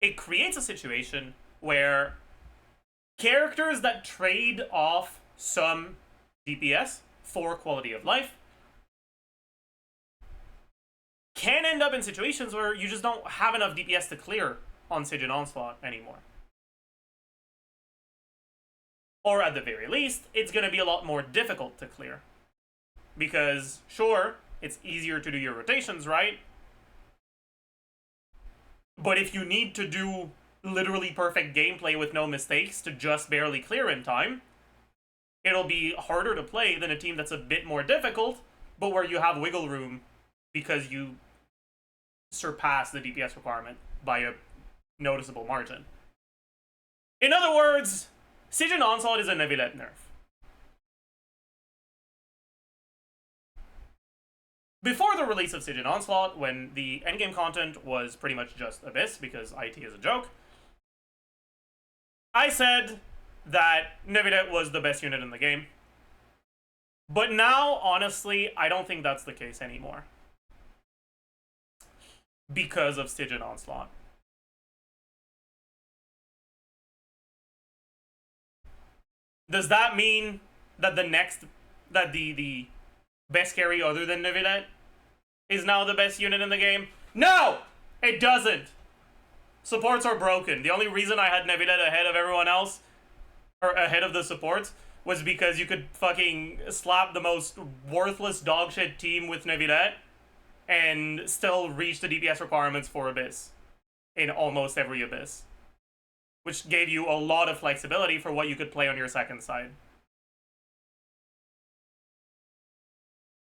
it creates a situation where characters that trade off some DPS for quality of life can end up in situations where you just don't have enough DPS to clear on Stygian Onslaught anymore. Or at the very least, it's going to be a lot more difficult to clear. Because, sure, it's easier to do your rotations, right? But if you need to do literally perfect gameplay with no mistakes to just barely clear in time, it'll be harder to play than a team that's a bit more difficult, but where you have wiggle room because you surpass the DPS requirement by a noticeable margin. In other words, Stygian Onslaught is a Neuvillette nerf. Before the release of Stygian Onslaught, when the endgame content was pretty much just Abyss, because IT is a joke, I said that Neuvillette was the best unit in the game. But now, honestly, I don't think that's the case anymore. Because of Stygian Onslaught. Does that mean that the best carry other than Neuvillette is now the best unit in the game? No! It doesn't! Supports are broken. The only reason I had Neuvillette ahead of everyone else, or ahead of the supports, was because you could fucking slap the most worthless dogshit team with Neuvillette and still reach the DPS requirements for Abyss in almost every Abyss. which gave you a lot of flexibility for what you could play on your second side.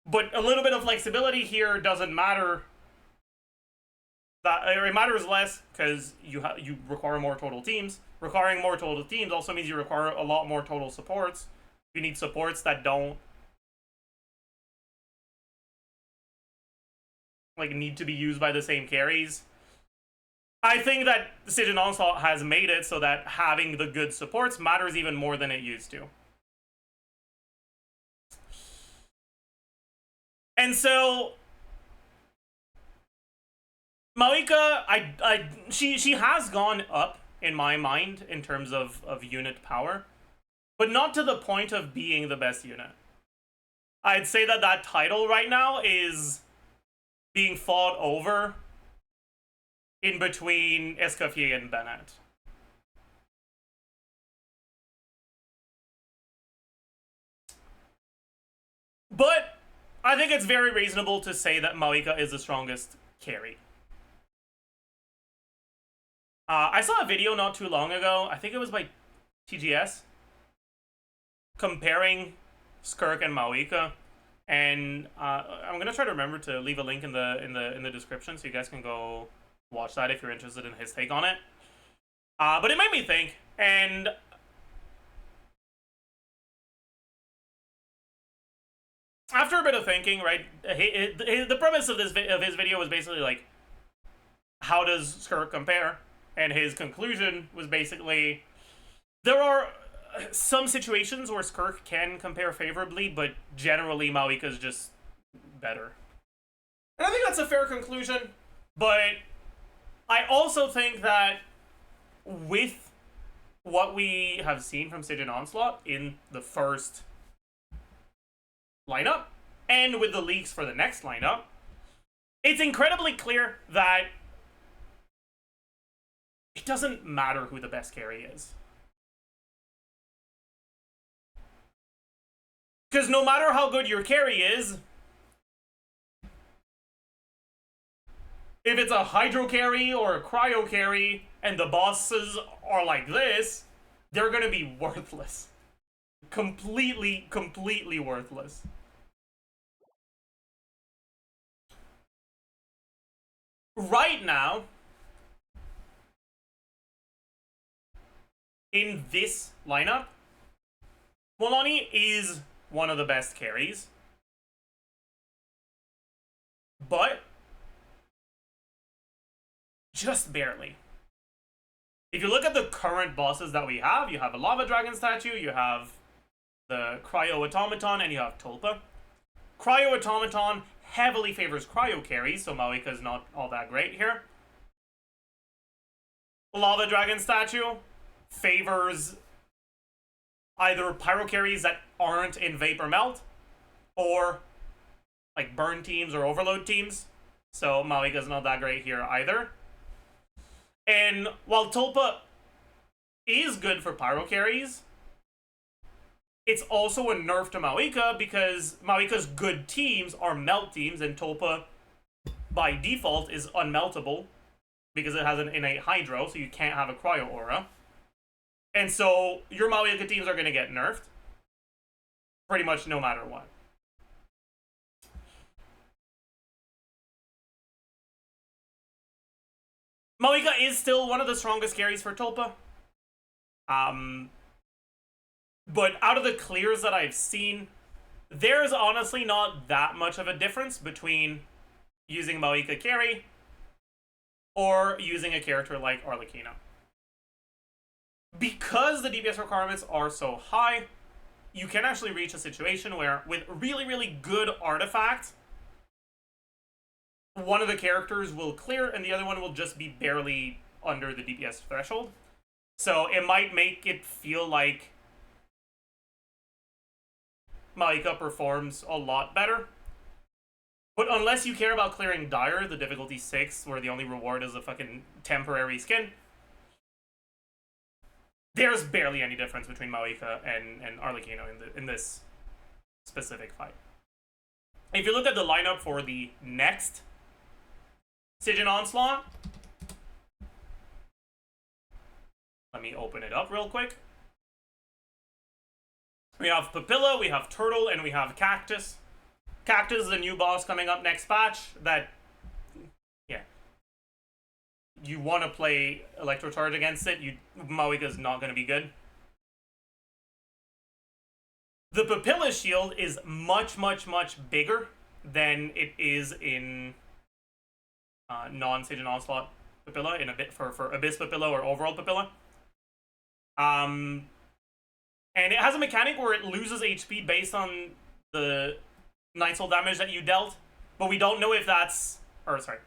But a little bit of flexibility here doesn't matter. It matters less because you require more total teams. Requiring more total teams also means you require a lot more total supports. You need supports that don't like need to be used by the same carries. I think that Siege and Onslaught has made it so that having the good supports matters even more than it used to. And so Maoika, she has gone up in my mind in terms of unit power, but not to the point of being the best unit. I'd say that that title right now is being fought over in between Escoffier and Bennett. But I think it's very reasonable to say that Maoika is the strongest carry. I saw a video not too long ago, I think it was by TGS, comparing Skirk and Maoika, and I'm gonna try to remember to leave a link in the description so you guys can go watch that if you're interested in his take on it. But it made me think, and after a bit of thinking, right, the premise of his video was basically like, how does Skirk compare? And his conclusion was basically, there are some situations where Skirk can compare favorably, but generally Maoika is just better. And I think that's a fair conclusion, but I also think that with what we have seen from Siege and Onslaught in the first lineup, and with the leaks for the next lineup, it's incredibly clear that it doesn't matter who the best carry is. Because no matter how good your carry is, if it's a hydro carry or a cryo carry and the bosses are like this, they're gonna be worthless. Completely worthless. Right now, in this lineup, Molani is one of the best carries, but just barely. If you look at the current bosses that we have, you have a Lava Dragon statue, you have the Cryo Automaton, and you have Tulpa. Cryo Automaton heavily favors Cryo carries, so Maoika is not all that great here. Lava Dragon statue favors either pyro carries that aren't in Vapor Melt, or like burn teams or overload teams. So Maoika's not that great here either. And while Tulpa is good for pyro carries, it's also a nerf to Maoika because Maoika's good teams are melt teams, and Tulpa by default is unmeltable because it has an innate hydro, so you can't have a cryo aura. And so your Maoika teams are going to get nerfed pretty much no matter what. Maoika is still one of the strongest carries for Tulpa. But out of the clears that I've seen, there's honestly not that much of a difference between using Maoika carry or using a character like Arlecchino. Because the DPS requirements are so high, you can actually reach a situation where, with really good artifacts, one of the characters will clear and the other one will just be barely under the DPS threshold. So it might make it feel like Maoika performs a lot better. But unless you care about clearing Dire, the difficulty 6, where the only reward is a fucking temporary skin, there's barely any difference between Maoika and Arlecchino in this specific fight. If you look at the lineup for the next Siege and Onslaught, let Let me open it up real quick. We have Papilla, we have Turtle, and we have Cactus. Cactus is a new boss coming up next patch that, yeah. You want to play Electrocharge against it, Mawika's not going to be good. The Papilla shield is much, much, much bigger than it is in non-Sage and Onslaught Papilla, in a bit for Abyss Papilla or overall Papilla. And it has a mechanic where it loses HP based on the Night Soul damage that you dealt, but we don't know if that's... Or, sorry.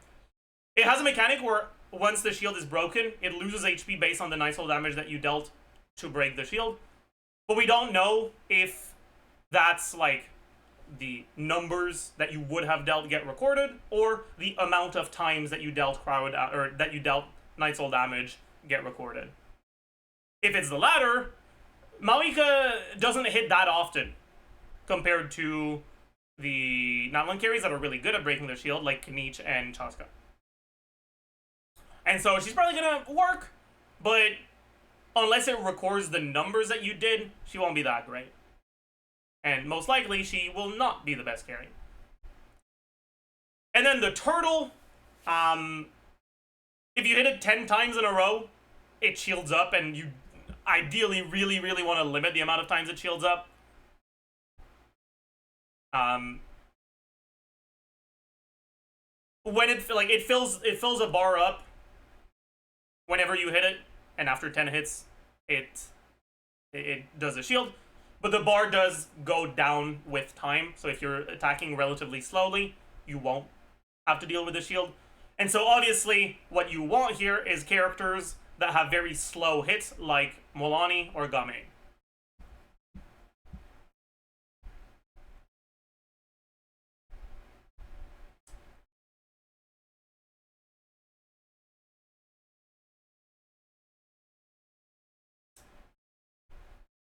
It has a mechanic where once the shield is broken, it loses HP based on the Night Soul damage that you dealt to break the shield. But we don't know if that's, like, the numbers that you would have dealt get recorded, or the amount of times that you dealt that you dealt Night Soul damage get recorded. If it's the latter, Mawika doesn't hit that often compared to the Natlan carries that are really good at breaking the shield, like Kanich and Chaska. And so she's probably gonna work, but unless it records the numbers that you did, she won't be that great. And most likely, she will not be the best carry. And then the Turtle, if you hit it 10 times in a row, it shields up, and you ideally really, really want to limit the amount of times it shields up. When it fills a bar up whenever you hit it, and after 10 hits, it does a shield. But the bar does go down with time, so if you're attacking relatively slowly, you won't have to deal with the shield. And so obviously, what you want here is characters that have very slow hits, like Molani or Game.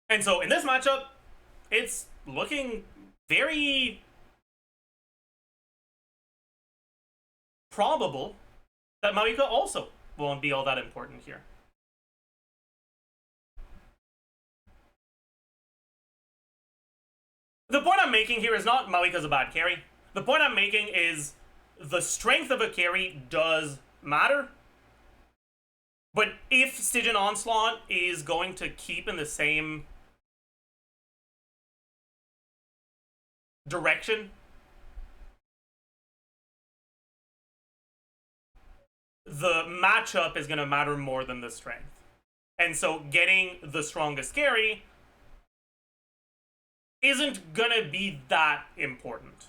And so in this matchup, it's looking very probable that Mawika also won't be all that important here. The point I'm making here is not Mawika's a bad carry. The point I'm making is the strength of a carry does matter. But if Stygian Onslaught is going to keep in the same direction, the matchup is going to matter more than the strength. And so getting the strongest carry isn't going to be that important.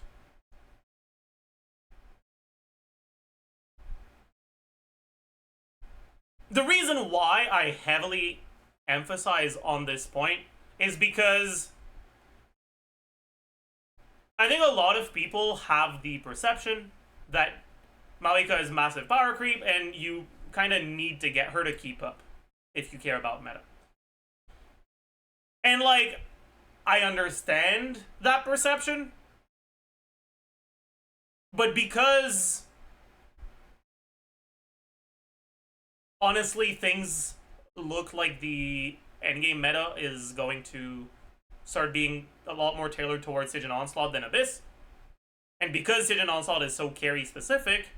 The reason why I heavily emphasize on this point is because I think a lot of people have the perception that Mawika is massive power creep, and you kind of need to get her to keep up if you care about meta. And, like, I understand that perception, but because, honestly, things look like the endgame meta is going to start being a lot more tailored towards Stygian Onslaught than Abyss, and because Stygian Onslaught is so carry specific,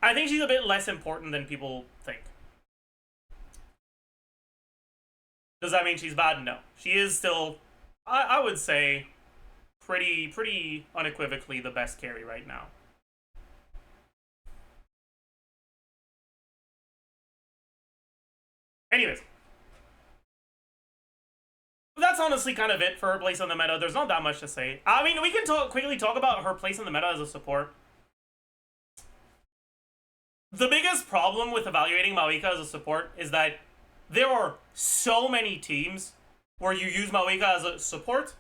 I think she's a bit less important than people think. Does that mean she's bad? No. She is still, I would say, pretty unequivocally the best carry right now. Anyways. That's honestly kind of it for her place in the meta. There's not that much to say. I mean, we can quickly talk about her place in the meta as a support. The biggest problem with evaluating Mawika as a support is that there are so many teams where you use Mawika as a support,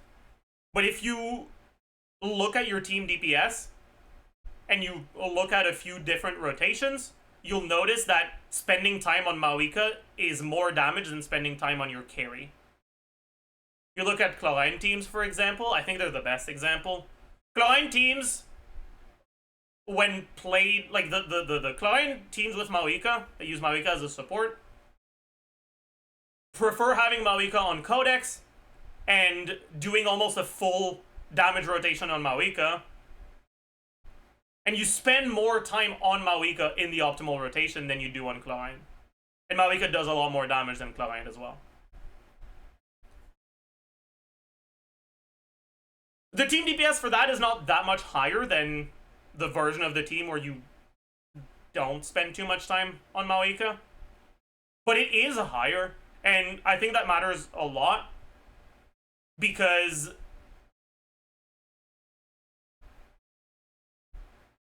but if you look at your team DPS and you look at a few different rotations, you'll notice that spending time on Mawika is more damage than spending time on your carry. You look at Chlorine teams, for example. I think they're the best example. Chlorine teams, when played, like the Chlorine teams with Mawika, that use Mawika as a support, prefer having Maoika on Codex and doing almost a full damage rotation on Maoika. And you spend more time on Maoika in the optimal rotation than you do on Chlorine. And Maoika does a lot more damage than Chlorine as well. The team DPS for that is not that much higher than the version of the team where you don't spend too much time on Maoika. But it is higher, and I think that matters a lot because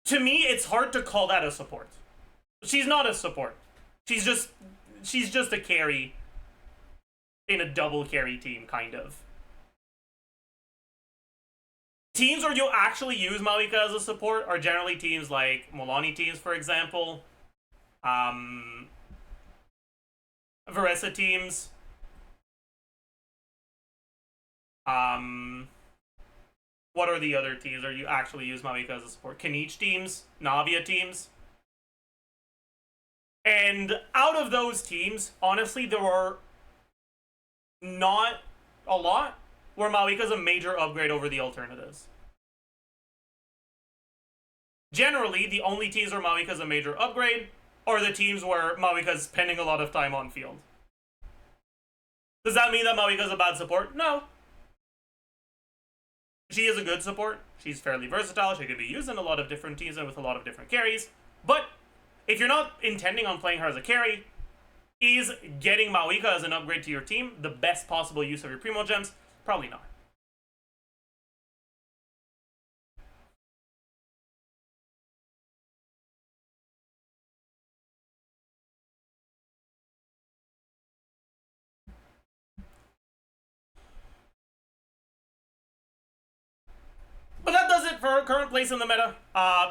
to me it's hard to call that a support. She's not a support. She's just a carry in a double carry team, kind of. Teams where you actually use Maoika as a support are generally teams like Molani teams, for example. Varesa teams. What are the other teams where you actually use Maoika as a support? Kanich teams, Navia teams. And out of those teams, honestly, there are not a lot where Maoika is a major upgrade over the alternatives. Generally, the only teams where Maoika is a major upgrade are the teams where Maoika is spending a lot of time on field. Does that mean that Maoika is a bad support? No. She is a good support. She's fairly versatile. She can be used in a lot of different teams and with a lot of different carries. But if you're not intending on playing her as a carry, is getting Maoika as an upgrade to your team the best possible use of your Primo Gems? Probably not. But that does it for her current place in the meta.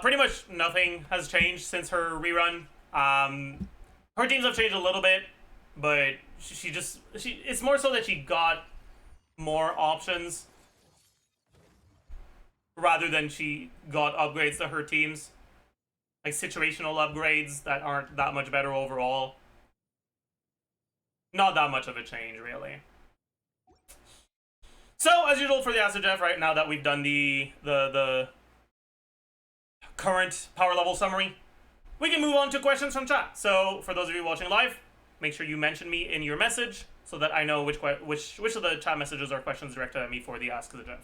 Pretty much nothing has changed since her rerun. Her teams have changed a little bit, but it's more so that she got more options rather than she got upgrades to her teams. Like situational upgrades that aren't that much better overall. Not that much of a change, really. So, as usual for the Zajef, right now that we've done the current power level summary, we can move on to questions from chat. So, for those of you watching live, make sure you mention me in your message so that I know which of the chat messages are questions directed at me for the Ask Zajef.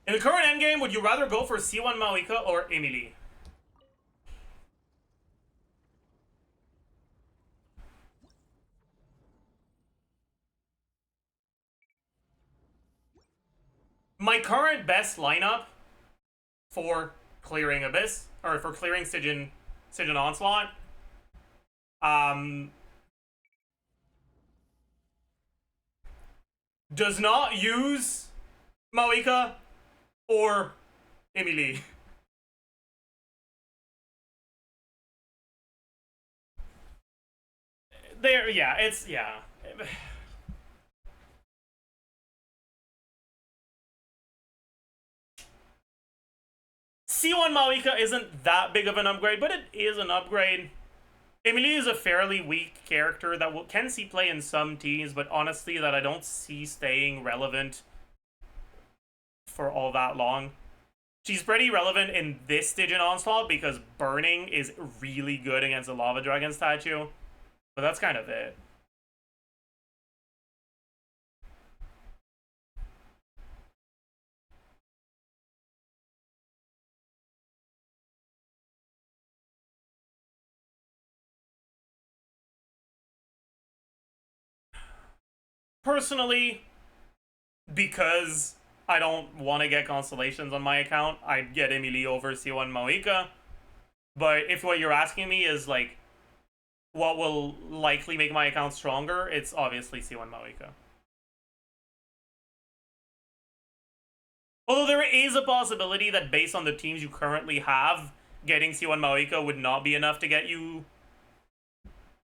In the current endgame, would you rather go for C1 Maoika or Emily? My current best lineup for clearing Abyss, or for clearing Stygian Onslaught, does not use Maoika or Emily. There, yeah, it's, yeah. C1 Maoika isn't that big of an upgrade, but it is an upgrade. Emily is a fairly weak character that can see play in some teams, but honestly that I don't see staying relevant for all that long. She's pretty relevant in this Stygian Onslaught because burning is really good against a Lava Dragon statue, but that's kind of it. Personally, because I don't want to get constellations on my account, I'd get Emily over C1 Maoika. But if what you're asking me is like what will likely make my account stronger, it's obviously C1 Maoika. Although there is a possibility that based on the teams you currently have, getting C1 Maoika would not be enough to get you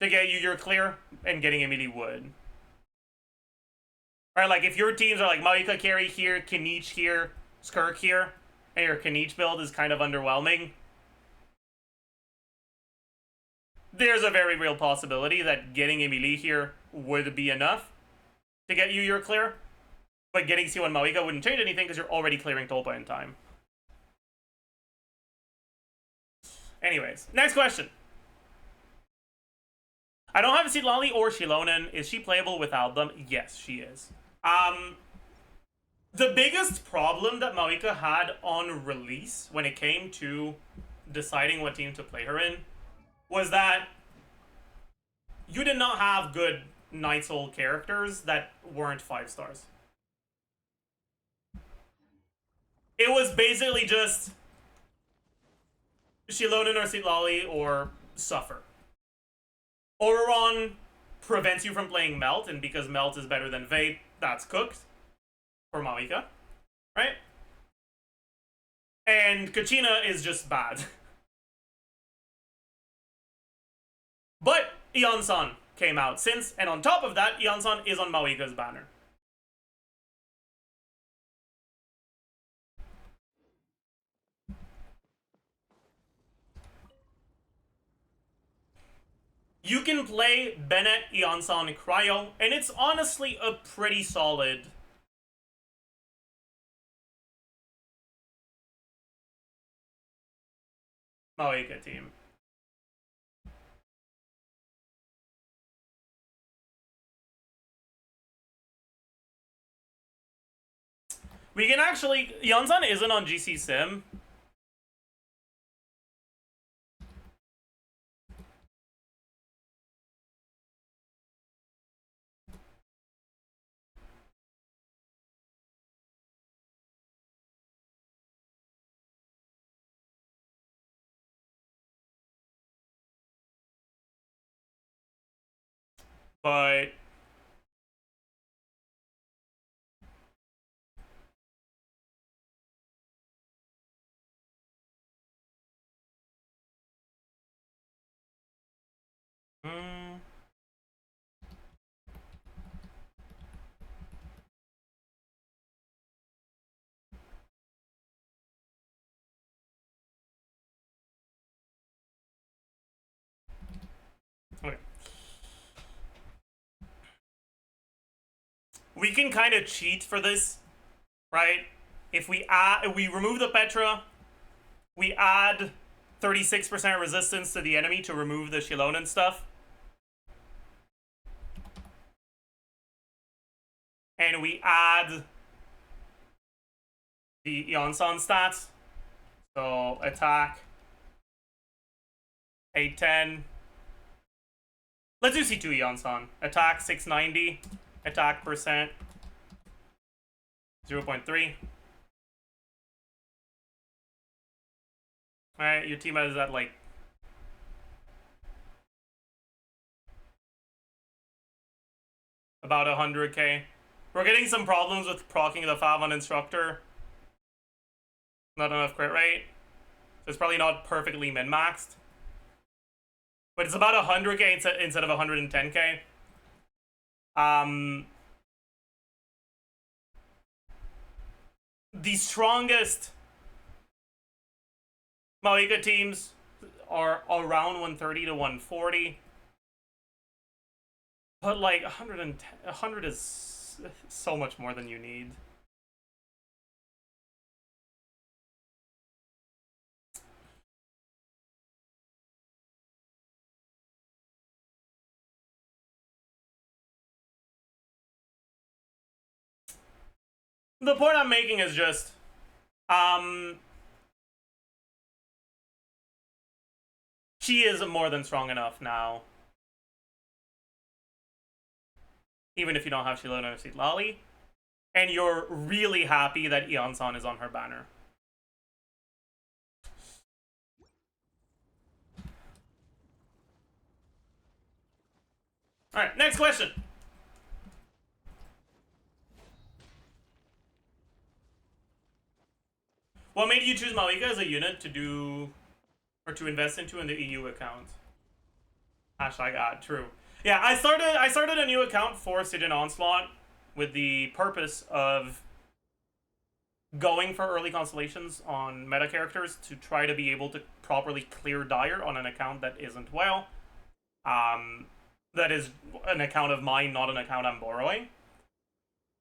to get you your clear, and getting Emily would. Right, like if your teams are like Maoika carry here, Kanich here, Skirk here, and your Kanich build is kind of underwhelming, there's a very real possibility that getting Emily here would be enough to get you your clear. But getting C1 Maoika wouldn't change anything because you're already clearing Tulpa in time. Anyways, next question. I don't have Sitlali or Shilonen. Is she playable without them? Yes, she is. The biggest problem that Maoika had on release when it came to deciding what team to play her in was that you did not have good Night Soul characters that weren't 5 stars. It was basically just Shilonen or Sitlali or suffer. Oreron prevents you from playing Melt, and because Melt is better than Vape, that's cooked for Maoika, right? And Kachina is just bad. But Ion-san came out since, and on top of that, Ion-san is on Maoika's banner. You can play Bennett, Ion-san, Cryo, and it's honestly a pretty solid Maoika team. We can actually... Ion-san isn't on GC Sim. But okay. We can kind of cheat for this, right? If we remove the Petra, we add 36% resistance to the enemy to remove the Shilonen stuff. And we add the Ion-san stats. So attack 810. Let's do C2 Ion-san. Attack 690. Attack percent 0.3. Alright, your team is at like about 100k. We're getting some problems with proccing the 5 on Instructor. Not enough crit rate. So it's probably not perfectly min-maxed. But it's about 100k instead of 110k. The strongest Maoika teams are around 130 to 140. But like 100 is so much more than you need. The point I'm making is just, she is more than strong enough now. Even if you don't have Shilonen or Sitlali. And you're really happy that Ion-san is on her banner. Alright, next question. What made you choose Maoika as a unit to do, or to invest into in the EU account? True. Yeah, I started a new account for Sidon Onslaught with the purpose of going for early constellations on meta characters to try to be able to properly clear Dire on an account that isn't well. That is an account of mine, not an account I'm borrowing.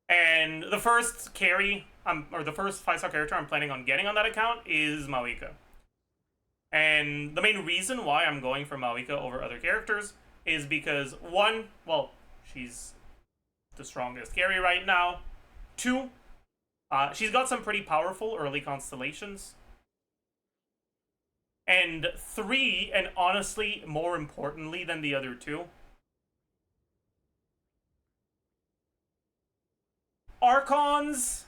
And the first carry, or the first 5-star character I'm planning on getting on that account is Mawika. And the main reason why I'm going for Mawika over other characters is because, one, well, she's the strongest carry right now. Two, she's got some pretty powerful early constellations. And three, and honestly, more importantly than the other two, Archons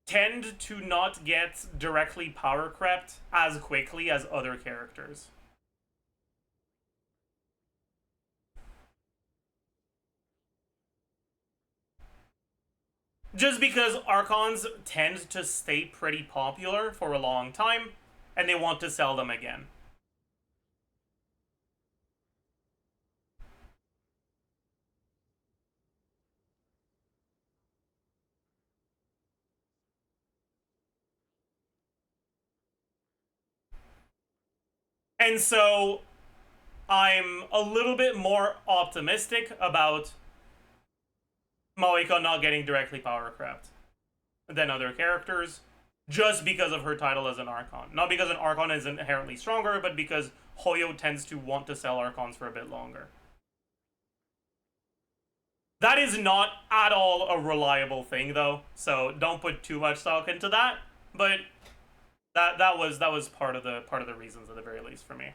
tend to not get directly power crept as quickly as other characters. Just because Archons tend to stay pretty popular for a long time, and they want to sell them again. And so I'm a little bit more optimistic about Mawika not getting directly power crept than other characters, just because of her title as an Archon. Not because an Archon is inherently stronger, but because Hoyo tends to want to sell Archons for a bit longer. That is not at all a reliable thing, though, so don't put too much stock into that. But that was part of the reasons, at the very least, for me.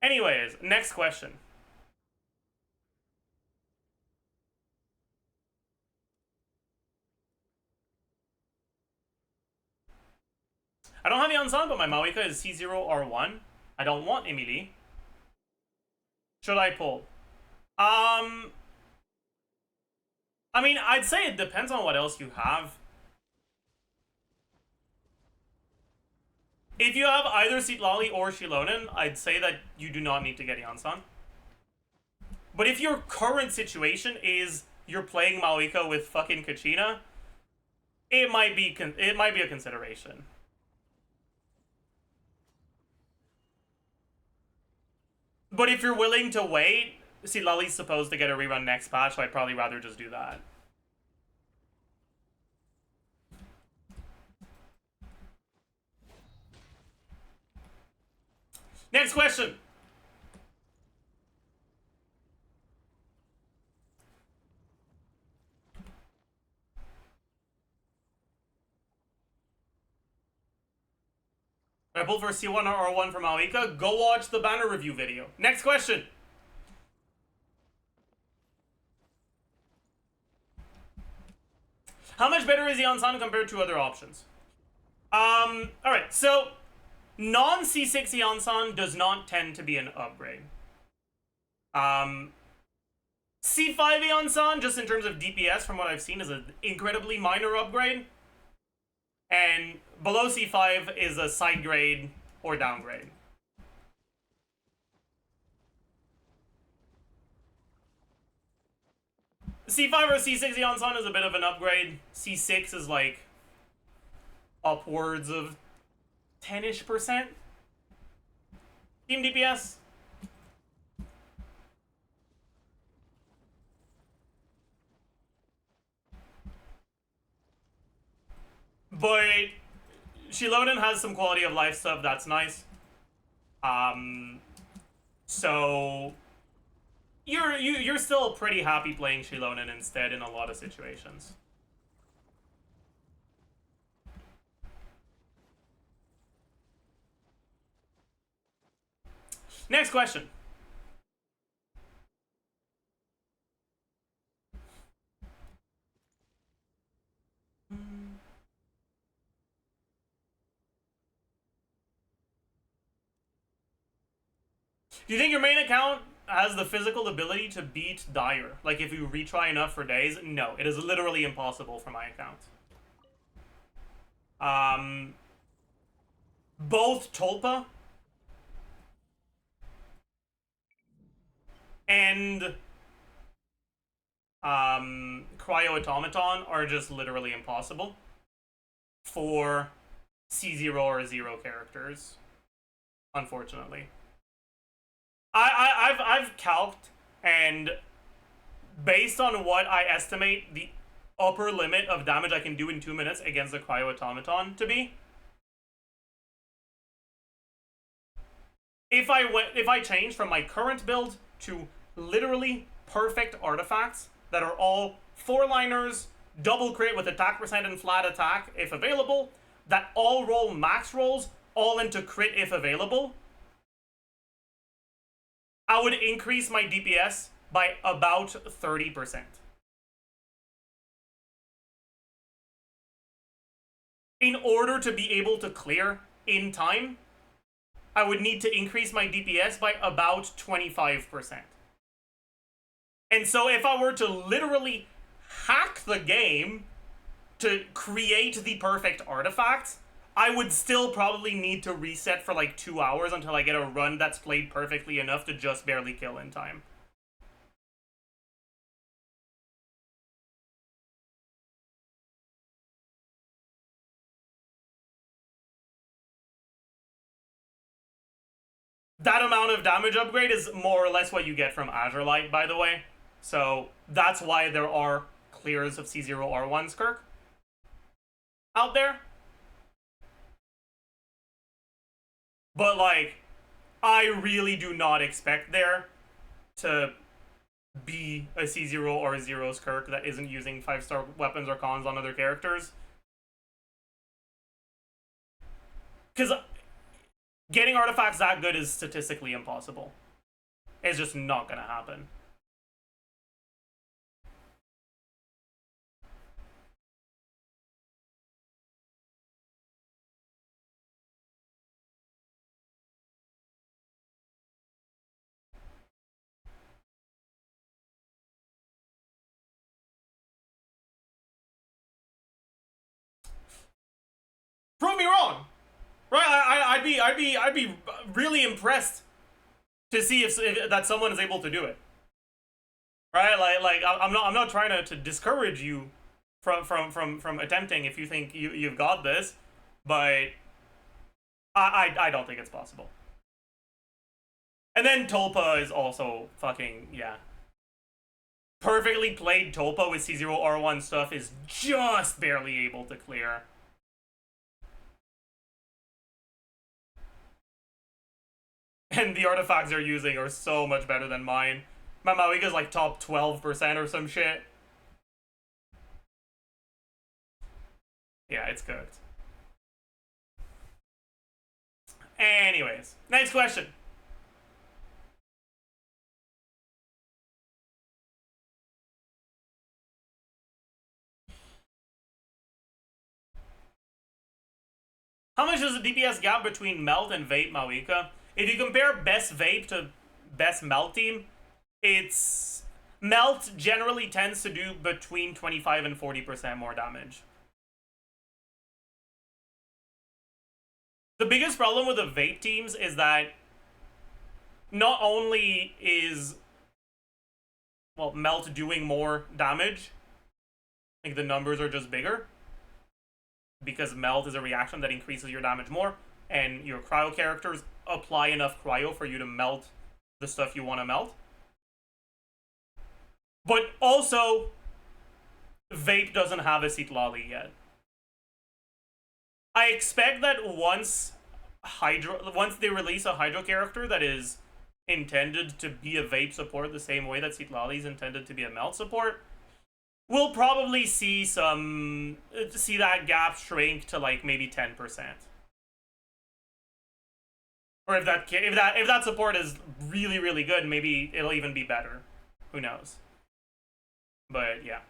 Anyways, next question. I don't have Yansan, but my Mawika is C0R1. I don't want Emily. Should I pull? I mean, I'd say it depends on what else you have. If you have either Sitlali or Shilonen, I'd say that you do not need to get Yansan. But if your current situation is you're playing Mawika with fucking Kachina, it might be a consideration. But if you're willing to wait, Sitlali's supposed to get a rerun next patch, so I'd probably rather just do that. Next question. I pulled for C1 or R1 from Mawika. Go watch the banner review video. Next question. How much better is Yansan compared to other options? Alright, so non-C6 Yansan does not tend to be an upgrade. C5 Yansan, just in terms of DPS, from what I've seen, is an incredibly minor upgrade. And below C5 is a side grade or downgrade. C5 or C6 Yansan is a bit of an upgrade. C6 is like upwards of 10-ish% team DPS. But Shilonen has some quality of life stuff that's nice. So you're still pretty happy playing Shilonen instead in a lot of situations. Next question. Do you think your main account has the physical ability to beat Dire? Like, if you retry enough for days? No, it is literally impossible for my account. Both Tulpa and Cryo Automaton are just literally impossible for C0 or 0 characters, unfortunately. I've calced, and based on what I estimate the upper limit of damage I can do in 2 minutes against the Cryo Automaton to be, if I change from my current build to literally perfect artifacts that are all 4-liners, double crit with attack percent and flat attack if available, that all roll max rolls, all into crit if available, I would increase my DPS by about 30%. In order to be able to clear in time, I would need to increase my DPS by about 25%. And so if I were to literally hack the game to create the perfect artifact, I would still probably need to reset for like 2 hours until I get a run that's played perfectly enough to just barely kill in time. That amount of damage upgrade is more or less what you get from Azure Light, by the way. So that's why there are clears of C0R1 Skirk out there. But, like, I really do not expect there to be a C0 or a 0 Skirk that isn't using 5-star weapons or cons on other characters. Because getting artifacts that good is statistically impossible. It's just not gonna happen. Prove me wrong, right? I'd be really impressed to see if that someone is able to do it, right? Like I'm not trying to discourage you from attempting if you think you've got this, but I don't think it's possible. And then Tulpa is also fucking, yeah. Perfectly played Tulpa with C0R1 stuff is just barely able to clear. And the artifacts they're using are so much better than mine. My Mawika's like top 12% or some shit. Yeah, it's cooked. Anyways, next question. How much is the DPS gap between Melt and Vape Mawika? If you compare best Vape to best Melt team, it's... Melt generally tends to do between 25 and 40% more damage. The biggest problem with the Vape teams is that not only is, well, Melt doing more damage, like the numbers are just bigger, because Melt is a reaction that increases your damage more, and your cryo characters apply enough cryo for you to melt the stuff you want to melt. But also, Vape doesn't have a Citlali yet. I expect that once they release a Hydro character that is intended to be a Vape support the same way that Citlali is intended to be a Melt support, we'll probably see that gap shrink to like maybe 10%. Or if that support is really, really good, maybe it'll even be better. Who knows? But yeah.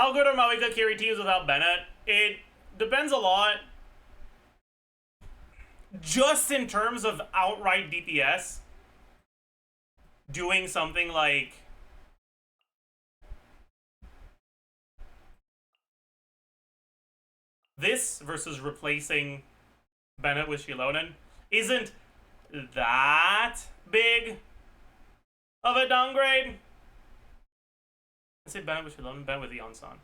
How good are Maoika carry teams without Bennett? It depends a lot. Just in terms of outright DPS, doing something like this versus replacing Bennett with Shilonen isn't that big of a downgrade. I say Bennett with Shilonen, Bennett with Yonsan.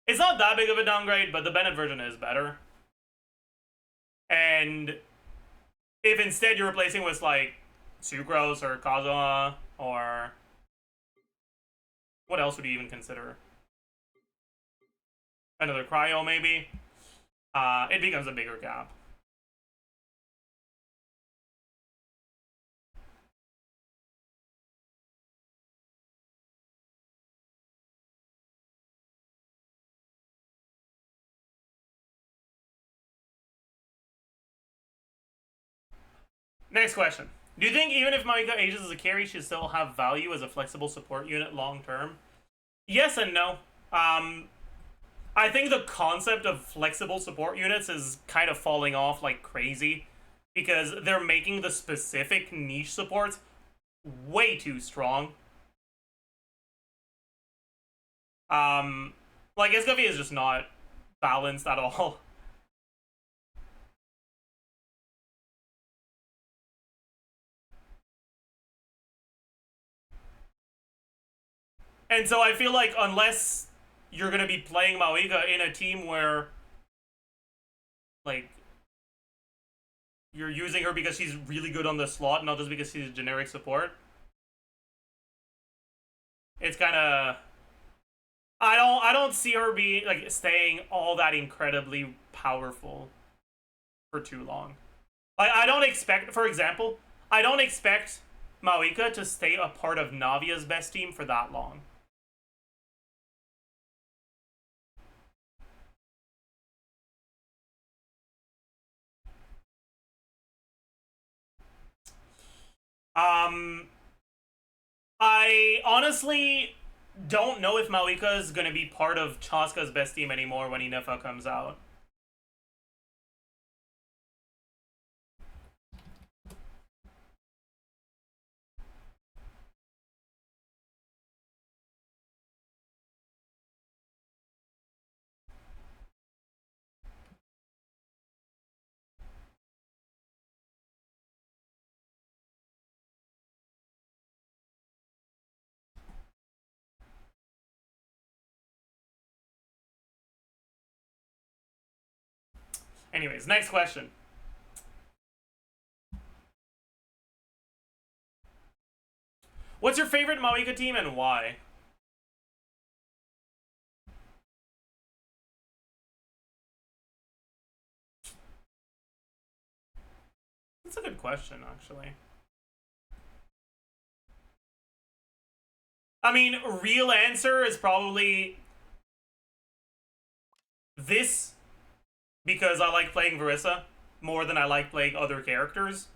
It's not that big of a downgrade, but the Bennett version is better. And if instead you're replacing with like Sucrose or Kazuma or what else would you even consider? Another Cryo maybe. It becomes a bigger gap. Next question. Do you think even if Maoika ages as a carry, she still have value as a flexible support unit long term? Yes and no. I think the concept of flexible support units is kind of falling off like crazy because they're making the specific niche supports way too strong. Like Escovy is just not balanced at all. And so I feel like unless you're going to be playing Maoika in a team where, like, you're using her because she's really good on the slot, not just because she's a generic support, it's kind of... I don't see her being, like, staying all that incredibly powerful for too long. Like, I don't expect, for example, I don't expect Maoika to stay a part of Navia's best team for that long. I honestly don't know if Maoika is going to be part of Chaska's best team anymore when INEFFA comes out. Anyways, next question. What's your favorite Maoika team and why? That's a good question, actually. I mean, real answer is probably this, because I like playing Verissa more than I like playing other characters.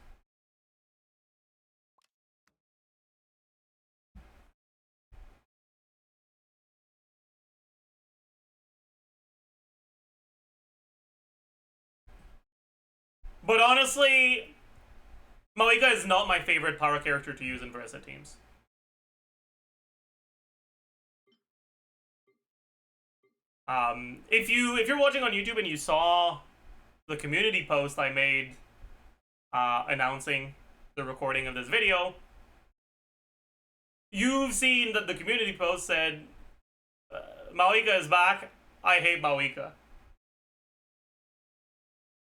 But honestly, Maoika is not my favorite power character to use in Verissa teams. If you're watching on YouTube and you saw the community post I made announcing the recording of this video, you've seen that the community post said, Maoika is back, I hate Maoika.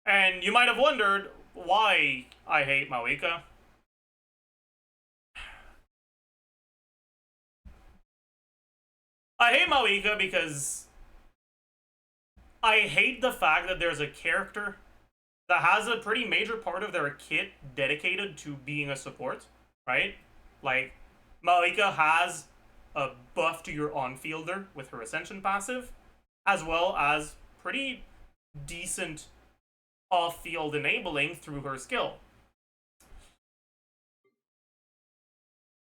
And you might have wondered why I hate Maoika. I hate Maoika because I hate the fact that there's a character that has a pretty major part of their kit dedicated to being a support, right? Like, Maoika has a buff to your on-fielder with her Ascension passive, as well as pretty decent off-field enabling through her skill.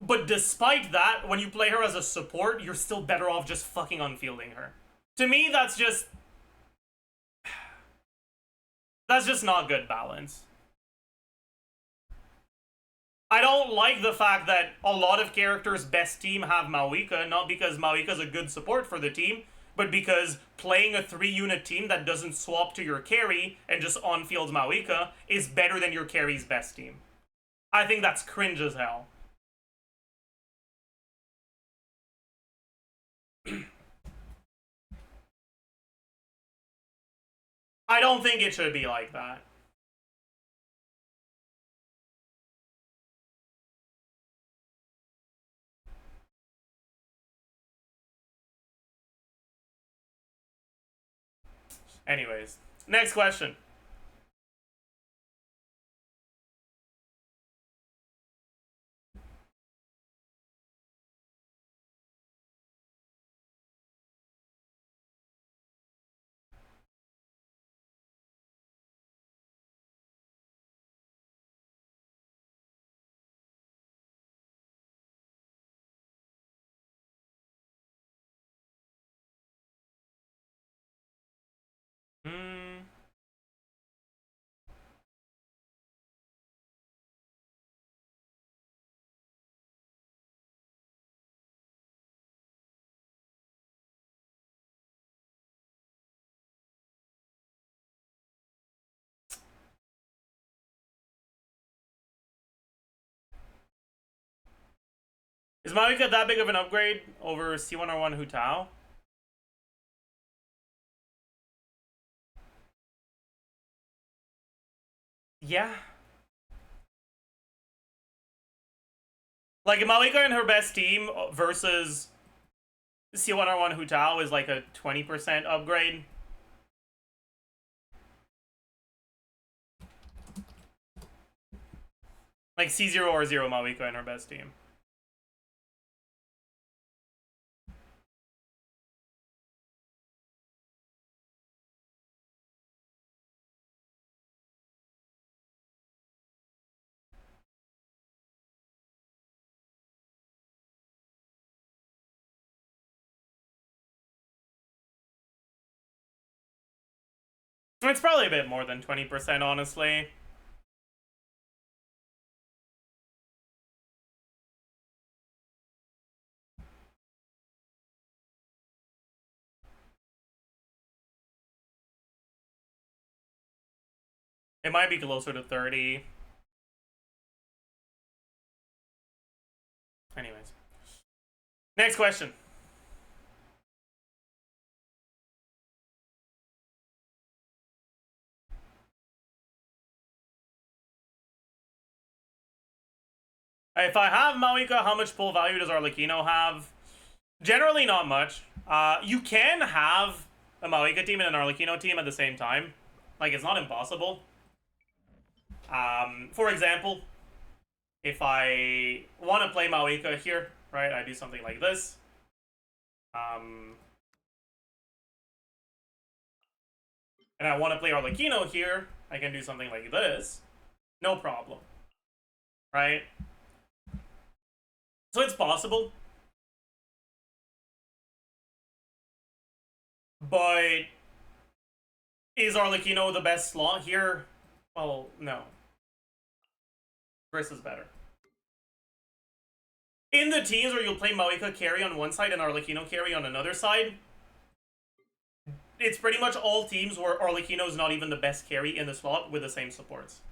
But despite that, when you play her as a support, you're still better off just fucking unfielding her. To me, that's just not good balance. I don't like the fact that a lot of characters' best team have Maoika, not because Maoika's a good support for the team, but because playing a 3-unit team that doesn't swap to your carry and just on-field Maoika is better than your carry's best team. I think that's cringe as hell. I don't think it should be like that. Anyways, next question. Is Maoika that big of an upgrade over C1R1 Hu Tao? Yeah. Like, Maoika in her best team versus C1R1 Hu Tao is like a 20% upgrade. Like C0 or 0 Maoika in her best team. It's probably a bit more than 20%, honestly. It might be closer to 30. Anyways. Next question. If I have Maoika, how much pull value does Arlecchino have? Generally not much. You can have a Maoika team and an Arlecchino team at the same time. Like, it's not impossible. For example, if I want to play Maoika here, right, I do something like this. And I want to play Arlecchino here, I can do something like this. No problem. Right? So it's possible. But is Arlecchino the best slot here? Well, no. Chris is better. In the teams where you'll play Maoika carry on one side and Arlecchino carry on another side, it's pretty much all teams where Arlecchino is not even the best carry in the slot with the same supports.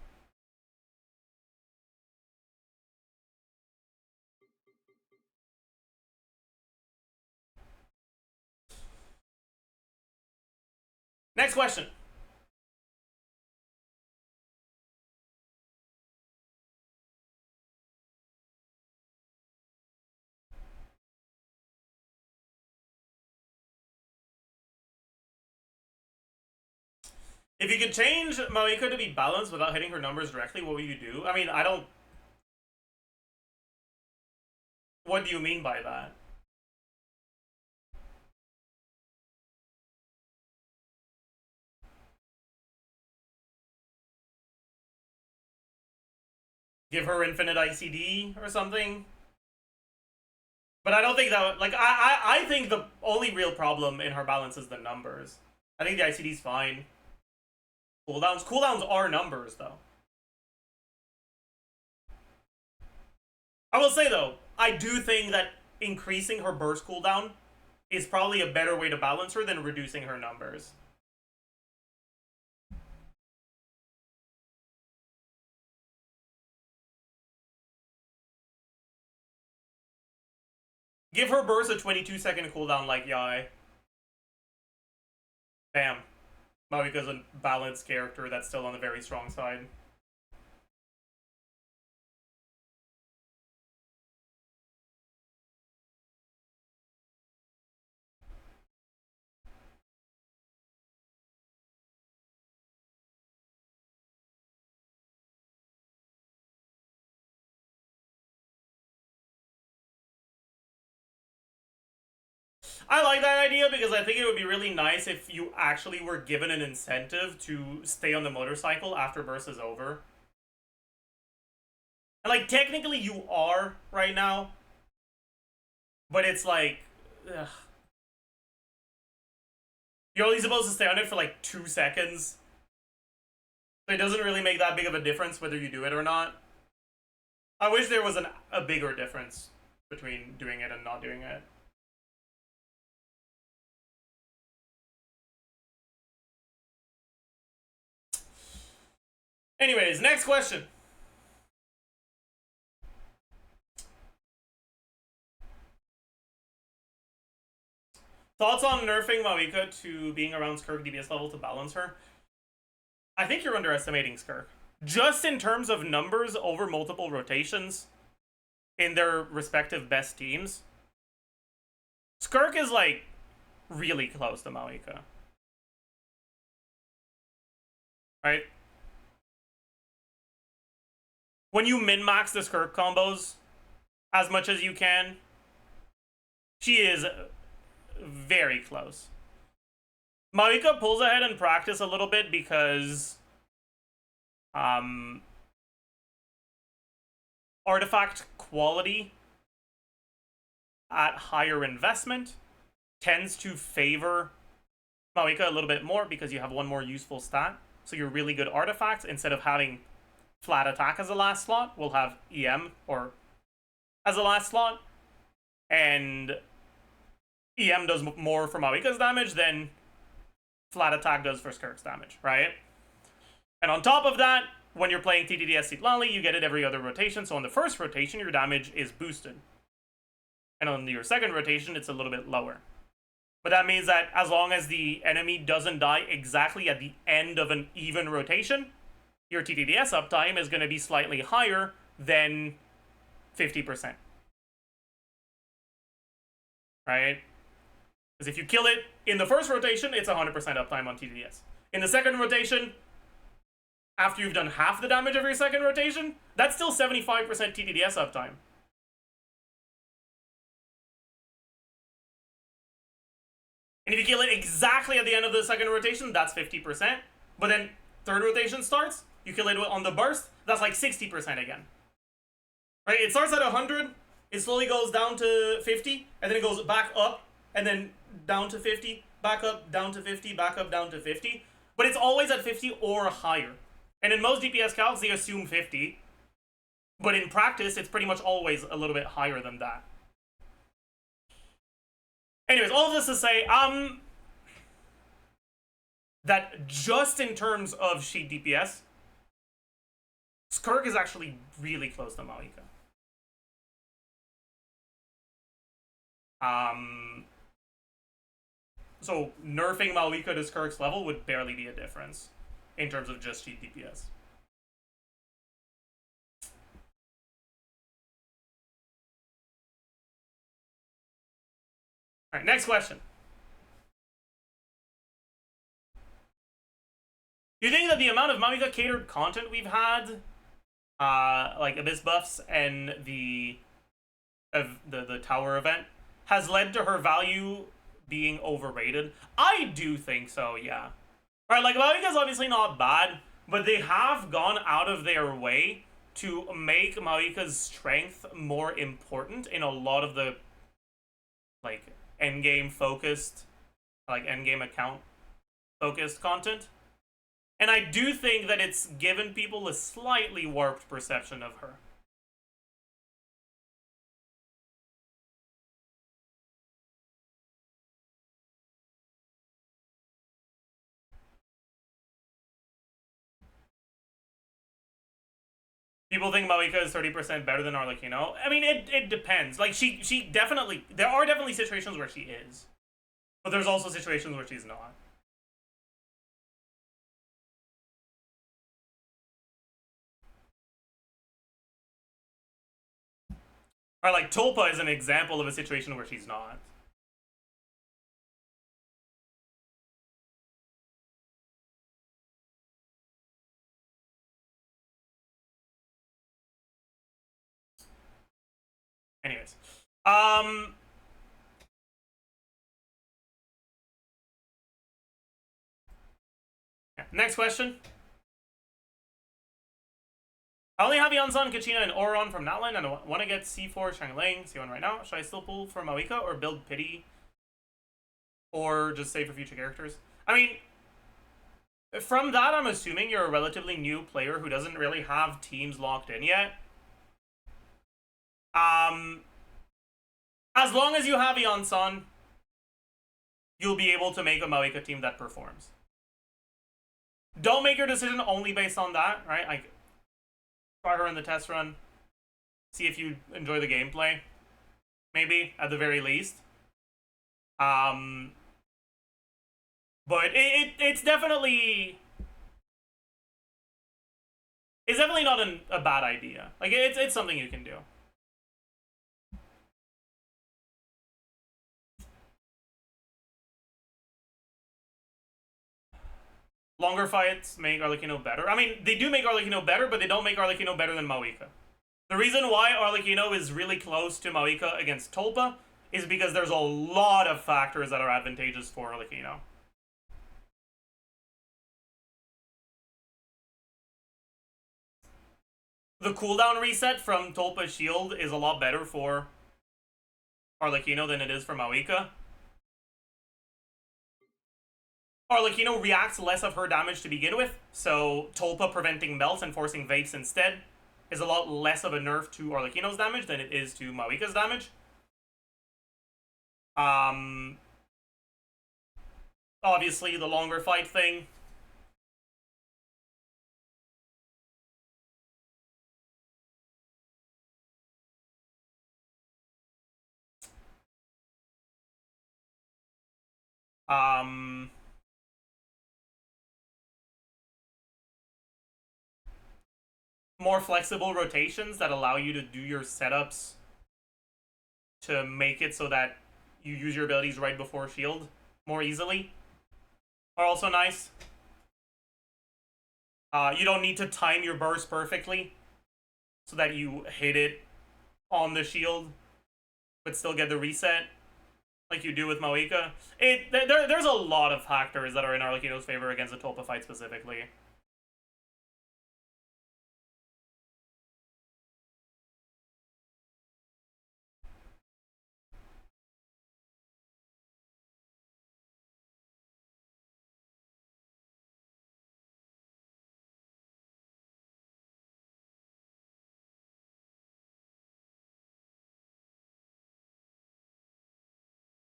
Next question. If you could change Maoika to be balanced without hitting her numbers directly, what would you do? I mean, I don't... What do you mean by that? Give her infinite ICD or something? But I don't think that, like, I think the only real problem in her balance is the numbers. I think the ICD's fine. Cooldowns are numbers, though. I will say, though, I do think that increasing her burst cooldown is probably a better way to balance her than reducing her numbers. Give her burst a 22-second cooldown like Yai. Bam. Maoika's a balanced character that's still on the very strong side. I like that idea because I think it would be really nice if you actually were given an incentive to stay on the motorcycle after burst is over. And like, technically you are right now, but it's like, ugh. You're only supposed to stay on it for like 2 seconds. So it doesn't really make that big of a difference whether you do it or not. I wish there was a bigger difference between doing it and not doing it. Anyways, next question. Thoughts on nerfing Maoika to being around Skirk DPS level to balance her? I think you're underestimating Skirk. Just in terms of numbers over multiple rotations in their respective best teams, Skirk is like really close to Maoika. Right? When you min-max the Skirk combos as much as you can, she is very close. Maoika pulls ahead in practice a little bit because artifact quality at higher investment tends to favor Maoika a little bit more because you have one more useful stat. So your really good artifacts, instead of having flat attack as a last slot, will have EM or as a last slot. And EM does more for Maoika's damage than flat attack does for Skirk's damage, right? And on top of that, when you're playing TTDS Citlali, you get it every other rotation. So on the first rotation, your damage is boosted. And on your second rotation, it's a little bit lower. But that means that as long as the enemy doesn't die exactly at the end of an even rotation, your TTDS uptime is going to be slightly higher than 50%. Right? Because if you kill it in the first rotation, it's 100% uptime on TTDS. In the second rotation, after you've done half the damage of your second rotation, that's still 75% TTDS uptime. And if you kill it exactly at the end of the second rotation, that's 50%. But then third rotation starts, you kill it on the burst, that's like 60% again. Right? It starts at 100, it slowly goes down to 50, and then it goes back up, and then down to 50, back up, down to 50, back up, down to 50. But it's always at 50 or higher. And in most DPS calcs, they assume 50. But in practice, it's pretty much always a little bit higher than that. Anyways, all of this to say, that just in terms of sheet DPS, Skirk is actually really close to Maoika. So nerfing Maoika to Skirk's level would barely be a difference in terms of just sheet DPS. Alright, next question. Do you think that the amount of Maoika catered content we've had, like Abyss buffs and the tower event, has led to her value being overrated? I do think so, yeah. Right, like Maoika's obviously not bad, but they have gone out of their way to make Maoika's strength more important in a lot of the like endgame focused, like endgame account focused content. And I do think that it's given people a slightly warped perception of her. People think Malika is 30% better than Arlecchino. I mean, it depends. Like, she definitely... There are definitely situations where she is. But there's also situations where she's not. Or, like, Tulpa is an example of a situation where she's not. Anyways. Yeah, next question. I only have Yansan, Kachina, and Oron from Natlan, and I want to get C4 Shangling, C1 right now. Should I still pull for Malika or build Pity? Or just save for future characters? I mean, from that, I'm assuming you're a relatively new player who doesn't really have teams locked in yet. As long as you have Yansan, you'll be able to make a Malika team that performs. Don't make your decision only based on that, right? Like, try her in the test run. See if you enjoy the gameplay. Maybe, at the very least. But it's definitely... It's definitely not a bad idea. Like, it's something you can do. Longer fights make Arlecchino better. I mean, they do make Arlecchino better, but they don't make Arlecchino better than Malika. The reason why Arlecchino is really close to Malika against Tulpa is because there's a lot of factors that are advantageous for Arlecchino. The cooldown reset from Tulpa's shield is a lot better for Arlecchino than it is for Malika. Arlecchino reacts less of her damage to begin with, so Tulpa preventing melts and forcing vapes instead is a lot less of a nerf to Arlecchino's damage than it is to Malika's damage. Obviously, the longer fight thing. More flexible rotations that allow you to do your setups to make it so that you use your abilities right before shield more easily are also nice. You don't need to time your burst perfectly so that you hit it on the shield but still get the reset like you do with Malika. There's a lot of factors that are in Arlecchino's favor against the Tulpa fight specifically.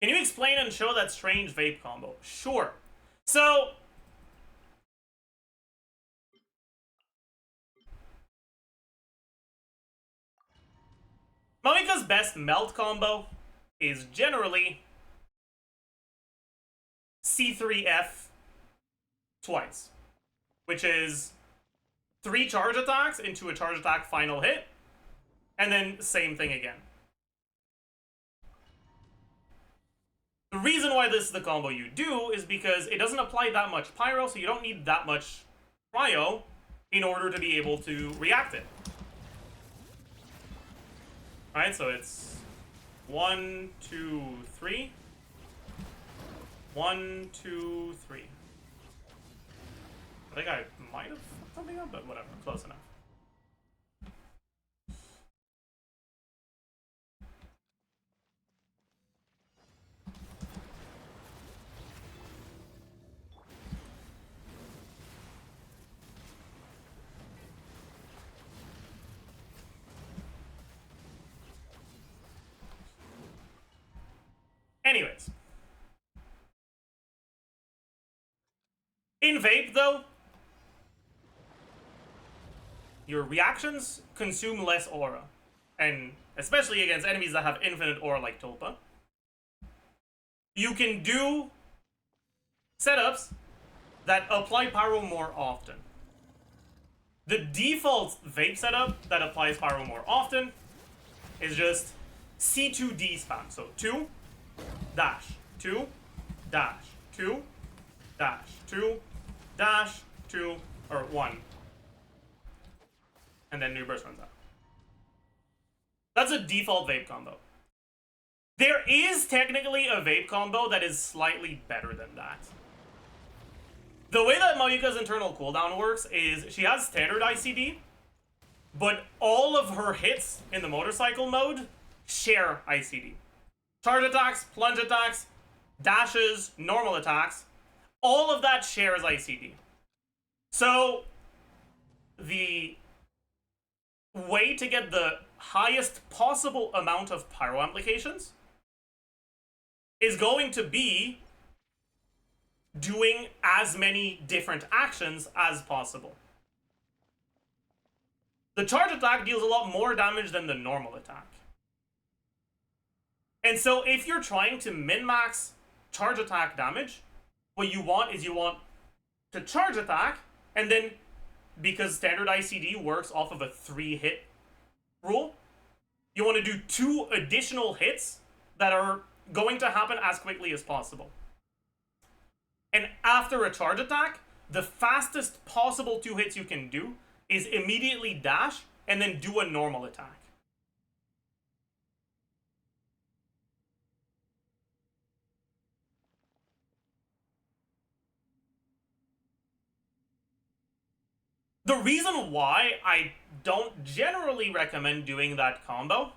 Can you explain and show that strange vape combo? Sure. So, Malika's best melt combo is generally C3F twice, which is 3 charge attacks into a charge attack final hit, and then same thing again. The reason why this is the combo you do is because it doesn't apply that much pyro, so you don't need that much cryo in order to be able to react it. Alright, so it's 1, 2, 3. 1, 2, 3. I think I might have fucked something up, but whatever, close enough. Anyways. In vape, though, your reactions consume less aura. And especially against enemies that have infinite aura like Tulpa. You can do setups that apply pyro more often. The default vape setup that applies pyro more often is just C2D spam. So 2, dash, 2, dash, 2, dash, 2, dash, 2, or 1. And then new burst runs out. That's a default vape combo. There is technically a vape combo that is slightly better than that. The way that Mayuka's internal cooldown works is she has standard ICD, but all of her hits in the motorcycle mode share ICD. Charge attacks, plunge attacks, dashes, normal attacks, all of that shares ICD. So the way to get the highest possible amount of pyro applications is going to be doing as many different actions as possible. The charge attack deals a lot more damage than the normal attack. And so if you're trying to min-max charge attack damage, what you want is you want to charge attack, and then because standard ICD works off of a 3-hit rule, you want to do 2 additional hits that are going to happen as quickly as possible. And after a charge attack, the fastest possible 2 hits you can do is immediately dash and then do a normal attack. The reason why I don't generally recommend doing that combo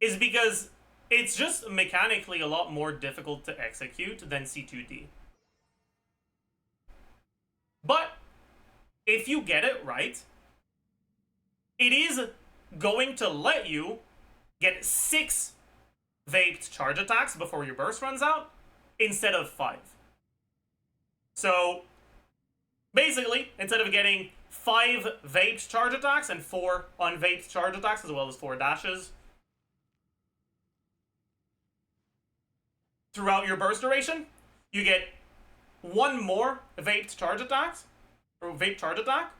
is because it's just mechanically a lot more difficult to execute than C2D. But if you get it right, it is going to let you get 6 vaped charge attacks before your burst runs out instead of 5. So basically, instead of getting 5 vaped charge attacks and 4 unvaped charge attacks, as well as 4 dashes throughout your burst duration, you get 1 more vaped charge attacks, or vape charge attack,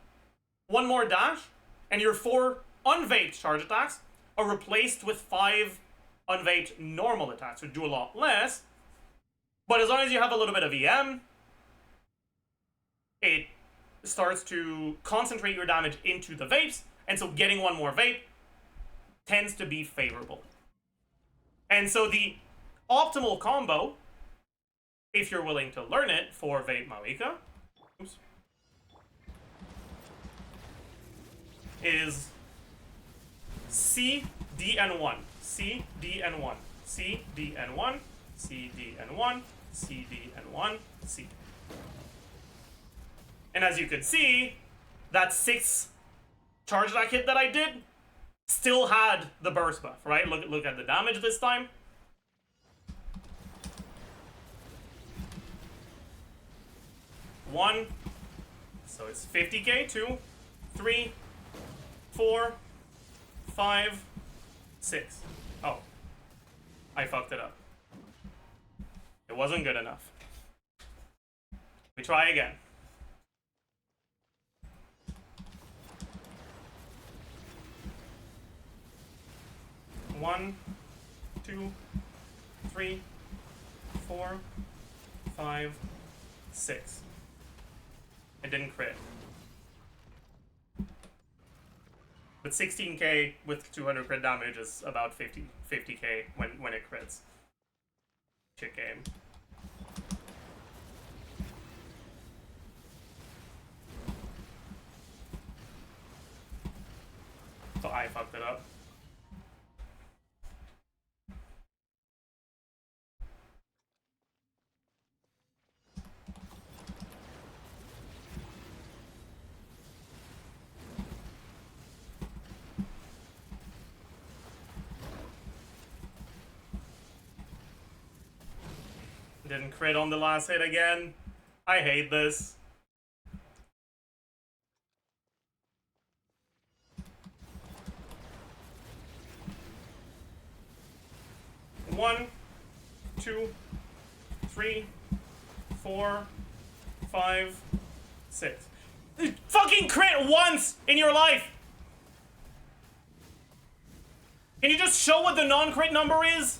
1 more dash, and your 4 unvaped charge attacks are replaced with 5 unvaped normal attacks, which do a lot less. But as long as you have a little bit of EM, it starts to concentrate your damage into the vapes, and so getting 1 more vape tends to be favorable. And so the optimal combo, if you're willing to learn it for vape Mawika, is C, D, and 1. C, D, and 1. C, D, and 1. C, D, and 1. C, D, and 1. C. And as you can see, that 6 charge attack hit that I did still had the burst buff, right? Look at the damage this time. One, so it's 50k. 2, 3, 4, 5, 6. Oh, I fucked it up. It wasn't good enough. We try again. One, 2, 3, 4, 5, 6. It didn't crit. But 16k with 200 crit damage is about 50k when it crits. Shit game. So I fucked it up. Didn't crit on the last hit again. I hate this. One, 2, 3, 4, 5, 6. Fucking crit once in your life! Can you just show what the non-crit number is?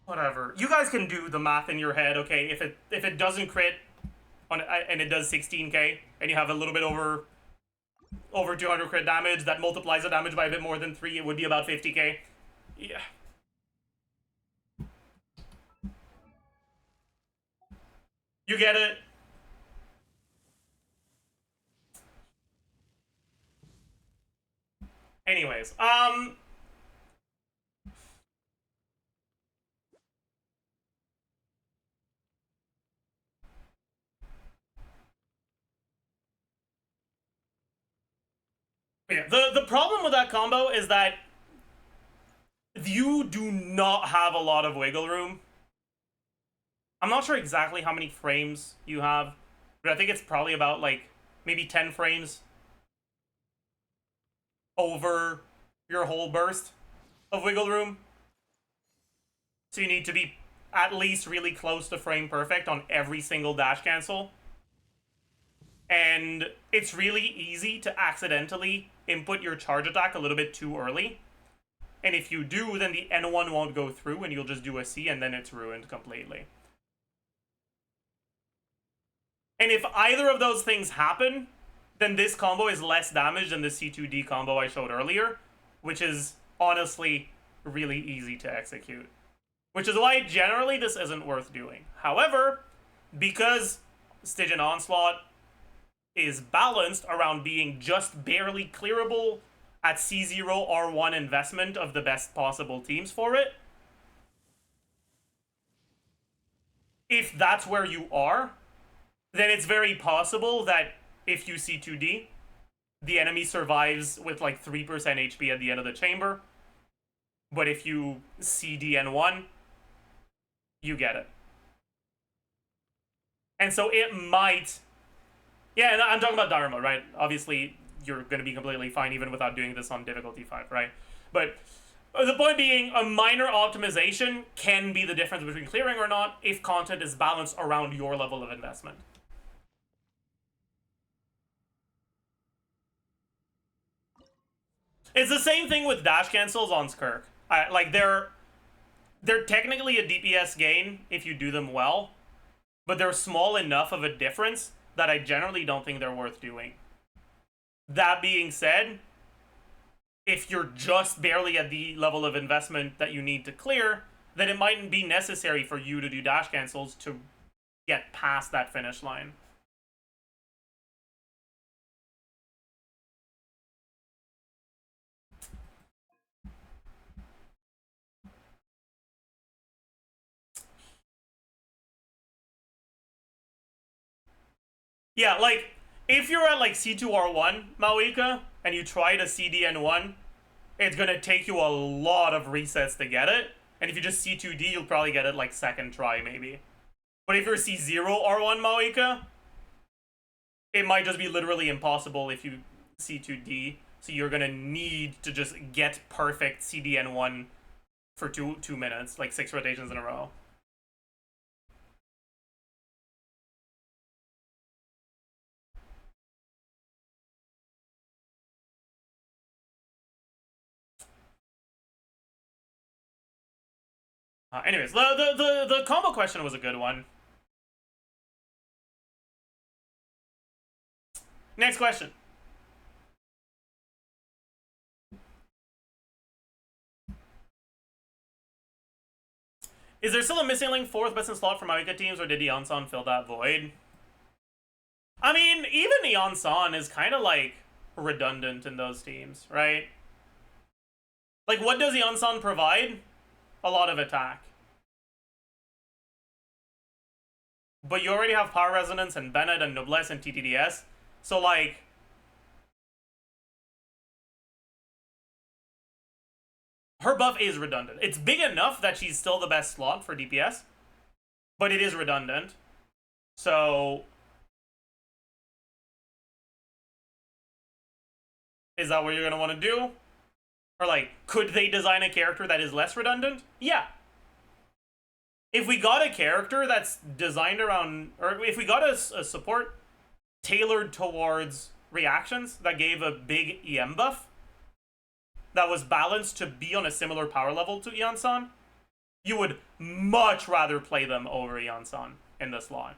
Whatever. You guys can do the math in your head, okay? If it doesn't crit on and it does 16k and you have a little bit over 200 crit damage, that multiplies the damage by a bit more than 3, it would be about 50k. Yeah. You get it? Anyways, yeah, the problem with that combo is that you do not have a lot of wiggle room. I'm not sure exactly how many frames you have, but I think it's probably about, like, maybe 10 frames over your whole burst of wiggle room. So you need to be at least really close to frame perfect on every single dash cancel. And it's really easy to accidentally input your charge attack a little bit too early. And if you do, then the N1 won't go through and you'll just do a C and then it's ruined completely. And if either of those things happen, then this combo is less damage than the C2D combo I showed earlier, which is honestly really easy to execute. Which is why generally this isn't worth doing. However, because Stygian Onslaught is balanced around being just barely clearable at C0 R1 investment of the best possible teams for it, if that's where you are, then it's very possible that if you C2D, the enemy survives with like 3% HP at the end of the chamber. But if you CDN1, you get it. And so it might... Yeah, and I'm talking about Dharma, right? Obviously, you're going to be completely fine even without doing this on difficulty 5, right? But the point being, a minor optimization can be the difference between clearing or not if content is balanced around your level of investment. It's the same thing with dash cancels on Skirk. Like, they're technically a DPS gain if you do them well, but they're small enough of a difference that I generally don't think they're worth doing. That being said, if you're just barely at the level of investment that you need to clear, then it mightn't be necessary for you to do dash cancels to get past that finish line. Yeah, like, if you're at, like, C2R1, Mawika, and you try to CDN1, it's gonna take you a lot of resets to get it. And if you just C2D, you'll probably get it, like, second try, maybe. But if you're C0R1, Mawika, it might just be literally impossible if you C2D. So you're gonna need to just get perfect CDN1 for two minutes, like 6 rotations in a row. Anyways, the combo question was a good one. Next question. Is there still a missing link 4th best in slot for Mawika teams, or did Eon-san fill that void? I mean, even Eon-san is kind of, like, redundant in those teams, right? Like, what does Eon-san provide? A lot of attack. But you already have Power Resonance and Bennett and Noblesse and TTDS. So, like... her buff is redundant. It's big enough that she's still the best slot for DPS, but it is redundant. So is that what you're gonna want to do? Or like, could they design a character that is less redundant? Yeah. If we got a character that's designed around, or if we got a support tailored towards reactions that gave a big EM buff, that was balanced to be on a similar power level to Eon-san, you would much rather play them over Eon-san in this line.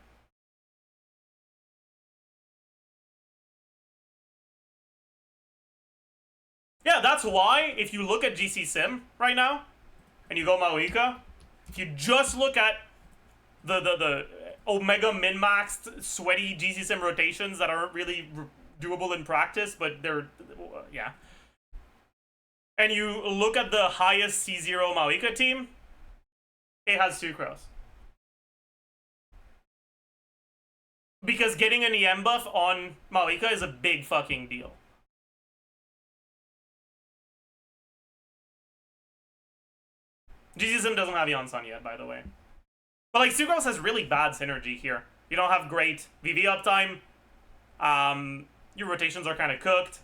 Yeah, that's why, if you look at GC Sim right now, and you go Maoika, if you just look at the Omega min-maxed sweaty GC Sim rotations that aren't really doable in practice, but they're, yeah. And you look at the highest C0 Maoika team, it has Sucrose. Because getting an EM buff on Maoika is a big fucking deal. GC Sim doesn't have Eon-san yet, by the way. But like, Sucrose has really bad synergy here. You don't have great VV uptime. Your rotations are kind of cooked.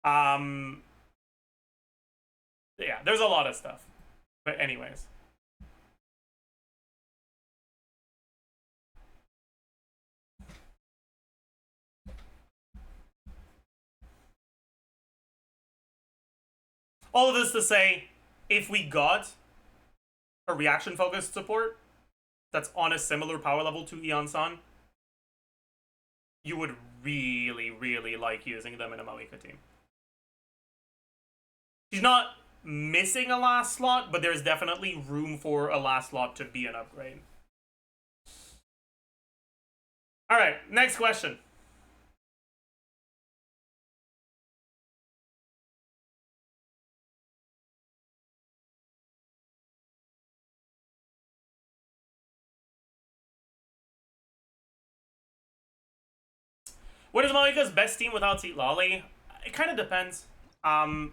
Yeah, there's a lot of stuff. But anyways. All of this to say, if we got a reaction-focused support that's on a similar power level to Eon-san, you would really, really like using them in a Maoika team. She's not missing a last slot, but there's definitely room for a last slot to be an upgrade. Alright, next question. What is Maoika's best team without Seat Lolly? It kind of depends. In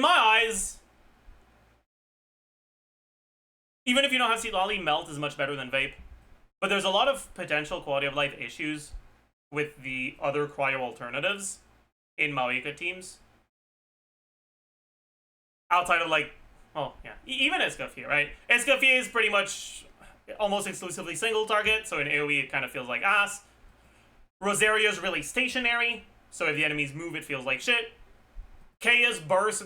my eyes, even if you don't have Seat Lolly, Melt is much better than Vape. But there's a lot of potential quality of life issues with the other cryo alternatives in Maoika teams. Outside of like, well, yeah, even Escoffier, right? Escoffier is pretty much almost exclusively single target, so in AoE it kind of feels like ass. Rosario's really stationary, so if the enemies move, it feels like shit. Keia's burst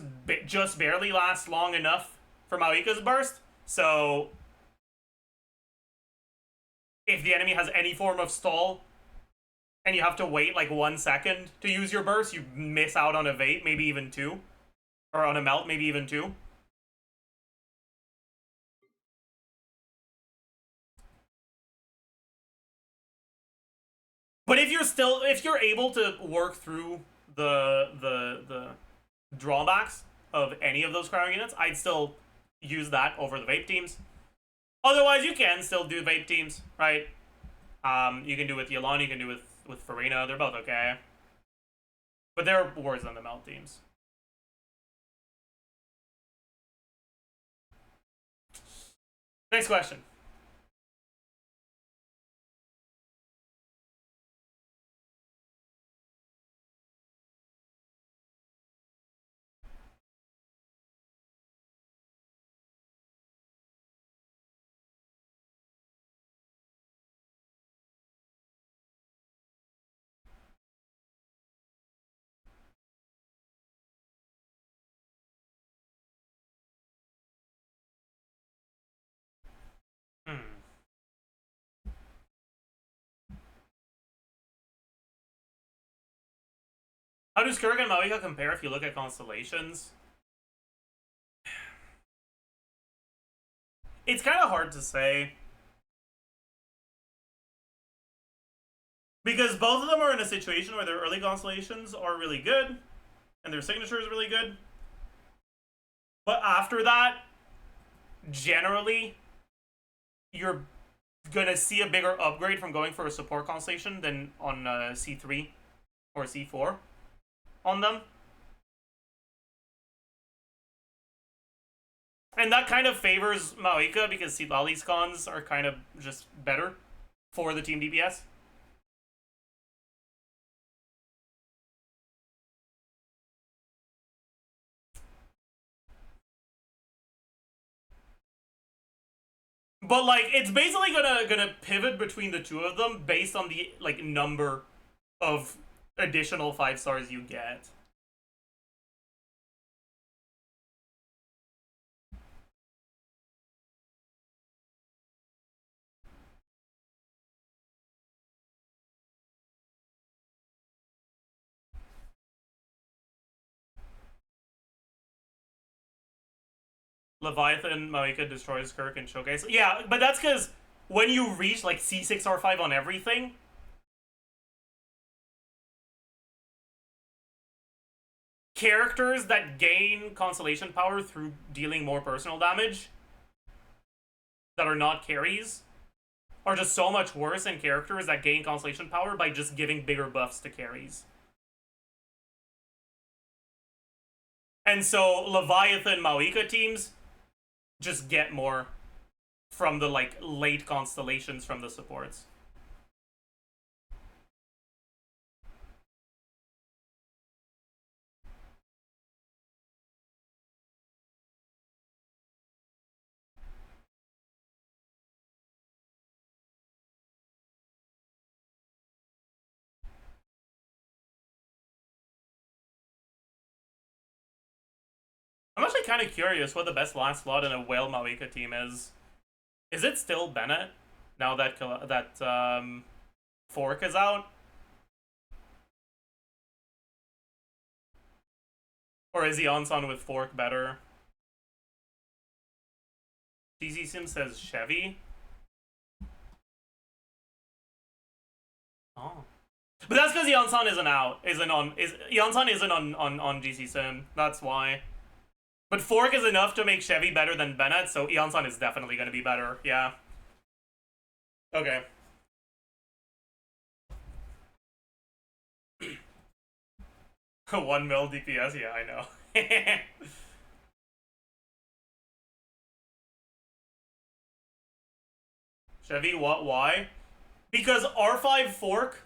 just barely lasts long enough for Maoika's burst, so if the enemy has any form of stall, and you have to wait like 1 second to use your burst, you miss out on a Vape, maybe even 2. Or on a Melt, maybe even 2. But if you're able to work through the drawbacks of any of those cryo units, I'd still use that over the Vape teams. Otherwise, you can still do Vape teams, right? You can do with Yelan, you can do with Farina. They're both okay. But they're worse than the Melt teams. Next question. How do Skurk and Maoika compare if you look at constellations? It's kind of hard to say. Because both of them are in a situation where their early constellations are really good, and their signature is really good. But after that, generally, you're gonna see a bigger upgrade from going for a support constellation than on C3 or C4. on them. And that kind of favors Maoika because Silali's cons are kind of just better for the team DPS. But like, it's basically gonna pivot between the two of them based on the like number of additional 5 stars you get. Leviathan, Maoika destroys Kirk and Showcase. Yeah, but that's because when you reach like C6R5 on everything, characters that gain constellation power through dealing more personal damage that are not carries are just so much worse than characters that gain constellation power by just giving bigger buffs to carries. And so Leviathan Maoika teams just get more from the like late constellations from the supports. I'm actually kind of curious what the best last slot in a Whale Maoika team is. Is it still Bennett now that Fork is out? Or is Yansan with Fork better? DZ Sim says Chevy. Oh. But that's because Yansan isn't out. Yansan isn't on GC Sim. That's why. But Fork is enough to make Chevy better than Bennett, so Yansan is definitely going to be better. Yeah. Okay. One mil DPS? Yeah, I know. Chevy, what? Why? Because R5 Fork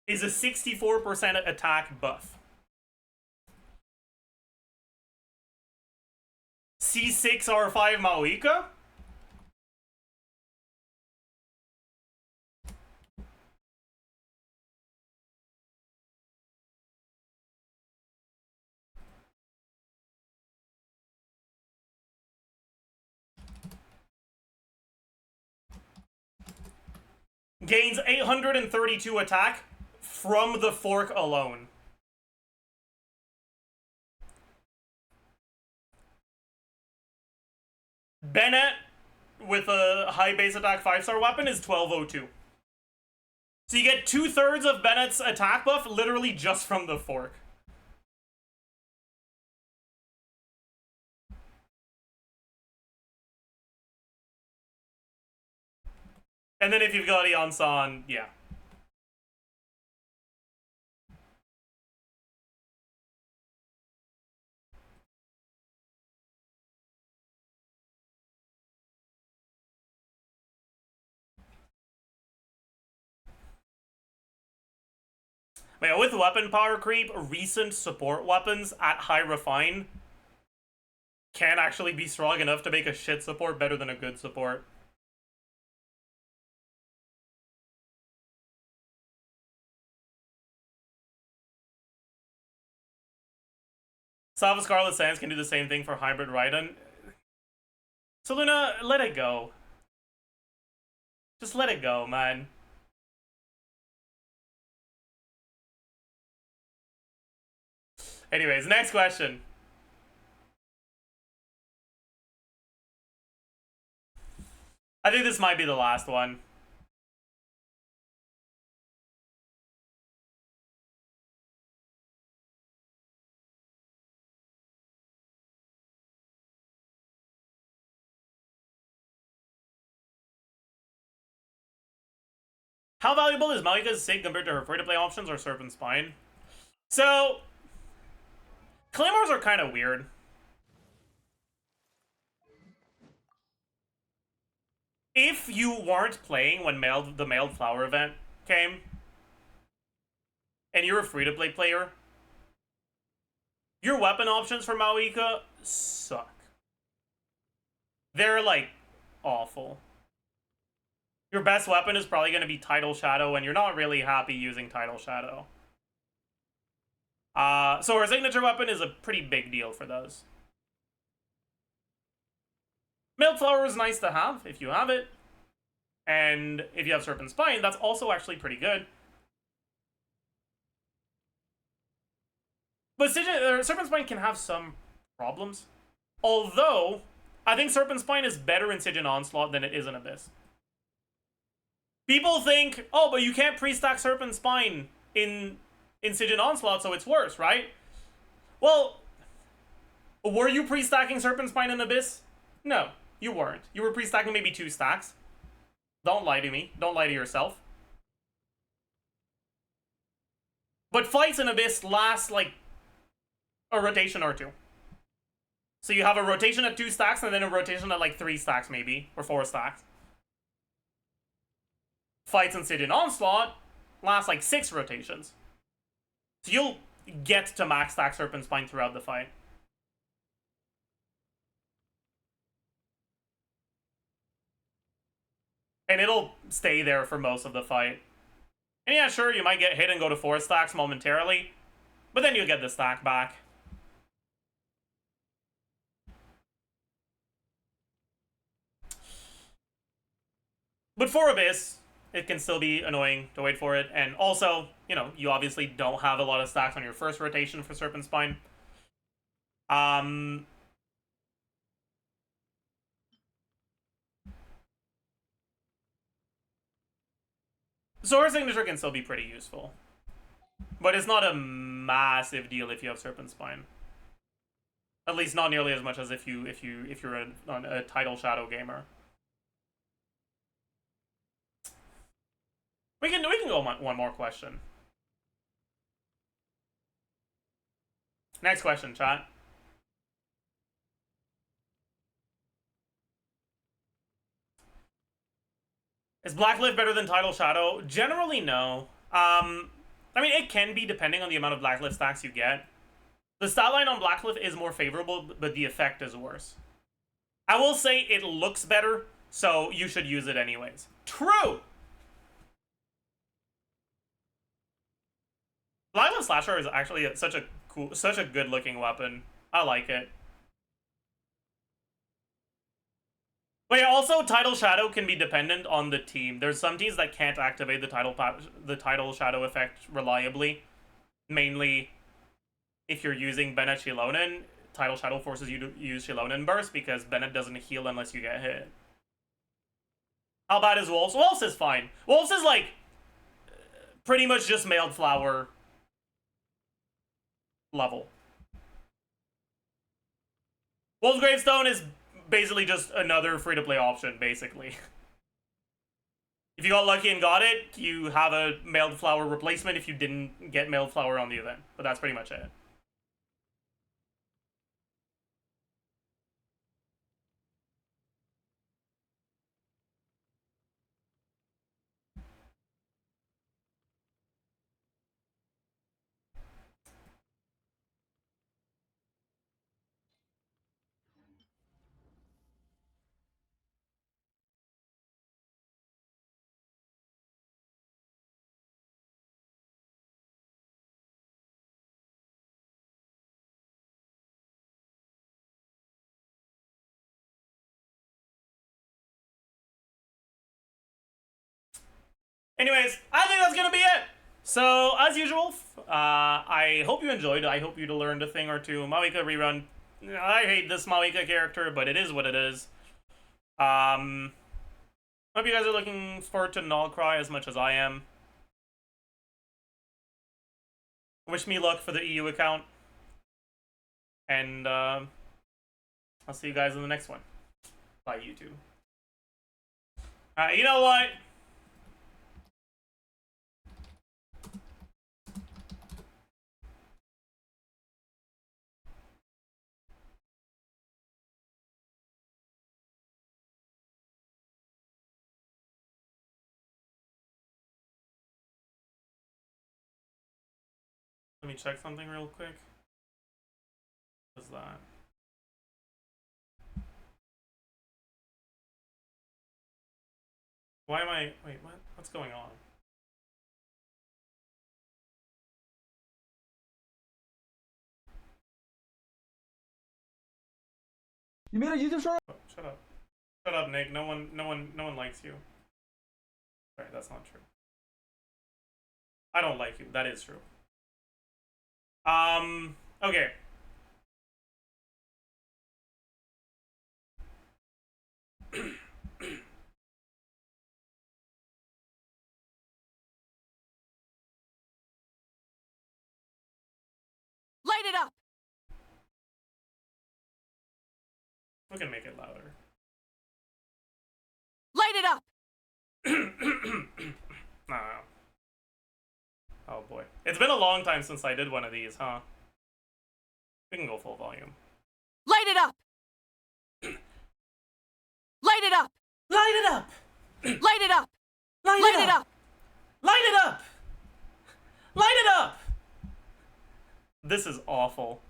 is a 64% attack buff. C6 R5 Maoika? Gains 832 attack from the Fork alone. Bennett with a high base attack 5-star weapon is 1202. So you get 2/3 of Bennett's attack buff literally just from the Fork. And then if you've got Yansan, yeah. But yeah, with weapon power creep, recent support weapons at high refine can actually be strong enough to make a shit support better than a good support. Salva Scarlet Sands can do the same thing for hybrid Raiden. So Luna, let it go. Just let it go, man. Anyways, next question. I think this might be the last one. How valuable is Malika's Sig compared to her free-to-play options or Serpent Spine? So, Claymores are kind of weird. If you weren't playing when the mailed flower event came, and you're a free-to-play player, your weapon options for Malika suck. They're, like, awful. Your best weapon is probably going to be Tidal Shadow, and you're not really happy using Tidal Shadow. So her signature weapon is a pretty big deal for those. Mailed Flower is nice to have, if you have it. And if you have Serpent Spine, that's also actually pretty good. But Serpent Spine can have some problems. Although, I think Serpent Spine is better in Siege and Onslaught than it is in Abyss. People think, oh, but you can't pre-stack Serpent Spine in Siege and Onslaught, so it's worse, right? Well, were you pre-stacking Serpent Spine in Abyss? No, you weren't. You were pre-stacking maybe 2 stacks. Don't lie to me. Don't lie to yourself. But fights in Abyss last, like, a rotation or 2. So you have a rotation at 2 stacks, and then a rotation at, like, 3 stacks, maybe. Or 4 stacks. Fights in Siege and Onslaught last, like, 6 rotations. So you'll get to max stack Serpent Spine throughout the fight. And it'll stay there for most of the fight. And yeah, sure, you might get hit and go to 4 stacks momentarily, but then you'll get the stack back. But for Abyss, it can still be annoying to wait for it. And also, you know, you obviously don't have a lot of stacks on your first rotation for Serpent Spine. So her signature can still be pretty useful. But it's not a massive deal if you have Serpent Spine. At least not nearly as much as if you're a Tidal Shadow gamer. We can go one more question. Next question, chat. Is Blacklift better than Tidal Shadow? Generally, no. I mean, it can be depending on the amount of Blacklift stacks you get. The stat line on Blacklift is more favorable, but the effect is worse. I will say it looks better, so you should use it anyways. True! Blacklift Slasher is actually such a good looking weapon. I like it. But yeah, also Tidal Shadow can be dependent on the team. There's some teams that can't activate the Tidal Shadow effect reliably. Mainly, if you're using Bennett Shilonen, Tidal Shadow forces you to use Shilonen Burst because Bennett doesn't heal unless you get hit. How bad is Wolves? Wolves is fine. Wolves is like pretty much just Mailed Flower level. Wolves Gravestone is basically just another free-to-play option, basically. If you got lucky and got it, you have a Mailed Flower replacement if you didn't get Mailed Flower on the event. But that's pretty much it. Anyways, I think that's gonna be it. So, as usual, I hope you enjoyed. I hope you learned a thing or two. Mawika rerun. I hate this Mawika character, but it is what it is. Hope you guys are looking forward to Nullcry as much as I am. Wish me luck for the EU account. And I'll see you guys in the next one. Bye, YouTube. You know what? Let me check something real quick. What's that? Why am I... Wait, what? What's going on? You made a YouTube channel? Oh, shut up. Shut up, Nick. No one likes you. Sorry, that's not true. I don't like you. That is true. Okay. Light it up! We can make it louder. Light it up! No. Oh boy. It's been a long time since I did one of these, huh? We can go full volume. Light it up! Light it up! Light it up! Light it up! Light Light it up! Light it up! Light it up! This is awful.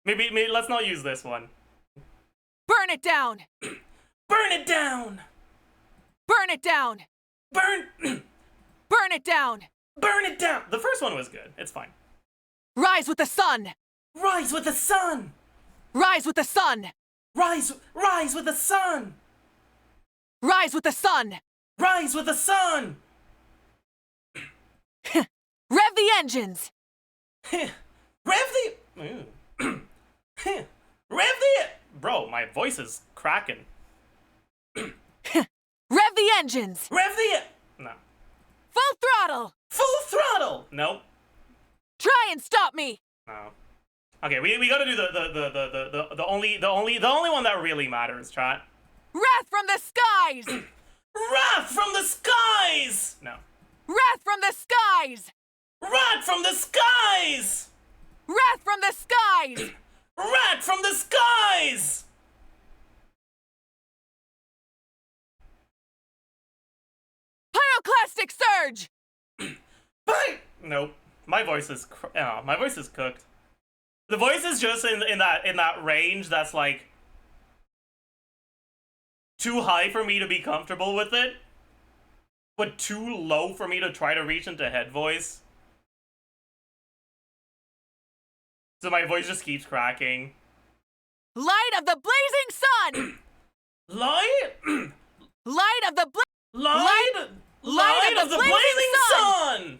Maybe let's not use this one. Burn it down! Burn it down! Burn it down! Burn Burn it down! Burn it down! The first one was good. It's fine. Rise with the sun! Rise with the sun! Rise with the sun! Rise with the sun! Rise with the sun! Rise with the sun! Rev the engines! Rev the... Ooh. Rev the... Bro, my voice is cracking. Rev the engines! Rev the... No. Full throttle! Full throttle! Nope. Try and stop me! No. Okay, we gotta do the only one that really matters, chat. Wrath from the skies! Wrath from the skies! No. Wrath from the skies! Wrath from the skies! Wrath from the skies! Wrath from the skies! Pyroclastic surge! Nope. My voice is cooked. The voice is just in that range that's like too high for me to be comfortable with it, but too low for me to try to reach into head voice. So my voice just keeps cracking. Light of the blazing sun! Light? Light of the Light of the blazing sun!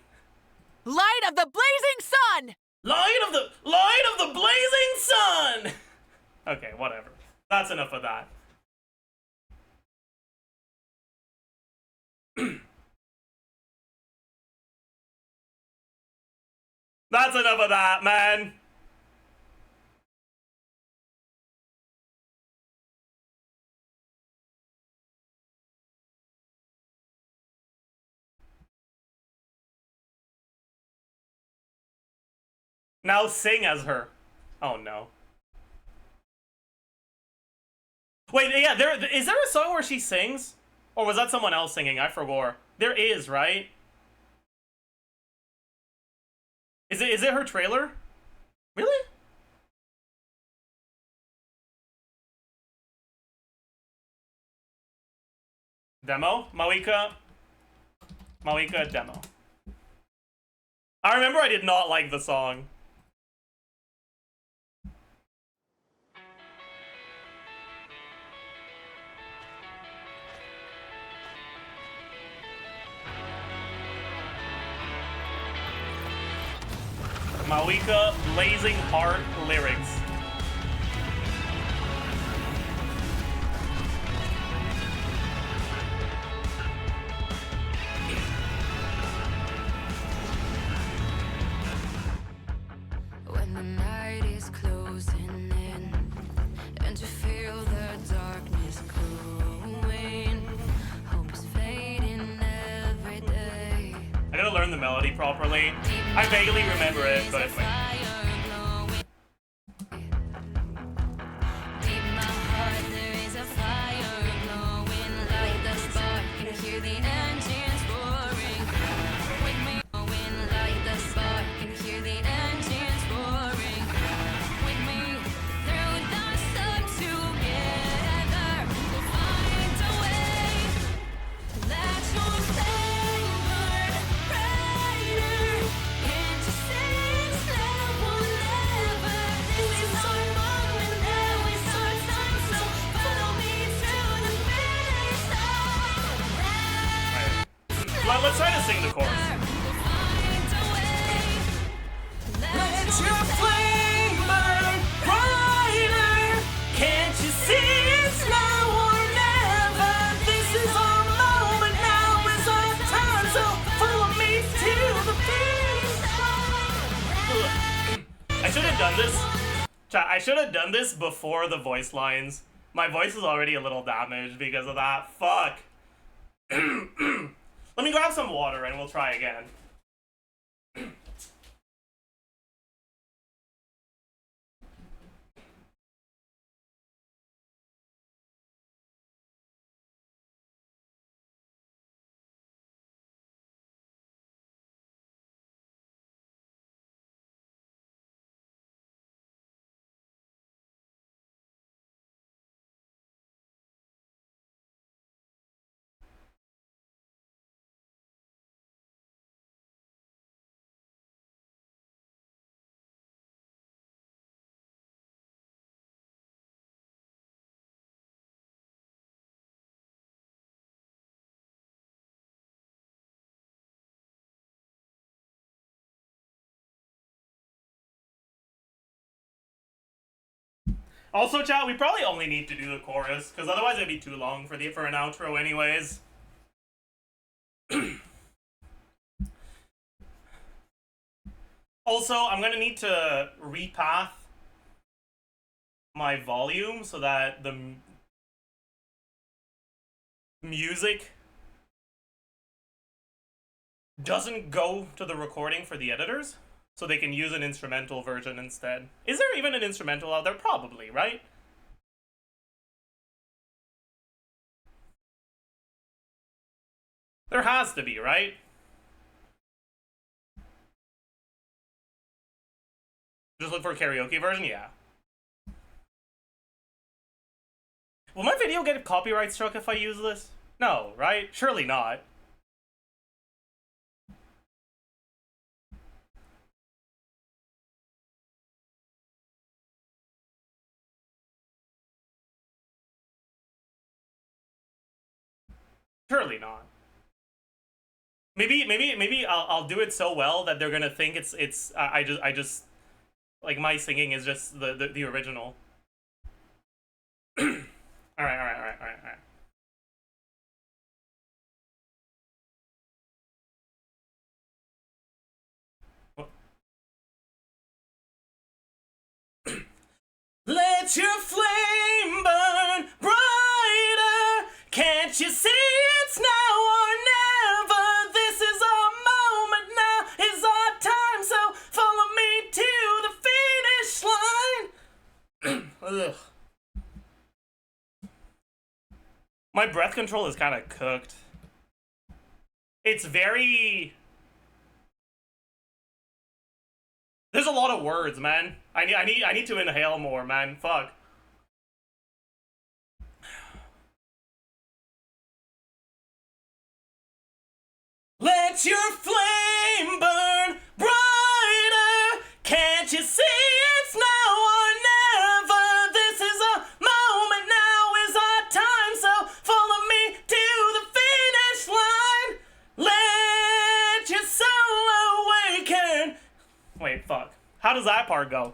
Light of the blazing sun! Light of the blazing sun! Okay, whatever. That's enough of that. That's enough of that, man. Now sing as her. Oh no. Wait, yeah, is there a song where she sings? Or was that someone else singing? I forgot. There is, right? Is it her trailer? Really? Demo? Mawika demo. I remember I did not like the song. Mawika Blazing Heart lyrics. When the night is closing in and you feel the darkness growing, hope's fading every day. I gotta learn the melody properly. I vaguely remember it, but like, let's try to sing the chorus. Let your flame burn brighter. Can't you see it's now or never? This is our moment, now is our time. So follow me to the finish. I should have done this. Chat, I should have done this before the voice lines. My voice is already a little damaged because of that. Fuck. Let me grab some water and we'll try again. Also, chat, we probably only need to do the chorus, because otherwise it'd be too long for an outro anyways. Also, I'm gonna need to repath my volume so that the music doesn't go to the recording for the editors, so they can use an instrumental version instead. Is there even an instrumental out there? Probably, right? There has to be, right? Just look for a karaoke version? Yeah. Will my video get copyright struck if I use this? No, right? Surely not. Surely not. Maybe I'll do it so well that they're gonna think it's I just like my singing is just the original. All right. Let your flame burn brighter. Can't you see it's now or never? This is our moment, now is our time. So follow me to the finish line. Ugh. My breath control is kind of cooked. It's very... There's a lot of words, man. I need to inhale more, man. Fuck. Let your flame burn brighter. Can't you see it's now or never? This is a moment, now is our time. So follow me to the finish line. Let your soul awaken. Wait, fuck. How does that part go?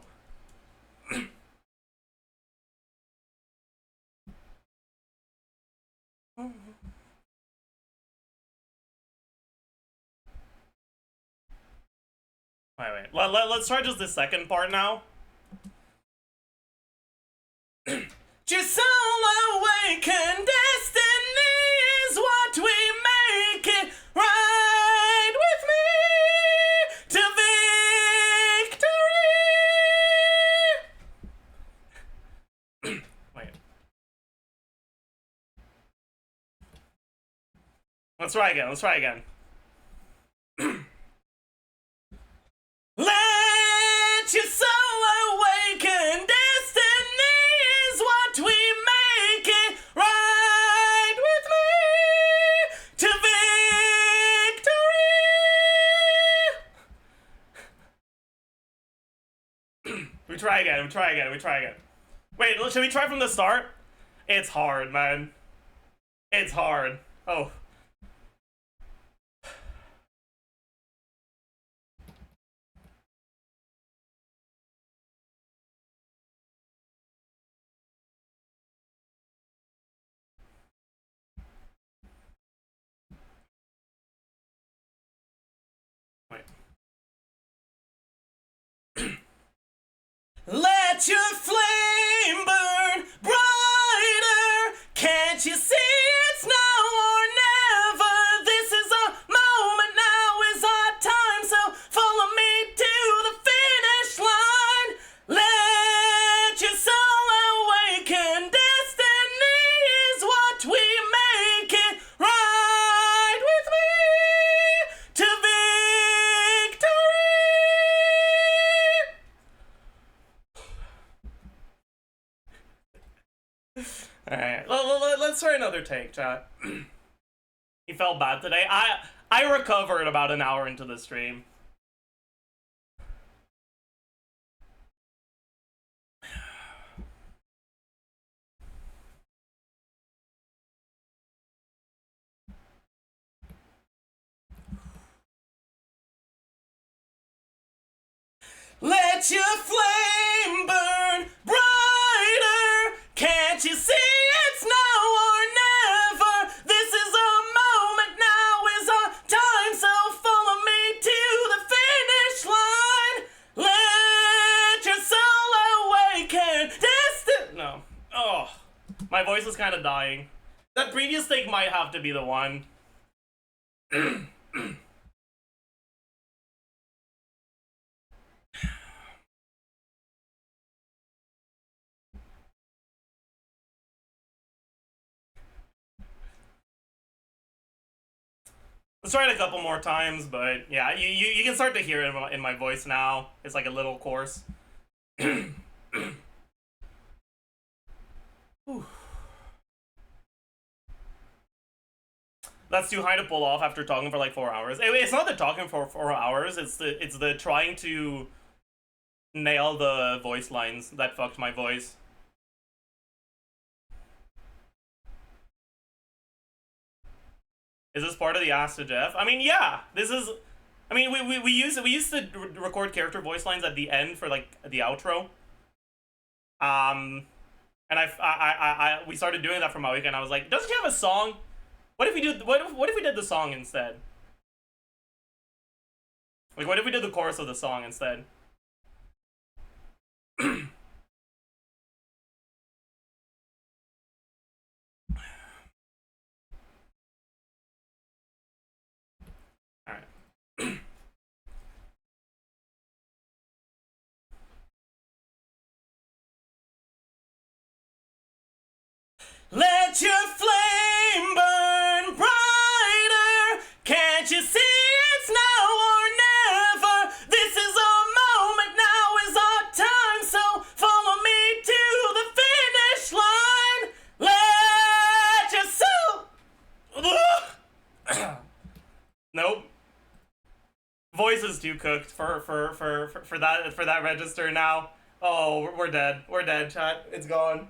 Wait. Let's try just the second part now. Just soul awaken, destiny is what we make it. Ride with me to victory. Wait. Let's try again. Let your soul awaken, destiny is what we make it. Ride with me to victory. We try again. Wait, should we try from the start? It's hard, man. It's hard. Oh. Let your flame burn brighter. Can't you see it's now or never? This is a moment, now is our time. So follow me to the finish line. Let your soul awaken. Destiny is what we make it. Ride with me to victory. Alright, let's try another take, chat. He felt bad today. I recovered about an hour into the stream. Let your flame burn brighter. Can't you see it's now or never? This is a moment, now is our time. So follow me to the finish line. Let your soul awaken. No. Oh, my voice is kind of dying. That previous take might have to be the one. Let's try it a couple more times, but yeah, you can start to hear it in my voice now. It's like a little coarse. That's too high to pull off after talking for like 4 hours. It's not the talking for 4 hours, it's the trying to nail the voice lines that fucked my voice. Is this part of the Ask Zajef? I mean, yeah. This is. I mean, we used to record character voice lines at the end for like the outro. And we started doing that for my weekend. I was like, doesn't she have a song? What if we do? What if we did the song instead? Like, what if we did the chorus of the song instead? Let your flame burn brighter. Can't you see it's now or never? This is our moment, now is our time. So follow me to the finish line. Let your soul. Nope. Voice is too cooked for that register now. Oh, we're dead. We're dead, chat. It's gone.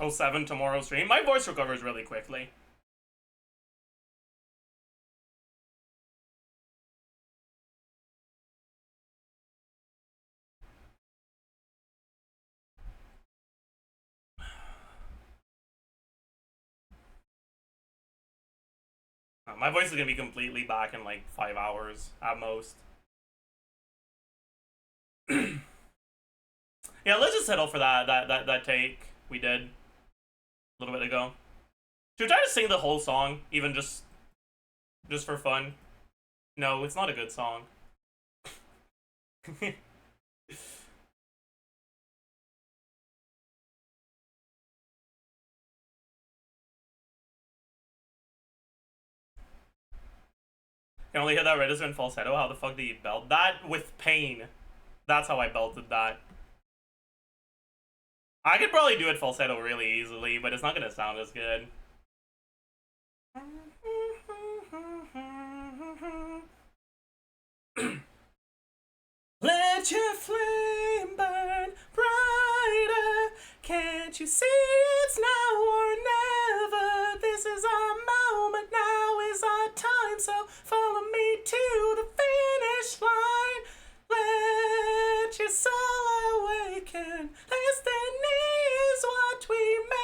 Oh, 7 tomorrow stream. My voice recovers really quickly. My voice is gonna be completely back in like 5 hours at most. Yeah, let's just settle for that take we did a little bit ago. Should we try to sing the whole song, even just for fun? No, it's not a good song. I only hit that register in falsetto. How the fuck do you belt that? With pain. That's how I belted that. I could probably do it falsetto really easily, but it's not gonna sound as good. Let your flame burn brighter. Can't you see it's now or never? This is our moment, now is our time. So follow me to the finish line. Let your soul awaken. Destiny is what we make.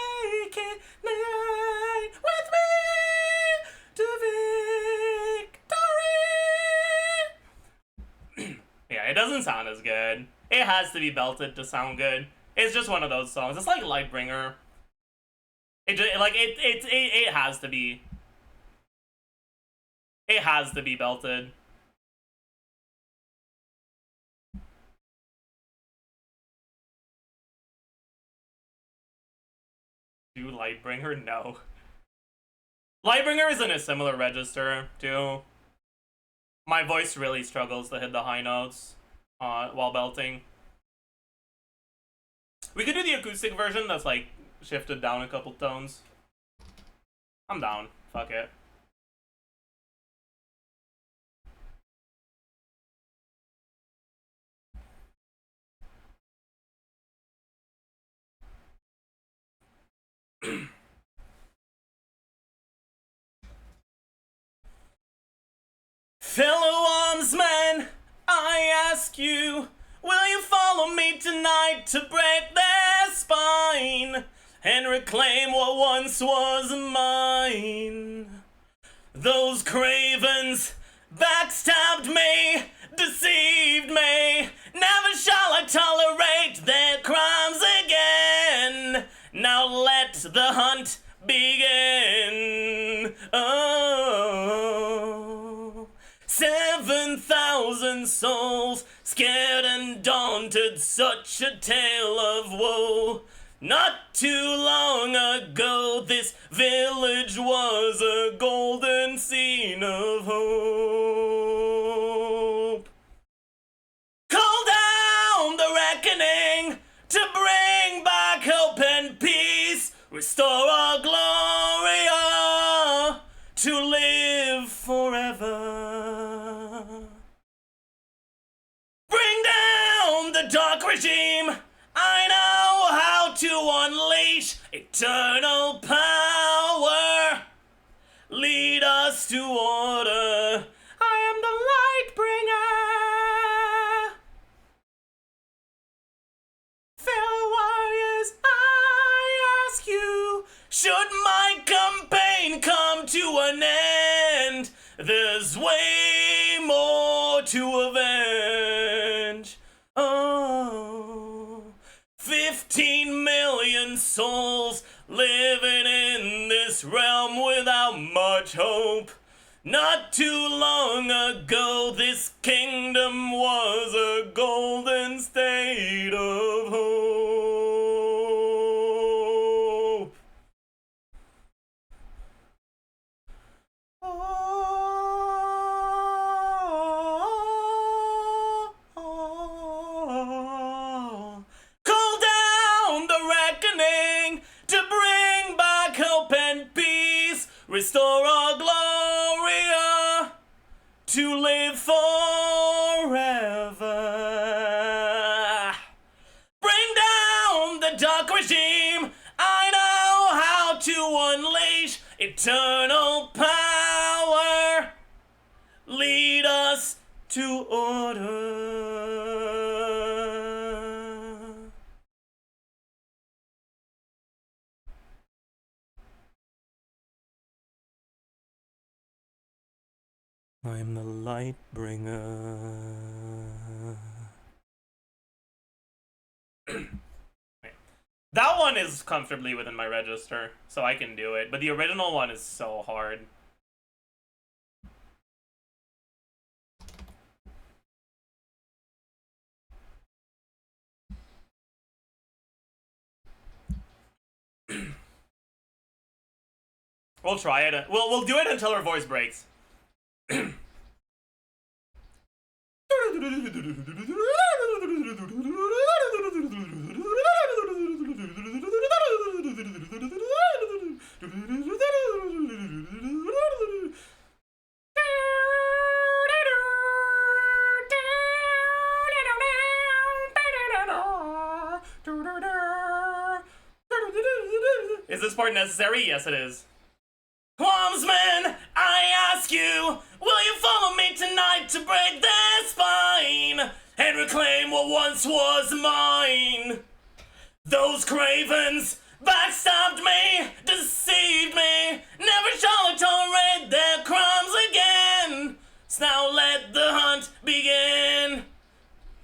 sound as good. It has to be belted to sound good. It's just one of those songs. It's like Lightbringer. It has to be. It has to be belted. Do Lightbringer? No. Lightbringer is in a similar register, too. My voice really struggles to hit the high notes while belting. We could do the acoustic version that's like shifted down a couple tones. I'm down. Fuck it. Fellow armsmen, I ask you, will you follow me tonight to break their spine and reclaim what once was mine? Those cravens backstabbed me, deceived me. Never shall I tolerate their crimes again. Now let the hunt begin. Oh, 7,000 souls, scared and daunted, such a tale of woe. Not too long ago, this village was a golden scene of hope. Call down the reckoning to bring back hope and peace, restore our glory, to live forever. Bring down the dark regime. I know how to unleash eternal power. Lead us to order. I am the light bringer. Fellow warriors, I ask you, should my campaign come to an end, there's way more to avenge. Oh, 15 million souls living in this realm without much hope. Not too long ago, this kingdom was a golden state of hope. Call down the reckoning to bring back hope and peace, restore our glory, to live forever. Bring down the dark regime. I know how to unleash eternal power. Lead us to order. I'm the light bringer. That one is comfortably within my register, so I can do it. But the original one is so hard. We'll try it. We'll do it until our voice breaks. Is this part necessary? Yes, it is. Armsmen, I ask you, will you follow me tonight to break their spine and reclaim what once was mine? Those cravens backstabbed me, deceived me, never shall I tolerate their crimes again. So now let the hunt begin.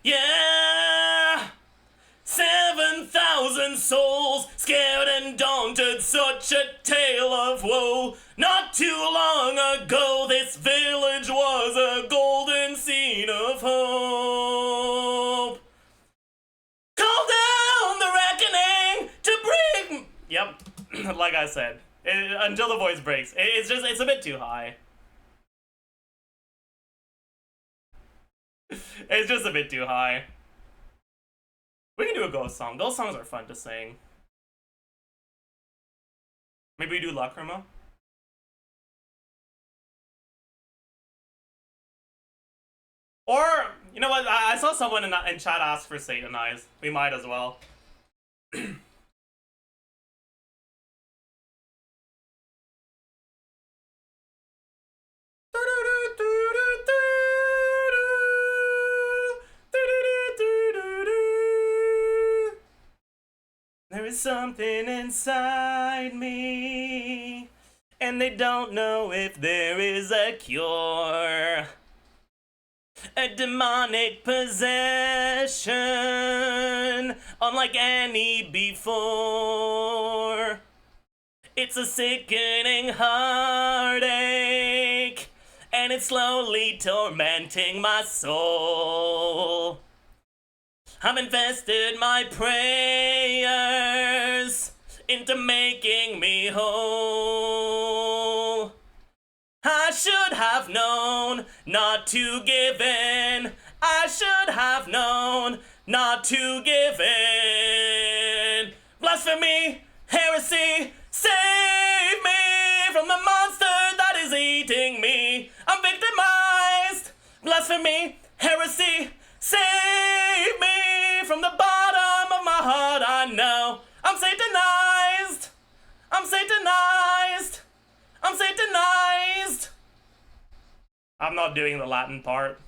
Yeah. thousand souls, scared and daunted, such a tale of woe. Not too long ago, this village was a golden scene of hope. Call down the reckoning to bring... Yep, like I said, until the voice breaks. It's a bit too high. It's just a bit too high. We can do a ghost song. Ghost songs are fun to sing. Maybe we do Lacrima? Or, you know what? I saw someone in chat ask for Satanize. We might as well. There is something inside me, and they don't know if there is a cure. A demonic possession, unlike any before. It's a sickening heartache, and it's slowly tormenting my soul. I've invested my prayers into making me whole. I should have known not to give in. I should have known not to give in. Blasphemy, heresy, save me from the monster that is eating me. I'm victimized. Blasphemy, heresy, save me from the bottom of my heart. I know I'm satanized. I'm satanized. I'm satanized. I'm not doing the Latin part.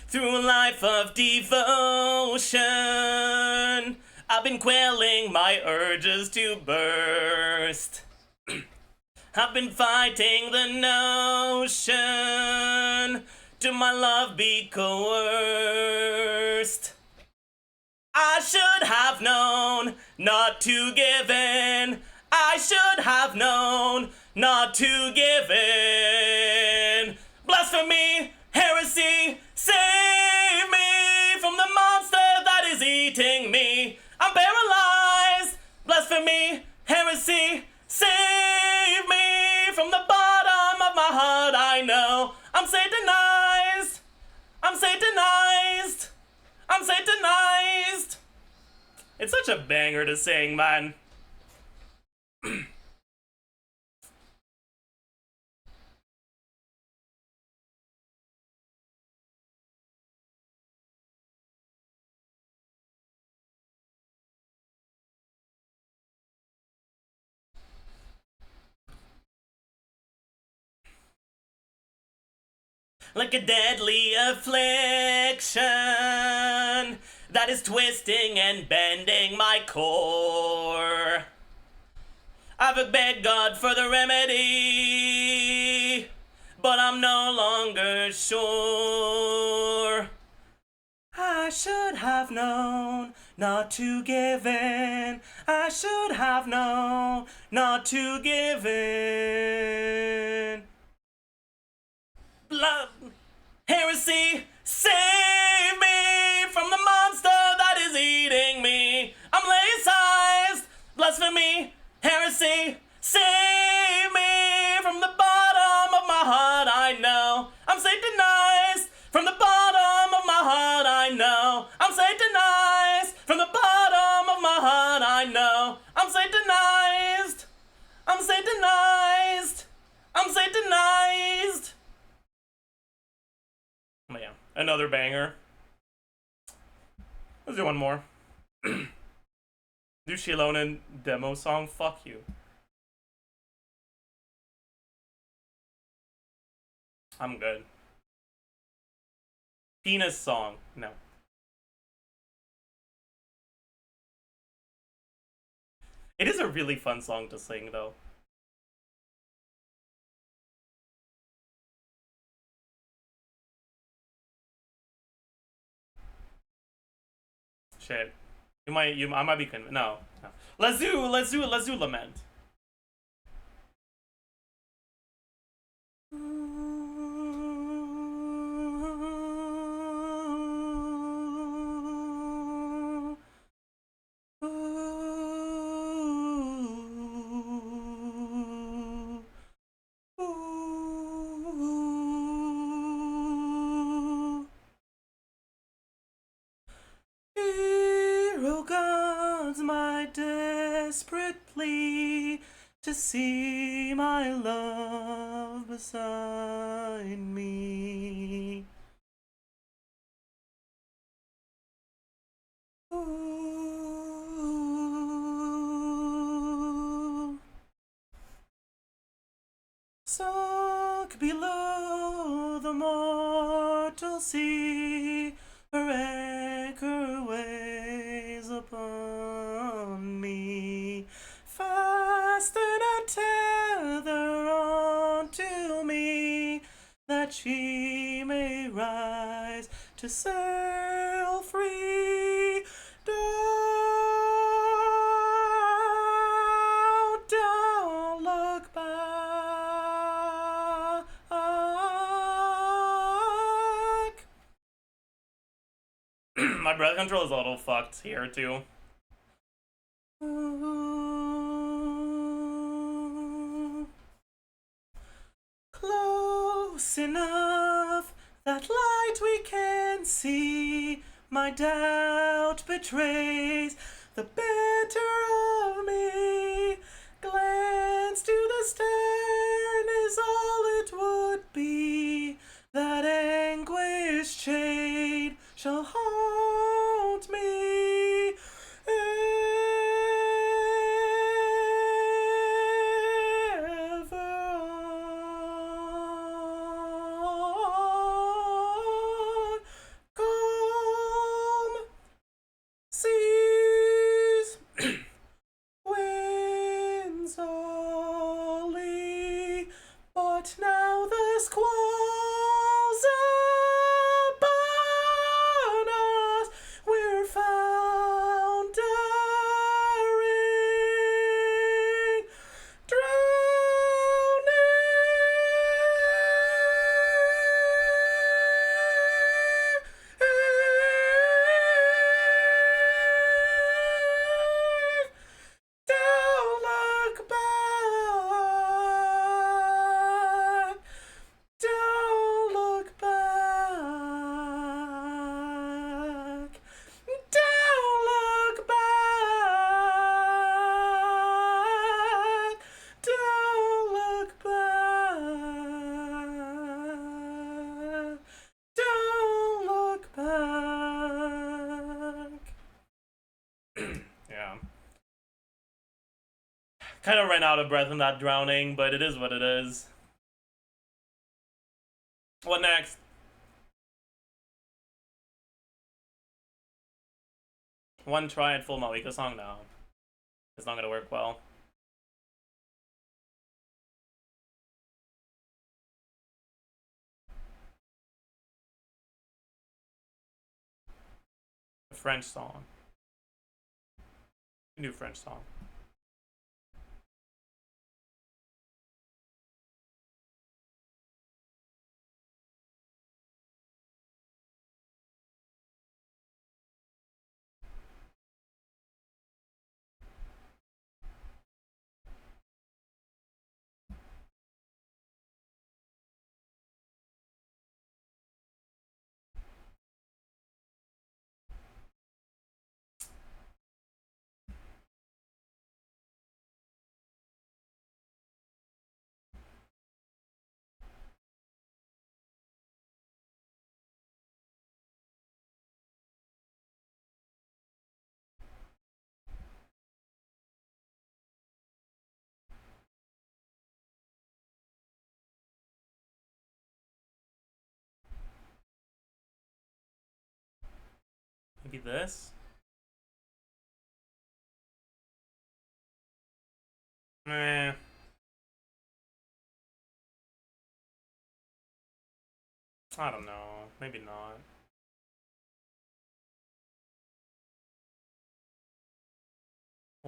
Through a life of devotion, I've been quelling my urges to burst. I've been fighting the notion to my love be coerced. I should have known not to give in. I should have known not to give in. Blasphemy, heresy, save me from the monster that is eating me. I'm paralyzed. Blasphemy, heresy, save me from the bottom of my heart. I know I'm satanized. I'm satanized. I'm satanized. It's such a banger to sing, man. Like a deadly affliction that is twisting and bending my core. I've begged God for the remedy, but I'm no longer sure. I should have known not to give in. I should have known not to give in. Blood, heresy, save me from the monster that is eating me. I'm laicized. Blasphemy, heresy, save me from the bottom of my heart. I know I'm satanized. From the bottom of my heart, I know I'm satanized. From the bottom of my heart, I know I'm satanized. I'm satanized. I'm satanized. Oh yeah, another banger. Let's do one more. Do Shilonen demo song? Fuck you. I'm good. Penis song? No. It is a really fun song to sing, though. shit. I might be convinced. No. Let's do Lament. Hero God's my desperate plea to see my love beside me. Ooh. Sunk below the mortal sea, her anchor weighs upon me. Fasten a tether onto me, that she may rise to sail free. Don't look back. My breath control is a little fucked here too. Close enough, that light we can see. My doubt betrays the better of me. Glance to the stern is all it would be. That anguished shade shall haunt me ever on. Calm seas, winds only, but now the squalls upon us, we're foundering, drowning. Don't look back. Don't look back. Don't look back. Don't look back. Don't look back. Yeah. Kind of ran out of breath in that drowning, but it is what it is. What next? One try at full Malika song? No. It's not gonna work well. A French song. A new French song. Maybe this? Eh. I don't know. Maybe not.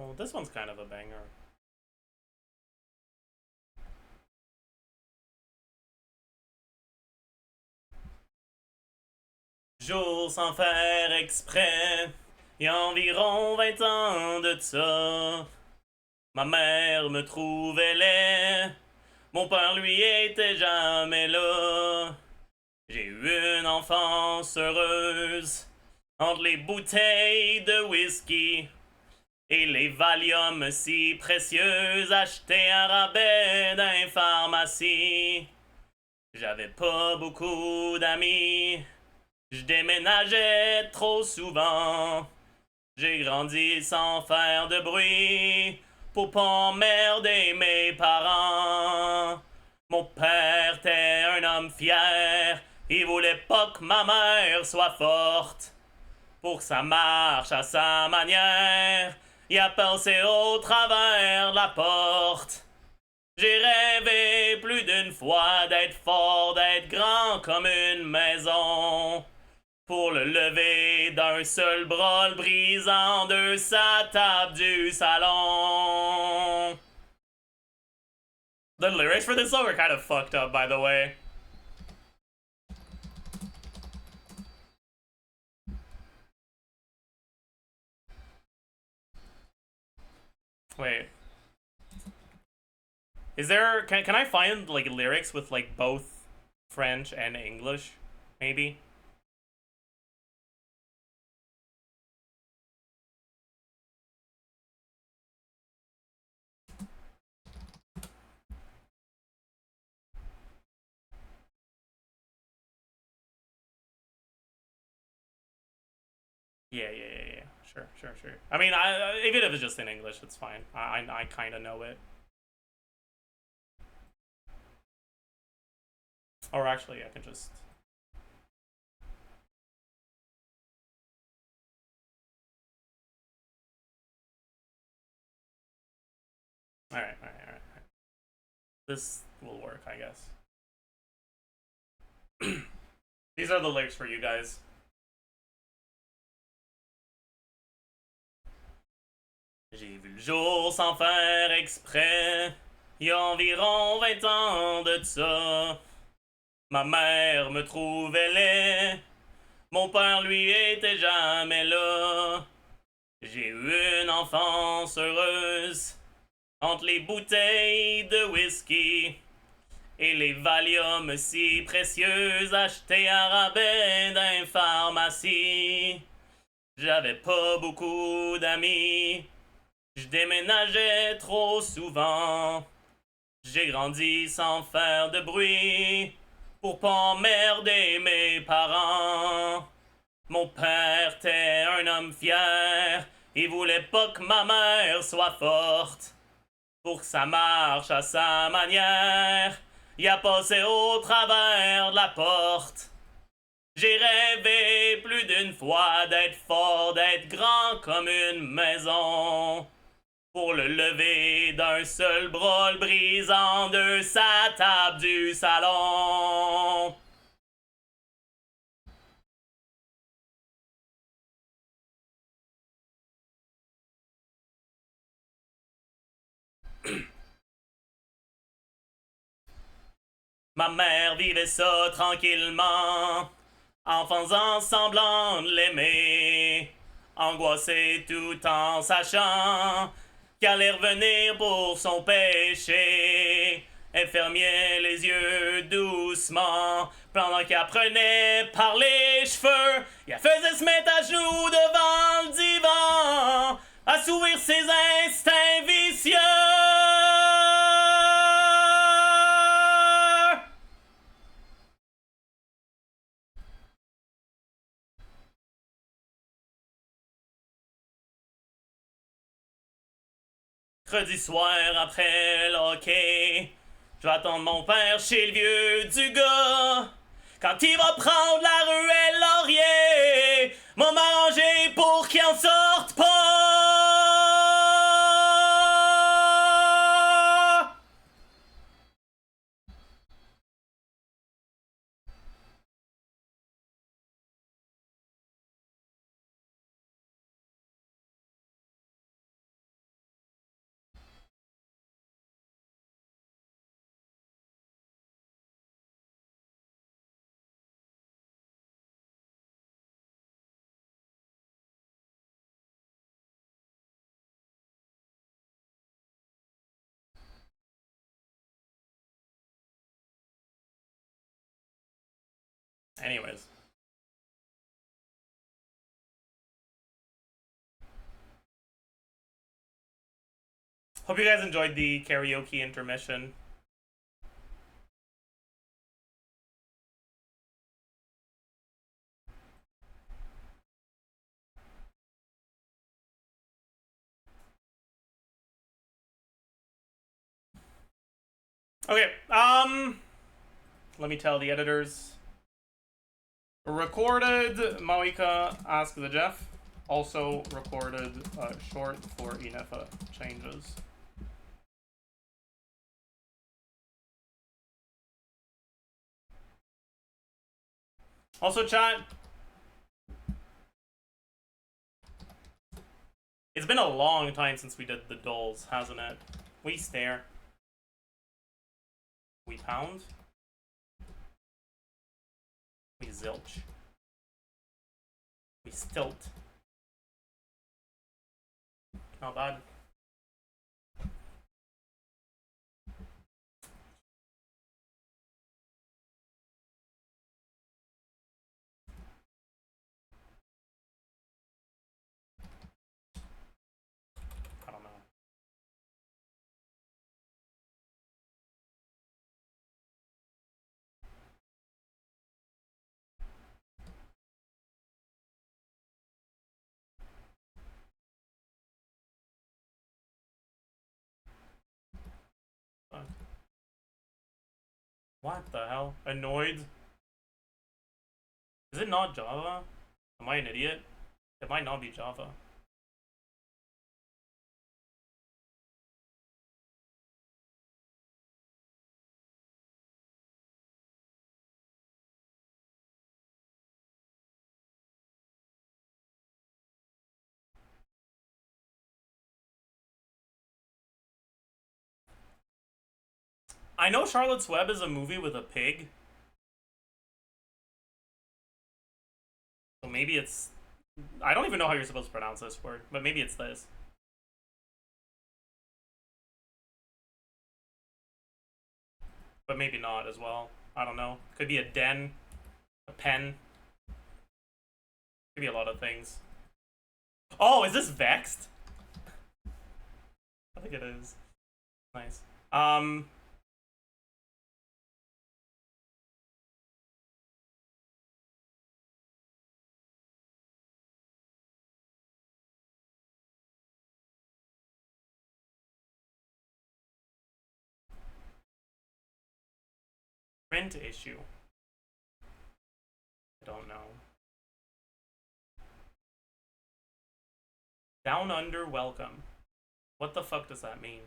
Well, this one's kind of a banger. Jour sans faire exprès, il y a environ 20 ans de ça. Ma mère me trouvait laid, mon père lui était jamais là. J'ai eu une enfance heureuse, entre les bouteilles de whisky et les Valium si précieuses achetés à rabais dans les pharmacies. J'avais pas beaucoup d'amis, je déménageais trop souvent. J'ai grandi sans faire de bruit pour pas emmerder mes parents. Mon père était un homme fier, il voulait pas que ma mère soit forte. Pour que ça marche à sa manière, il a passé au travers de la porte. J'ai rêvé plus d'une fois d'être fort, d'être grand comme une maison. Pour le lever d'un seul bras, le brisant de sa table du salon. The lyrics for this song are kind of fucked up, by the way. Wait. Is there... Can I find, like, lyrics with, like, both French and English? Maybe? Yeah. Sure. I mean, even if it's just in English, it's fine. I kind of know it. Or actually, I can just... Alright. This will work, I guess. These are the lyrics for you guys. J'ai vu le jour sans faire exprès, il y a environ 20 ans de ça. Ma mère me trouvait laid, mon père lui était jamais là. J'ai eu une enfance heureuse, entre les bouteilles de whisky et les Valium si précieuses achetés à rabais dans les pharmacies. J'avais pas beaucoup d'amis, je déménageais trop souvent. J'ai grandi sans faire de bruit pour pas emmerder mes parents. Mon père était un homme fier, il voulait pas que ma mère soit forte. Pour que ça marche à sa manière, il a passé au travers de la porte. J'ai rêvé plus d'une fois d'être fort, d'être grand comme une maison. Pour le lever d'un seul bras, le brisant de sa table du salon. Ma mère vivait ça tranquillement, en faisant semblant de l'aimer, angoissée tout en sachant qu'elle allait revenir pour son péché. Elle fermait les yeux doucement, pendant qu'elle prenait par les cheveux, et elle faisait se mettre à genoux devant le divan, assouvir ses instincts vicieux. Mercredi soir après le hockey, je vais attendre mon père chez le vieux du gars. Quand il va prendre la ruelle Laurier, m'a m'arranger pour qu'il en sorte pas. Anyways. Hope you guys enjoyed the karaoke intermission. Okay, let me tell the editors. Recorded Mawika Ask the Jeff. Also recorded short for INEFFA changes. Also, chat. It's been a long time since we did the dolls, hasn't it? We stare. We pound. We zilch. We stilt. Not bad. I don't know. What the hell? Annoyed? Is it not Java? Am I an idiot? It might not be Java. I know Charlotte's Web is a movie with a pig. So maybe it's... I don't even know how you're supposed to pronounce this word, but maybe it's this. But maybe not as well. I don't know. Could be a den, a pen. Could be a lot of things. Oh, is this Vexed? I think it is. Nice. Print issue. I don't know. Down under welcome. What the fuck does that mean?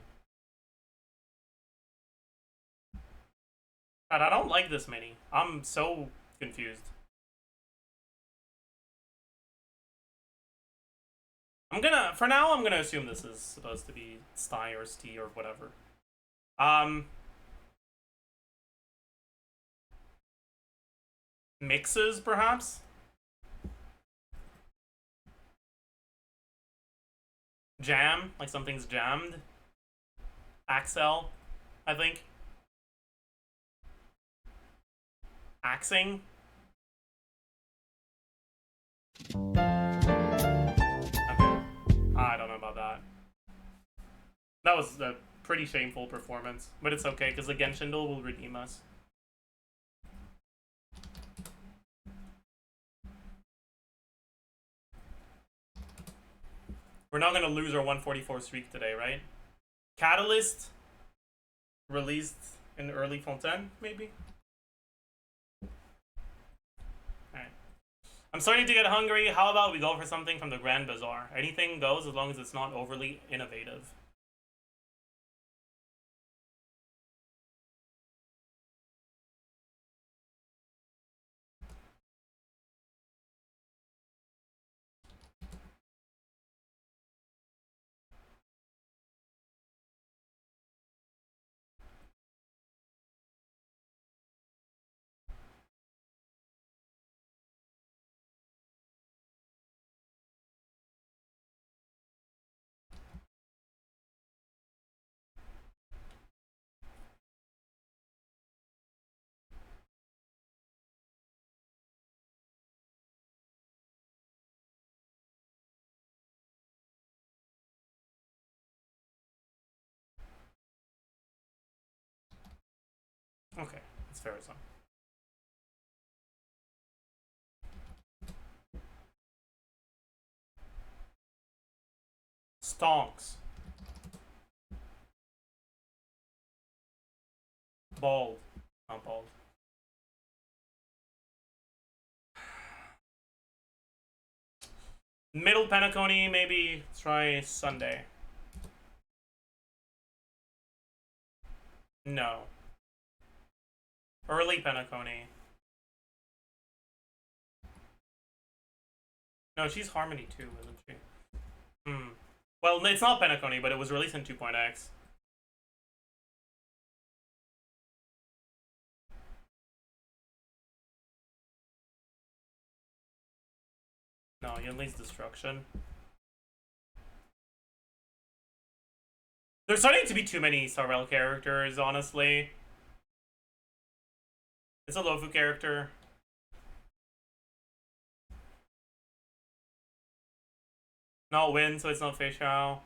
God, I don't like this mini. I'm so confused. For now, I'm gonna assume this is supposed to be Sty or St or whatever. Mixes, perhaps? Jam, like something's jammed. Axel, I think. Axing. Okay. I don't know about that. That was a pretty shameful performance, but it's okay because the Genshindle will redeem us. We're not gonna lose our 144 streak today, right? Catalyst released in early Fontaine, maybe? Alright. I'm starting to get hungry. How about we go for something from the Grand Bazaar? Anything goes as long as it's not overly innovative. Okay, that's fair as well. Stonks. Bald. Not bald. Middle Penacony, maybe try Sunday. No. Early Penacony. No, she's Harmony too, isn't she? Hmm. Well, it's not Penacony, but it was released in 2.x. No, he unleashed destruction. There's starting to be too many Sorrel characters, honestly. It's a Lofu character. Not wind, so it's not Fei Xiao.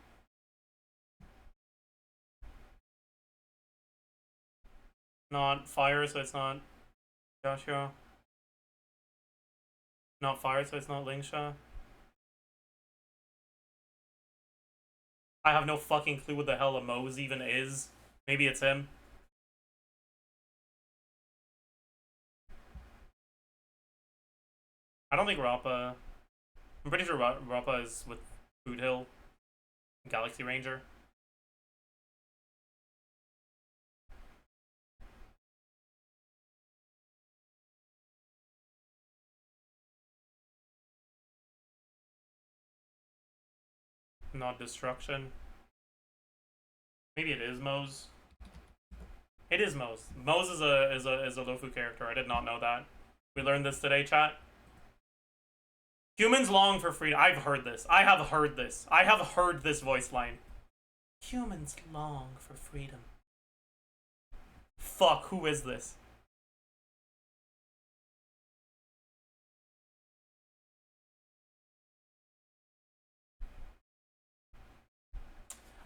Not fire, so it's not Joshua. Not fire, so it's not Lingsha. I have no fucking clue what the hell a Mose even is. Maybe it's him. I don't think Rappa. I'm pretty sure Rappa is with Boot Hill, Galaxy Ranger. Not Destruction. Maybe it is Mose. It is Mose. Mose is a Lofu character. I did not know that. We learned this today, chat. Humans long for freedom. I've heard this. I have heard this. I have heard this voice line. Humans long for freedom. Fuck, who is this?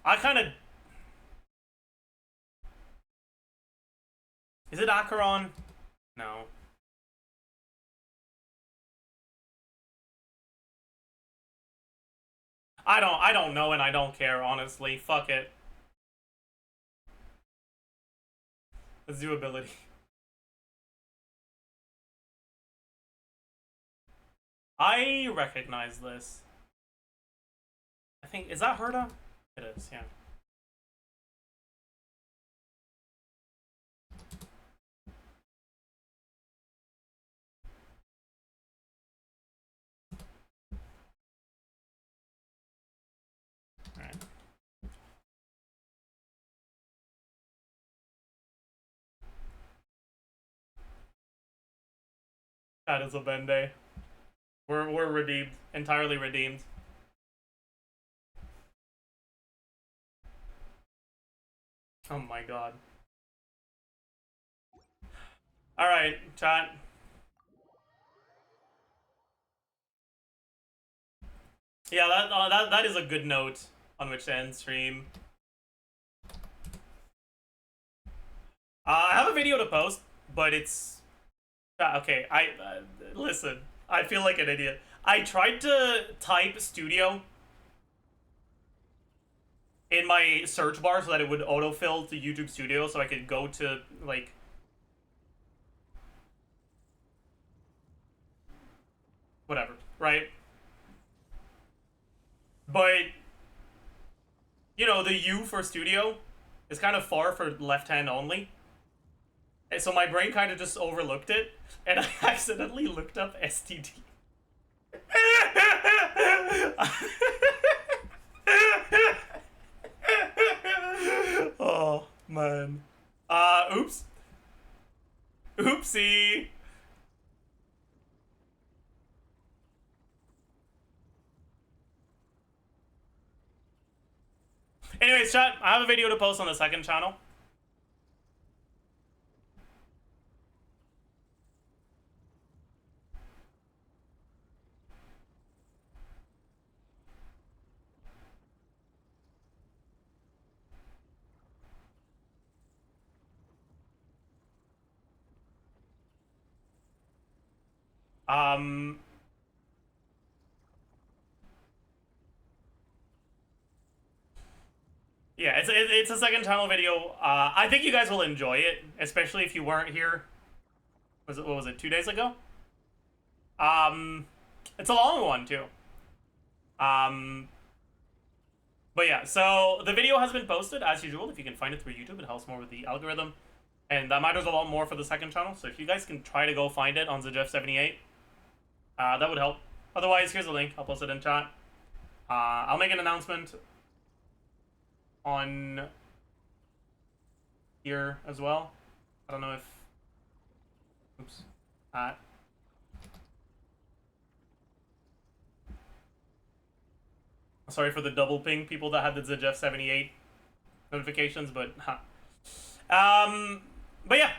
I kind of... Is it Acheron? No. I don't know and I don't care, honestly. Fuck it. Let's do ability. I recognize this. I think, is that Herda? It is, yeah. Alright. That is a Bende. We're redeemed. Entirely redeemed. Oh my god. Alright, chat. Yeah, that is a good note on which to end stream. I have a video to post, but it's... okay, listen. I feel like an idiot. I tried to type studio in my search bar so that it would autofill to YouTube Studio so I could go to, like... whatever, right? But, you know, the U for studio is kind of far for left hand only. And so my brain kind of just overlooked it, and I accidentally looked up STD. Oh, man. Oops. Oopsie. Anyways, chat, I have a video to post on the second channel. Yeah, it's a second channel video. I think you guys will enjoy it, especially if you weren't here. What was it, 2 days ago? It's a long one too. But yeah, so the video has been posted as usual. If you can find it through YouTube, it helps more with the algorithm. And that matters a lot more for the second channel. So if you guys can try to go find it on Zajef77, that would help. Otherwise, here's a link. I'll post it in chat. I'll make an announcement on here as well. I don't know if... Oops. Sorry for the double ping people that had the Zajef78 notifications, but but yeah,